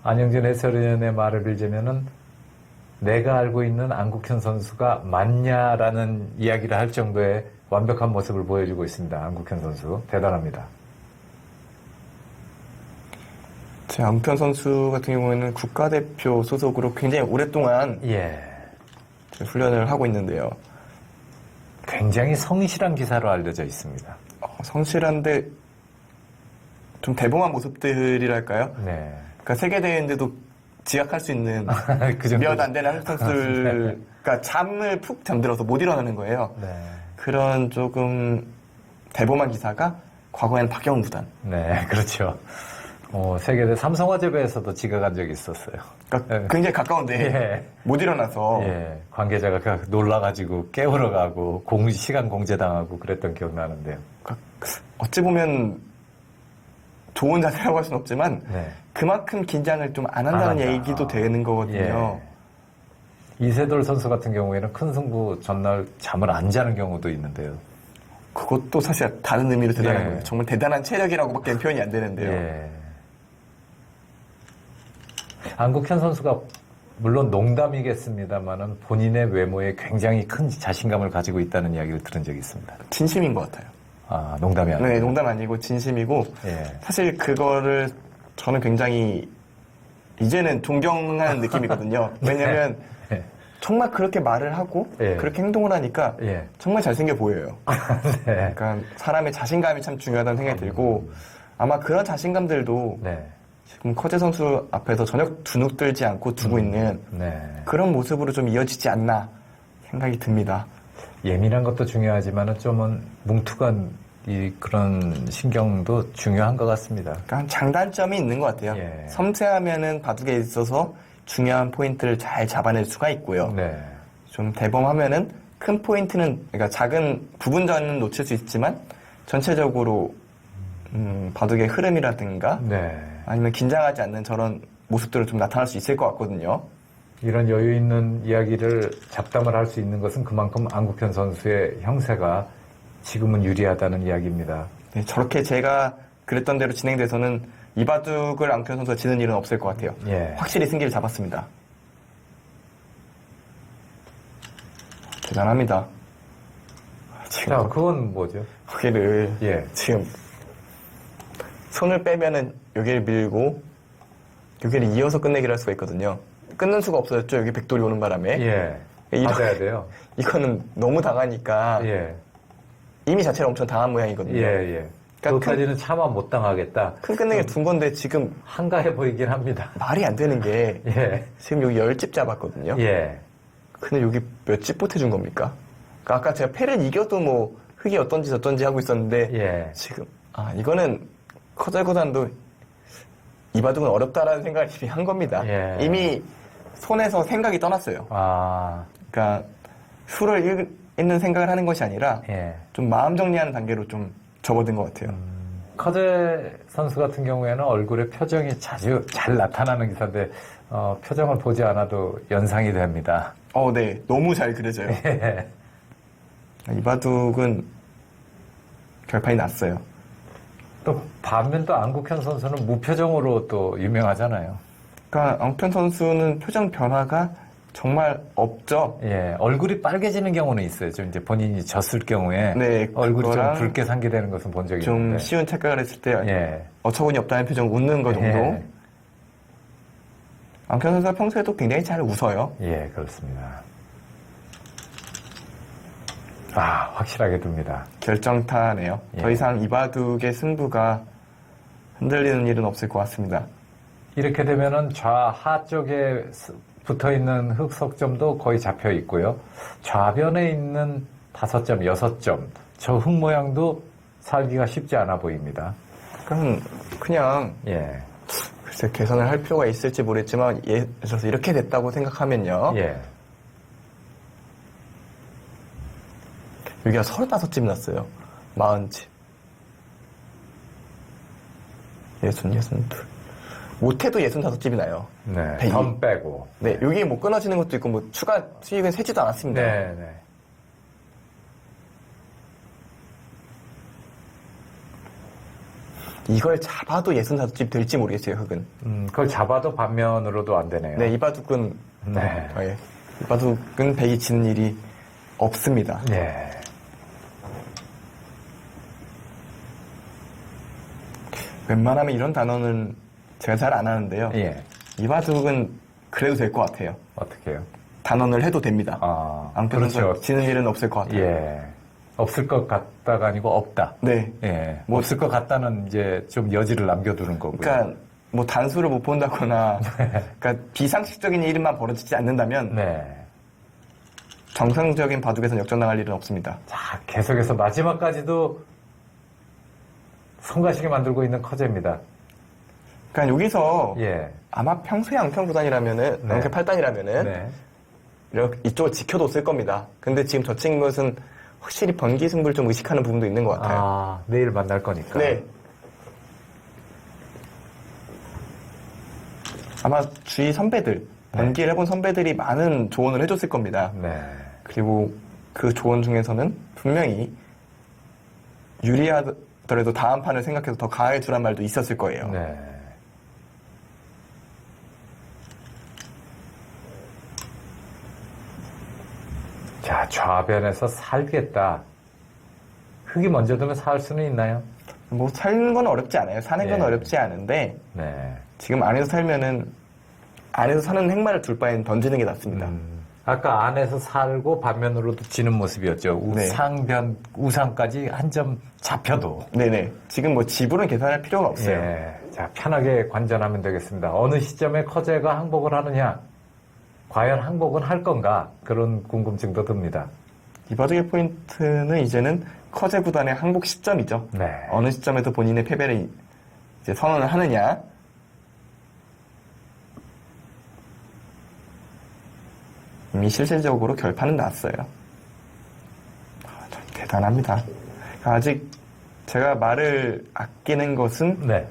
안영진 해설위원의 말을 빌자면은 내가 알고 있는 안국현 선수가 맞냐라는 이야기를 할 정도의 완벽한 모습을 보여주고 있습니다. 안국현 선수 대단합니다. 제 앙편 선수 같은 경우에는 국가대표 소속으로 굉장히 오랫동안 훈련을 하고 있는데요. 굉장히 성실한 기사로 알려져 있습니다. 성실한데 좀 대범한 모습들이랄까요? 네. 그러니까 세계대회인데도 지각할 수 있는 그 정도. 몇 안 되는 한국 선수를 그러니까 잠을 푹 잠들어서 못 일어나는 거예요. 네. 그런 조금 대범한 기사가 과거에는 박영훈 구단. 네, 그렇죠. 세계대 삼성화재배에서도 지각한 적이 있었어요. 그러니까 네. 굉장히 가까운데 예. 못 일어나서 예, 관계자가 놀라가지고 깨우러 가고 시간 공제당하고 그랬던 기억 나는데요. 그러니까 어찌 보면 좋은 자세라고 할 수는 없지만 네. 그만큼 긴장을 좀 안 한다는 안 한다. 얘기도 되는 거거든요. 예. 이세돌 선수 같은 경우에는 큰 승부 전날 잠을 안 자는 경우도 있는데요. 그것도 사실 다른 의미로 대단한 예. 거예요. 정말 대단한 체력이라고밖에 표현이 안 되는데요. 예. 안국현 선수가 물론 농담이겠습니다만은 본인의 외모에 굉장히 큰 자신감을 가지고 있다는 이야기를 들은 적이 있습니다. 진심인 것 같아요. 아, 농담이 아니고. 네, 농담 아니고 진심이고 예. 사실 그거를 저는 굉장히 이제는 존경하는 느낌이거든요. 왜냐면 예. 정말 그렇게 말을 하고 예. 그렇게 행동을 하니까 예. 정말 잘생겨 보여요. 네. 그러니까 사람의 자신감이 참 중요하다는 생각이 들고 아마 그런 자신감들도 네. 지금 커제 선수 앞에서 전혀 주눅 들지 않고 두고 있는 네. 그런 모습으로 좀 이어지지 않나 생각이 듭니다. 예민한 것도 중요하지만은 좀은 뭉툭한 그런 신경도 중요한 것 같습니다. 그러니까 장단점이 있는 것 같아요. 예. 섬세하면은 바둑에 있어서 중요한 포인트를 잘 잡아낼 수가 있고요. 네. 좀 대범하면은 큰 포인트는 그러니까 작은 부분전은 놓칠 수 있지만 전체적으로 바둑의 흐름이라든가 네. 아니면 긴장하지 않는 저런 모습들은 좀 나타날 수 있을 것 같거든요. 이런 여유 있는 이야기를 잡담을 할 수 있는 것은 그만큼 안국현 선수의 형세가 지금은 유리하다는 이야기입니다. 네, 저렇게 제가 그랬던 대로 진행돼서는 이 바둑을 안국현 선수가 지는 일은 없을 것 같아요. 예. 확실히 승기를 잡았습니다. 대단합니다. 지금 자, 그건 뭐죠? 고개를 예. 지금 손을 빼면은 여기를 밀고 여기를 이어서 끝내기를 할 수가 있거든요. 끊는 수가 없어졌죠. 여기 백돌이 오는 바람에. 예. 이렇게- 맞아야 돼요. 이거는 너무 당하니까 예. 이미 자체가 엄청 당한 모양이거든요. 예, 예. 그러니까 그것까지는 차마 못 당하겠다. 큰 끝내기 둔 건데 지금 한가해 보이긴 합니다. 말이 안 되는 게 예. 지금 여기 10집 잡았거든요. 예. 근데 여기 몇 집 보태준 겁니까? 그러니까 아까 제가 패를 이겨도 뭐 흙이 어떤지 저떤지 하고 있었는데 예. 지금 이거는 커잘구단도 이 바둑은 어렵다라는 생각을 이미 한 겁니다. 예. 이미 손에서 생각이 떠났어요. 아, 그러니까 수를 읽는 생각을 하는 것이 아니라 예. 좀 마음 정리하는 단계로 좀 접어든 것 같아요. 커제 선수 같은 경우에는 얼굴에 표정이 자주 잘 나타나는 기사인데, 표정을 보지 않아도 연상이 됩니다. 네. 너무 잘 그려져요. 예. 이 바둑은 결판이 났어요. 또 반면 또 안국현 선수는 무표정으로 또 유명하잖아요. 그러니까 엉편 선수는 표정 변화가 정말 없죠. 예, 얼굴이 빨개지는 경우는 있어요. 좀 이제 본인이 졌을 경우에 네, 얼굴이 좀 그거랑 붉게 상기되는 것은 본 적이 좀 있는데. 쉬운 착각을 했을 때 예. 어처구니 없다는 표정 웃는 거 정도. 예. 엉편 선수가 평소에도 굉장히 잘 웃어요. 예, 그렇습니다. 아, 확실하게 둡니다. 결정타네요. 예. 더 이상 이 바둑의 승부가 흔들리는 일은 없을 것 같습니다. 이렇게 되면은 좌하 쪽에 붙어 있는 흑석점도 거의 잡혀 있고요. 좌변에 있는 5점, 6점. 저 흑 모양도 살기가 쉽지 않아 보입니다. 그냥 예. 글쎄 개선을 할 필요가 있을지 모르겠지만 예를 들어서 이렇게 됐다고 생각하면요. 예. 여기가 35집 났어요. 40집. 62. 못해도 65집이 나요. 네. 백이. 점 빼고. 네, 여기 뭐 끊어지는 것도 있고 뭐 추가 수익은 세지도 않았습니다. 네, 네. 이걸 잡아도 65집 될지 모르겠어요, 흑은. 그걸 잡아도 반면으로도 안 되네요. 네, 이 바둑은 네. 이 바둑은 백이 지는 일이 없습니다. 예. 웬만하면 이런 단어는 제가 잘 안 하는데요. 예. 이 바둑은 그래도 될 것 같아요. 어떻게 해요? 단언을 해도 됩니다. 그렇죠. 그렇죠. 지는 일은 없을 것 같아요. 예. 없을 것 같다가 아니고 없다. 네. 예. 뭐 없을 것 같다는 이제 좀 여지를 남겨두는 거고요. 그러니까 뭐 단수를 못 본다거나 그러니까 비상식적인 일만 벌어지지 않는다면 네. 정상적인 바둑에서는 역전당할 일은 없습니다. 자, 계속해서 마지막까지도 성가시게 만들고 있는 커제입니다. 그러니까 여기서 예. 아마 평소에 앙평 구단이라면은 네. 앙평 8단이라면은 네. 이렇게 이쪽을 지켜뒀을 겁니다. 근데 지금 저 친구는 확실히 번기 승부를 좀 의식하는 부분도 있는 것 같아요. 아, 내일 만날 거니까. 네. 아마 주위 선배들, 번기를 해본 선배들이 많은 조언을 해줬을 겁니다. 네. 그리고 그 조언 중에서는 분명히 유리하더라도 다음 판을 생각해서 더 가해주란 말도 있었을 거예요. 네. 자, 좌변에서 살겠다. 흙이 먼저 들면 살 수는 있나요? 뭐 사는 건 어렵지 않아요. 사는 건 예. 어렵지 않은데 네. 지금 안에서 살면은 안에서 사는 행마를 둘 바엔 던지는 게 낫습니다. 아까 안에서 살고 반면으로도 지는 모습이었죠. 네. 우상변, 우상까지 한 점 잡혀도. 네네. 지금 뭐 지불은 계산할 필요가 없어요. 예. 자, 편하게 관전하면 되겠습니다. 어느 시점에 커제가 항복을 하느냐? 과연 항복은 할 건가? 그런 궁금증도 듭니다. 이 바둑의 포인트는 이제는 커제 구단의 항복 시점이죠. 네. 어느 시점에서 본인의 패배를 이제 선언을 하느냐. 이미 실질적으로 결판은 났어요. 참 대단합니다. 아직 제가 말을 아끼는 것은 네.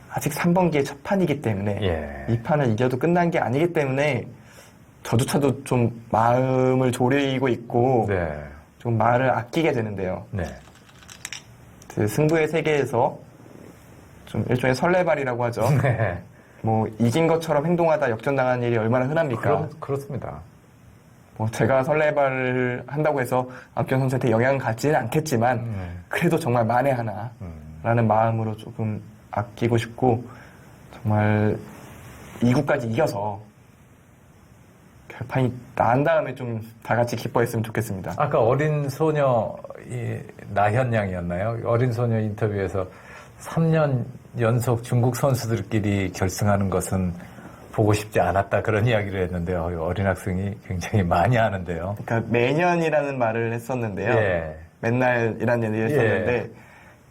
아직 3번기의 첫 판이기 때문에 예. 이 판을 이겨도 끝난 게 아니기 때문에 저조차도 좀 마음을 졸이고 있고 네. 좀 말을 아끼게 되는데요. 네. 그 승부의 세계에서 좀 일종의 설레발이라고 하죠. 네. 뭐 이긴 것처럼 행동하다 역전당하는 일이 얼마나 흔합니까? 그렇습니다. 뭐 제가 설레발을 한다고 해서 악경 선수한테 영향을 갖지는 않겠지만 그래도 정말 만에 하나라는 마음으로 조금 아끼고 싶고 정말 2구까지 이겨서 결판이 난 다음에 좀 다 같이 기뻐했으면 좋겠습니다. 아까 어린 소녀, 나현 양이었나요? 어린 소녀 인터뷰에서 3년 연속 중국 선수들끼리 결승하는 것은 보고 싶지 않았다 그런 이야기를 했는데요. 어린 학생이 굉장히 많이 하는데요. 그러니까 매년이라는 말을 했었는데요. 예. 맨날이라는 얘기를 했었는데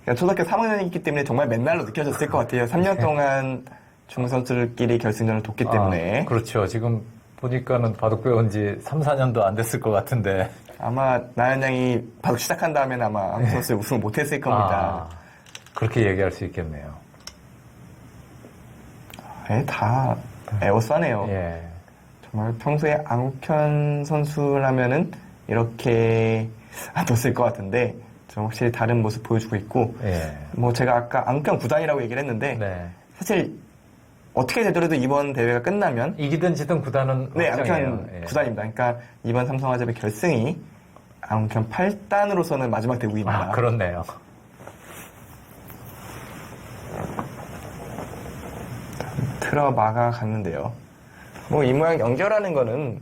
그러니까 초등학교 3학년이기 때문에 정말 맨날로 느껴졌을 것 같아요. 3년 동안 중국 선수들끼리 결승전을 뒀기 때문에. 그렇죠. 지금 보니까는 바둑 배운 지 3, 4년도 안 됐을 것 같은데. 아마 나연 양이 바둑 시작한 다음엔 아마 한국 선수를 우승을 못했을 겁니다. 그렇게 얘기할 수 있겠네요. 다 에워싸네요. 예. 정말 평소에 앙욱현 선수라면은 이렇게 안 뒀을 것 같은데 좀 확실히 다른 모습 보여주고 있고 예. 뭐 제가 아까 앙욱현 9단이라고 얘기를 했는데 네. 사실 어떻게 되더라도 이번 대회가 끝나면 이기든 지든 구단은 네, 확정이에요. 앙욱현 예. 9단입니다. 그러니까 이번 삼성화재의 결승이 앙욱현 8단으로서는 마지막 대국입니다. 그렇네요. 틀어 막아 갔는데요. 뭐 이 모양 연결하는 거는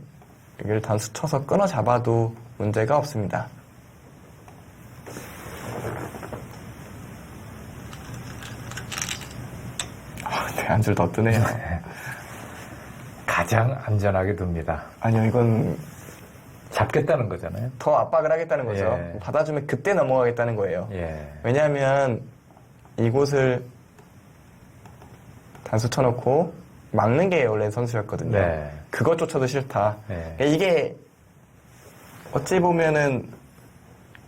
여기를 단수 쳐서 끊어 잡아도 문제가 없습니다. 네, 한줄 더 뜨네요. 가장 안전하게 둡니다. 아니요, 이건 잡겠다는 거잖아요. 더 압박을 하겠다는 거죠. 예. 받아주면 그때 넘어가겠다는 거예요. 예. 왜냐하면 이곳을 단수 쳐놓고 막는 게 원래 선수였거든요. 네. 그것조차도 싫다. 네. 그러니까 이게 어찌 보면은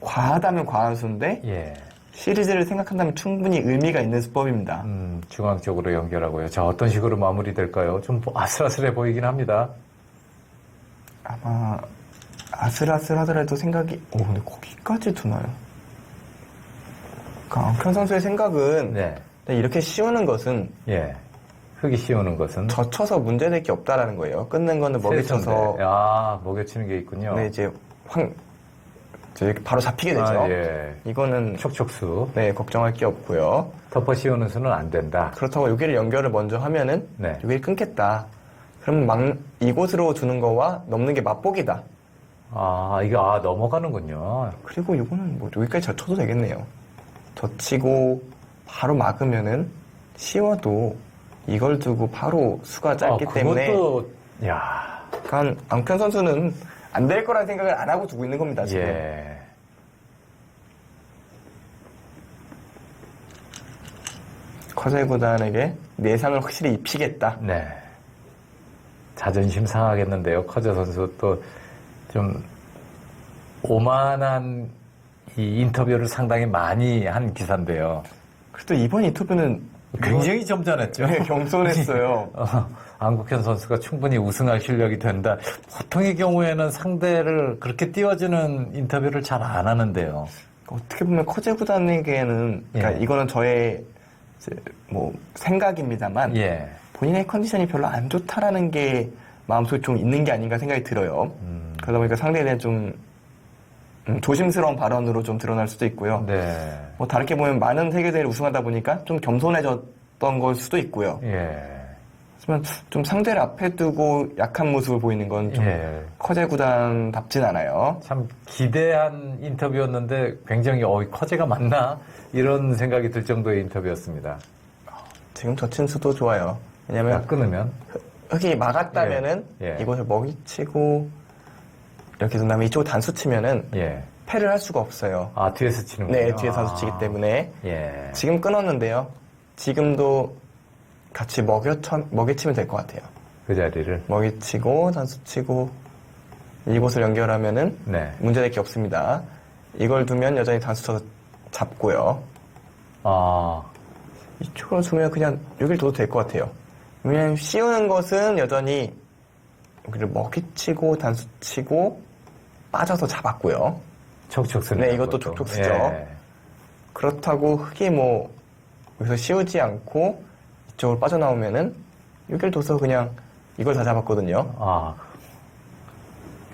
과하다면 과한 수인데 예. 시리즈를 생각한다면 충분히 의미가 있는 수법입니다. 중앙 쪽으로 연결하고요. 자, 어떤 식으로 마무리될까요? 좀 아슬아슬해 보이긴 합니다. 아마 아슬아슬하더라도 생각이 근데 거기까지 두나요? 그러니까 앙현 선수의 생각은 네. 이렇게 씌우는 것은 예. 흙이 씌우는 것은 젖혀서 문제될 게 없다라는 거예요. 끊는 거는 먹여쳐서 먹여치는 게 있군요. 네, 이제 바로 잡히게 되죠. 예. 이거는 촉촉수. 네, 걱정할 게 없고요. 덮어 씌우는 수는 안 된다. 그렇다고 여기를 연결을 먼저 하면은 네. 여기를 끊겠다. 그럼 이곳으로 두는 거와 넘는 게 맛보기다. 이게 넘어가는군요. 그리고 이거는 뭐 여기까지 젖혀도 되겠네요. 젖히고 바로 막으면은 쉬워도 이걸 두고 바로 수가 짧기 때문에 그것도, 야, 그러니까 앙편 선수는 안 될 거란 생각을 안 하고 두고 있는 겁니다. 지금. 예. 커제 구단에게 내상을 확실히 입히겠다. 네. 자존심 상하겠는데요. 커저 선수 또 좀 오만한 이 인터뷰를 상당히 많이 한 기사인데요. 그래도 이번 인터뷰는 굉장히 점잖았죠. 네, 겸손했어요. 안국현 선수가 충분히 우승할 실력이 된다. 보통의 경우에는 상대를 그렇게 띄워주는 인터뷰를 잘 안 하는데요. 어떻게 보면 커제 구단에게는 그러니까 예. 이거는 저의 이제 뭐 생각입니다만 예. 본인의 컨디션이 별로 안 좋다라는 게 마음속에 좀 있는 게 아닌가 생각이 들어요. 그러다 보니까 상대에 대한 좀 조심스러운 발언으로 좀 드러날 수도 있고요. 네. 뭐 다르게 보면 많은 세계대회를 우승하다 보니까 좀 겸손해졌던 걸 수도 있고요. 예. 하지만 좀 상대를 앞에 두고 약한 모습을 보이는 건 좀 예. 커제 구단답진 않아요. 참 기대한 인터뷰였는데 굉장히 커제가 맞나? 이런 생각이 들 정도의 인터뷰였습니다. 지금 저 친수도 좋아요. 왜냐면 딱 끊으면. 흙이 막았다면은 예. 예. 이곳을 먹이치고 이렇게 둔 다음에 이쪽을 단수 치면은 예. 패를 할 수가 없어요. 아, 뒤에서 치는군요. 네, 뒤에 단수 치기 때문에 예. 지금 끊었는데요. 지금도 같이 먹이치면 될 것 같아요. 그 자리를. 먹이치고 단수 치고 이곳을 연결하면은 네. 문제될 게 없습니다. 이걸 두면 여전히 단수 쳐서 잡고요. 아, 이쪽으로 두면 그냥 여길 둬도 될 것 같아요. 왜냐면 씌우는 것은 여전히 여기를 먹이치고 단수 치고 빠져서 잡았고요. 촉촉 쓰는 네, 이것도 것도. 촉촉 쓰죠. 예. 그렇다고 흙이 뭐 여기서 씌우지 않고 이쪽으로 빠져나오면은 여길 둬서 그냥 이걸 다 잡았거든요. 아,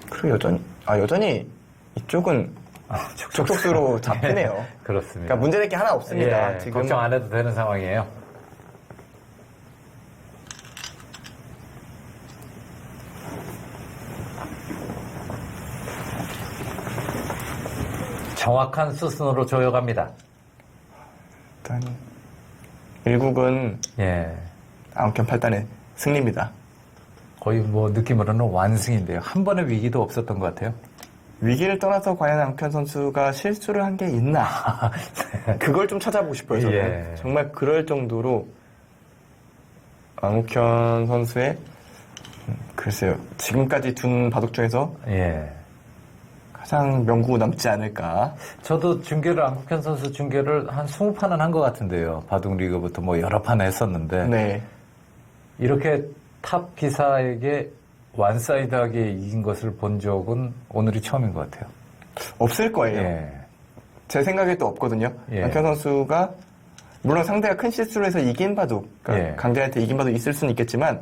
그리고 여전히 이쪽은 촉촉수로 잡히네요. 그렇습니다. 그러니까 문제될 게 하나 없습니다. 예, 지금 걱정 안 해도 되는 상황이에요. 정확한 수순으로 조여갑니다. 일단 1국은 예. 아홉견 8단의 승리입니다. 거의 뭐 느낌으로는 완승인데요. 한 번의 위기도 없었던 것 같아요. 위기를 떠나서 과연 앙편 선수가 실수를 한 게 있나? 그걸 좀 찾아보고 싶어요, 저는. 예. 정말 그럴 정도로 앙편 선수의 글쎄요, 지금까지 둔 바둑 중에서 예. 가장 명구 남지 않을까. 저도 중계를, 안국현 선수 중계를 한 20판은 한 것 같은데요. 바둑 리그부터 뭐 여러 판 했었는데. 네. 이렇게 탑 기사에게 완사이드하게 이긴 것을 본 적은 오늘이 처음인 것 같아요. 없을 거예요. 예. 제 생각에 또 없거든요. 예. 앙편 선수가 물론 상대가 큰 실수를 해서 이긴 바둑, 그러니까 예. 강대한테 이긴 바둑 있을 수는 있겠지만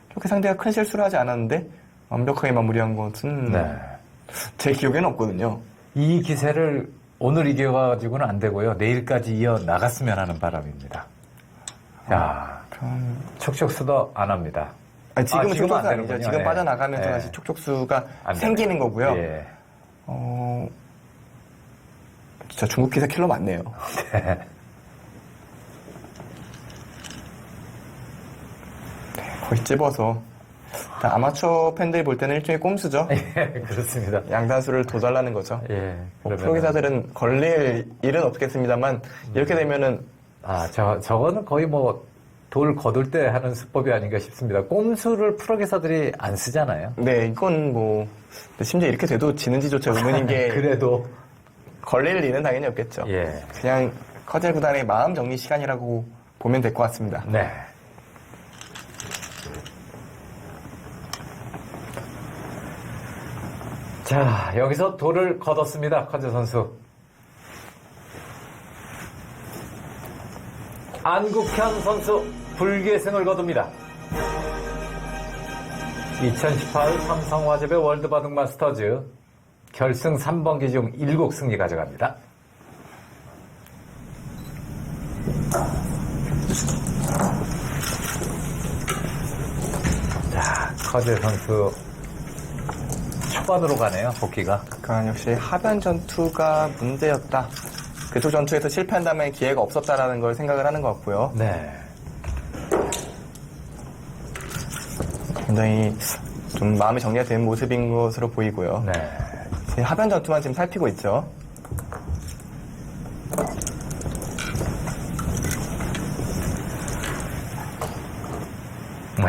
그렇게 상대가 큰 실수를 하지 않았는데 완벽하게 마무리한 것은 네. 제 기억에는 없거든요. 이 기세를 오늘 이겨가지고는 안 되고요. 내일까지 이어 나갔으면 하는 바람입니다. 야, 촉촉수도 안 합니다. 아니, 지금은 지금은 촉촉수 안 아니죠. 되는군요. 지금 예. 빠져나가면서 예. 다시 촉촉수가 안 생기는 거고요. 예. 진짜 중국 기사 킬러 맞네요. 네. 거의 찝어서. 아마추어 팬들이 볼 때는 일종의 꼼수죠. 예, 그렇습니다. 양단수를 도달라는 거죠. 예. 뭐 그러면은- 프로 기사들은 걸릴 일은 없겠습니다만 이렇게 되면은 아, 저거는 거의 뭐 돌 거둘 때 하는 수법이 아닌가 싶습니다. 꼼수를 프로 기사들이 안 쓰잖아요. 네 이건 뭐 심지어 이렇게 돼도 지는지조차 의문인 게 그래도. 걸릴 일은 당연히 없겠죠. 예. 그냥 커제 구단의 마음 정리 시간이라고 보면 될 것 같습니다. 네. 자, 여기서 돌을 거뒀습니다. 커제 선수. 안국현 선수 불계승을 거둡니다. 2018 삼성화재배 월드바둑 마스터즈 결승 3번기 중 7 승리 가져갑니다. 자, 커제 선수 초반으로 가네요, 복귀가. 그러니까 역시 하변 전투가 문제였다. 그쪽 전투에서 실패한다면 기회가 없었다라는 걸 생각을 하는 것 같고요. 네. 굉장히 좀 마음이 정리가 된 모습인 것으로 보이고요. 네. 제 하변 전투만 지금 살피고 있죠. 네.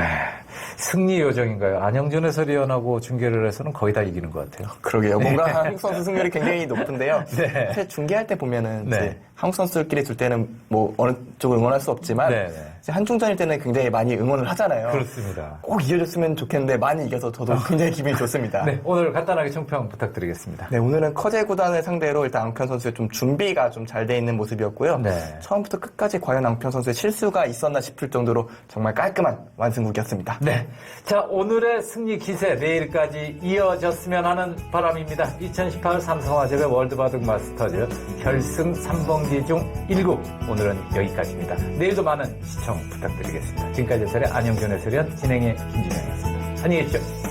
승리 요정인가요? 안영준 해설위원하고 중계를 해서는 거의 다 이기는 것 같아요. 그러게요. 뭔가 한국 선수 승률이 굉장히 높은데요. 네. 사실 중계할 때 보면은 네. 이제 한국 선수들끼리 둘 때는 뭐 어느 쪽을 응원할 수 없지만 네, 네. 이제 한중전일 때는 굉장히 많이 응원을 하잖아요. 그렇습니다. 꼭 이겨줬으면 좋겠는데 많이 이겨서 저도 굉장히 기분이 좋습니다. 네, 오늘 간단하게 총평 부탁드리겠습니다. 네, 오늘은 커제 구단을 상대로 일단 앙편 선수의 좀 준비가 좀 잘 돼 있는 모습이었고요. 네. 처음부터 끝까지 과연 앙편 선수의 실수가 있었나 싶을 정도로 정말 깔끔한 완승국이었습니다. 네. 자, 오늘의 승리 기세 내일까지 이어졌으면 하는 바람입니다. 2018 삼성화재배 월드바둑 마스터즈 결승 3번기 중 1국. 오늘은 여기까지입니다. 내일도 많은 시청 부탁드리겠습니다. 지금까지 해설의 안영준 해설위원, 진행의 김진영이었습니다. 안녕히 계십시오.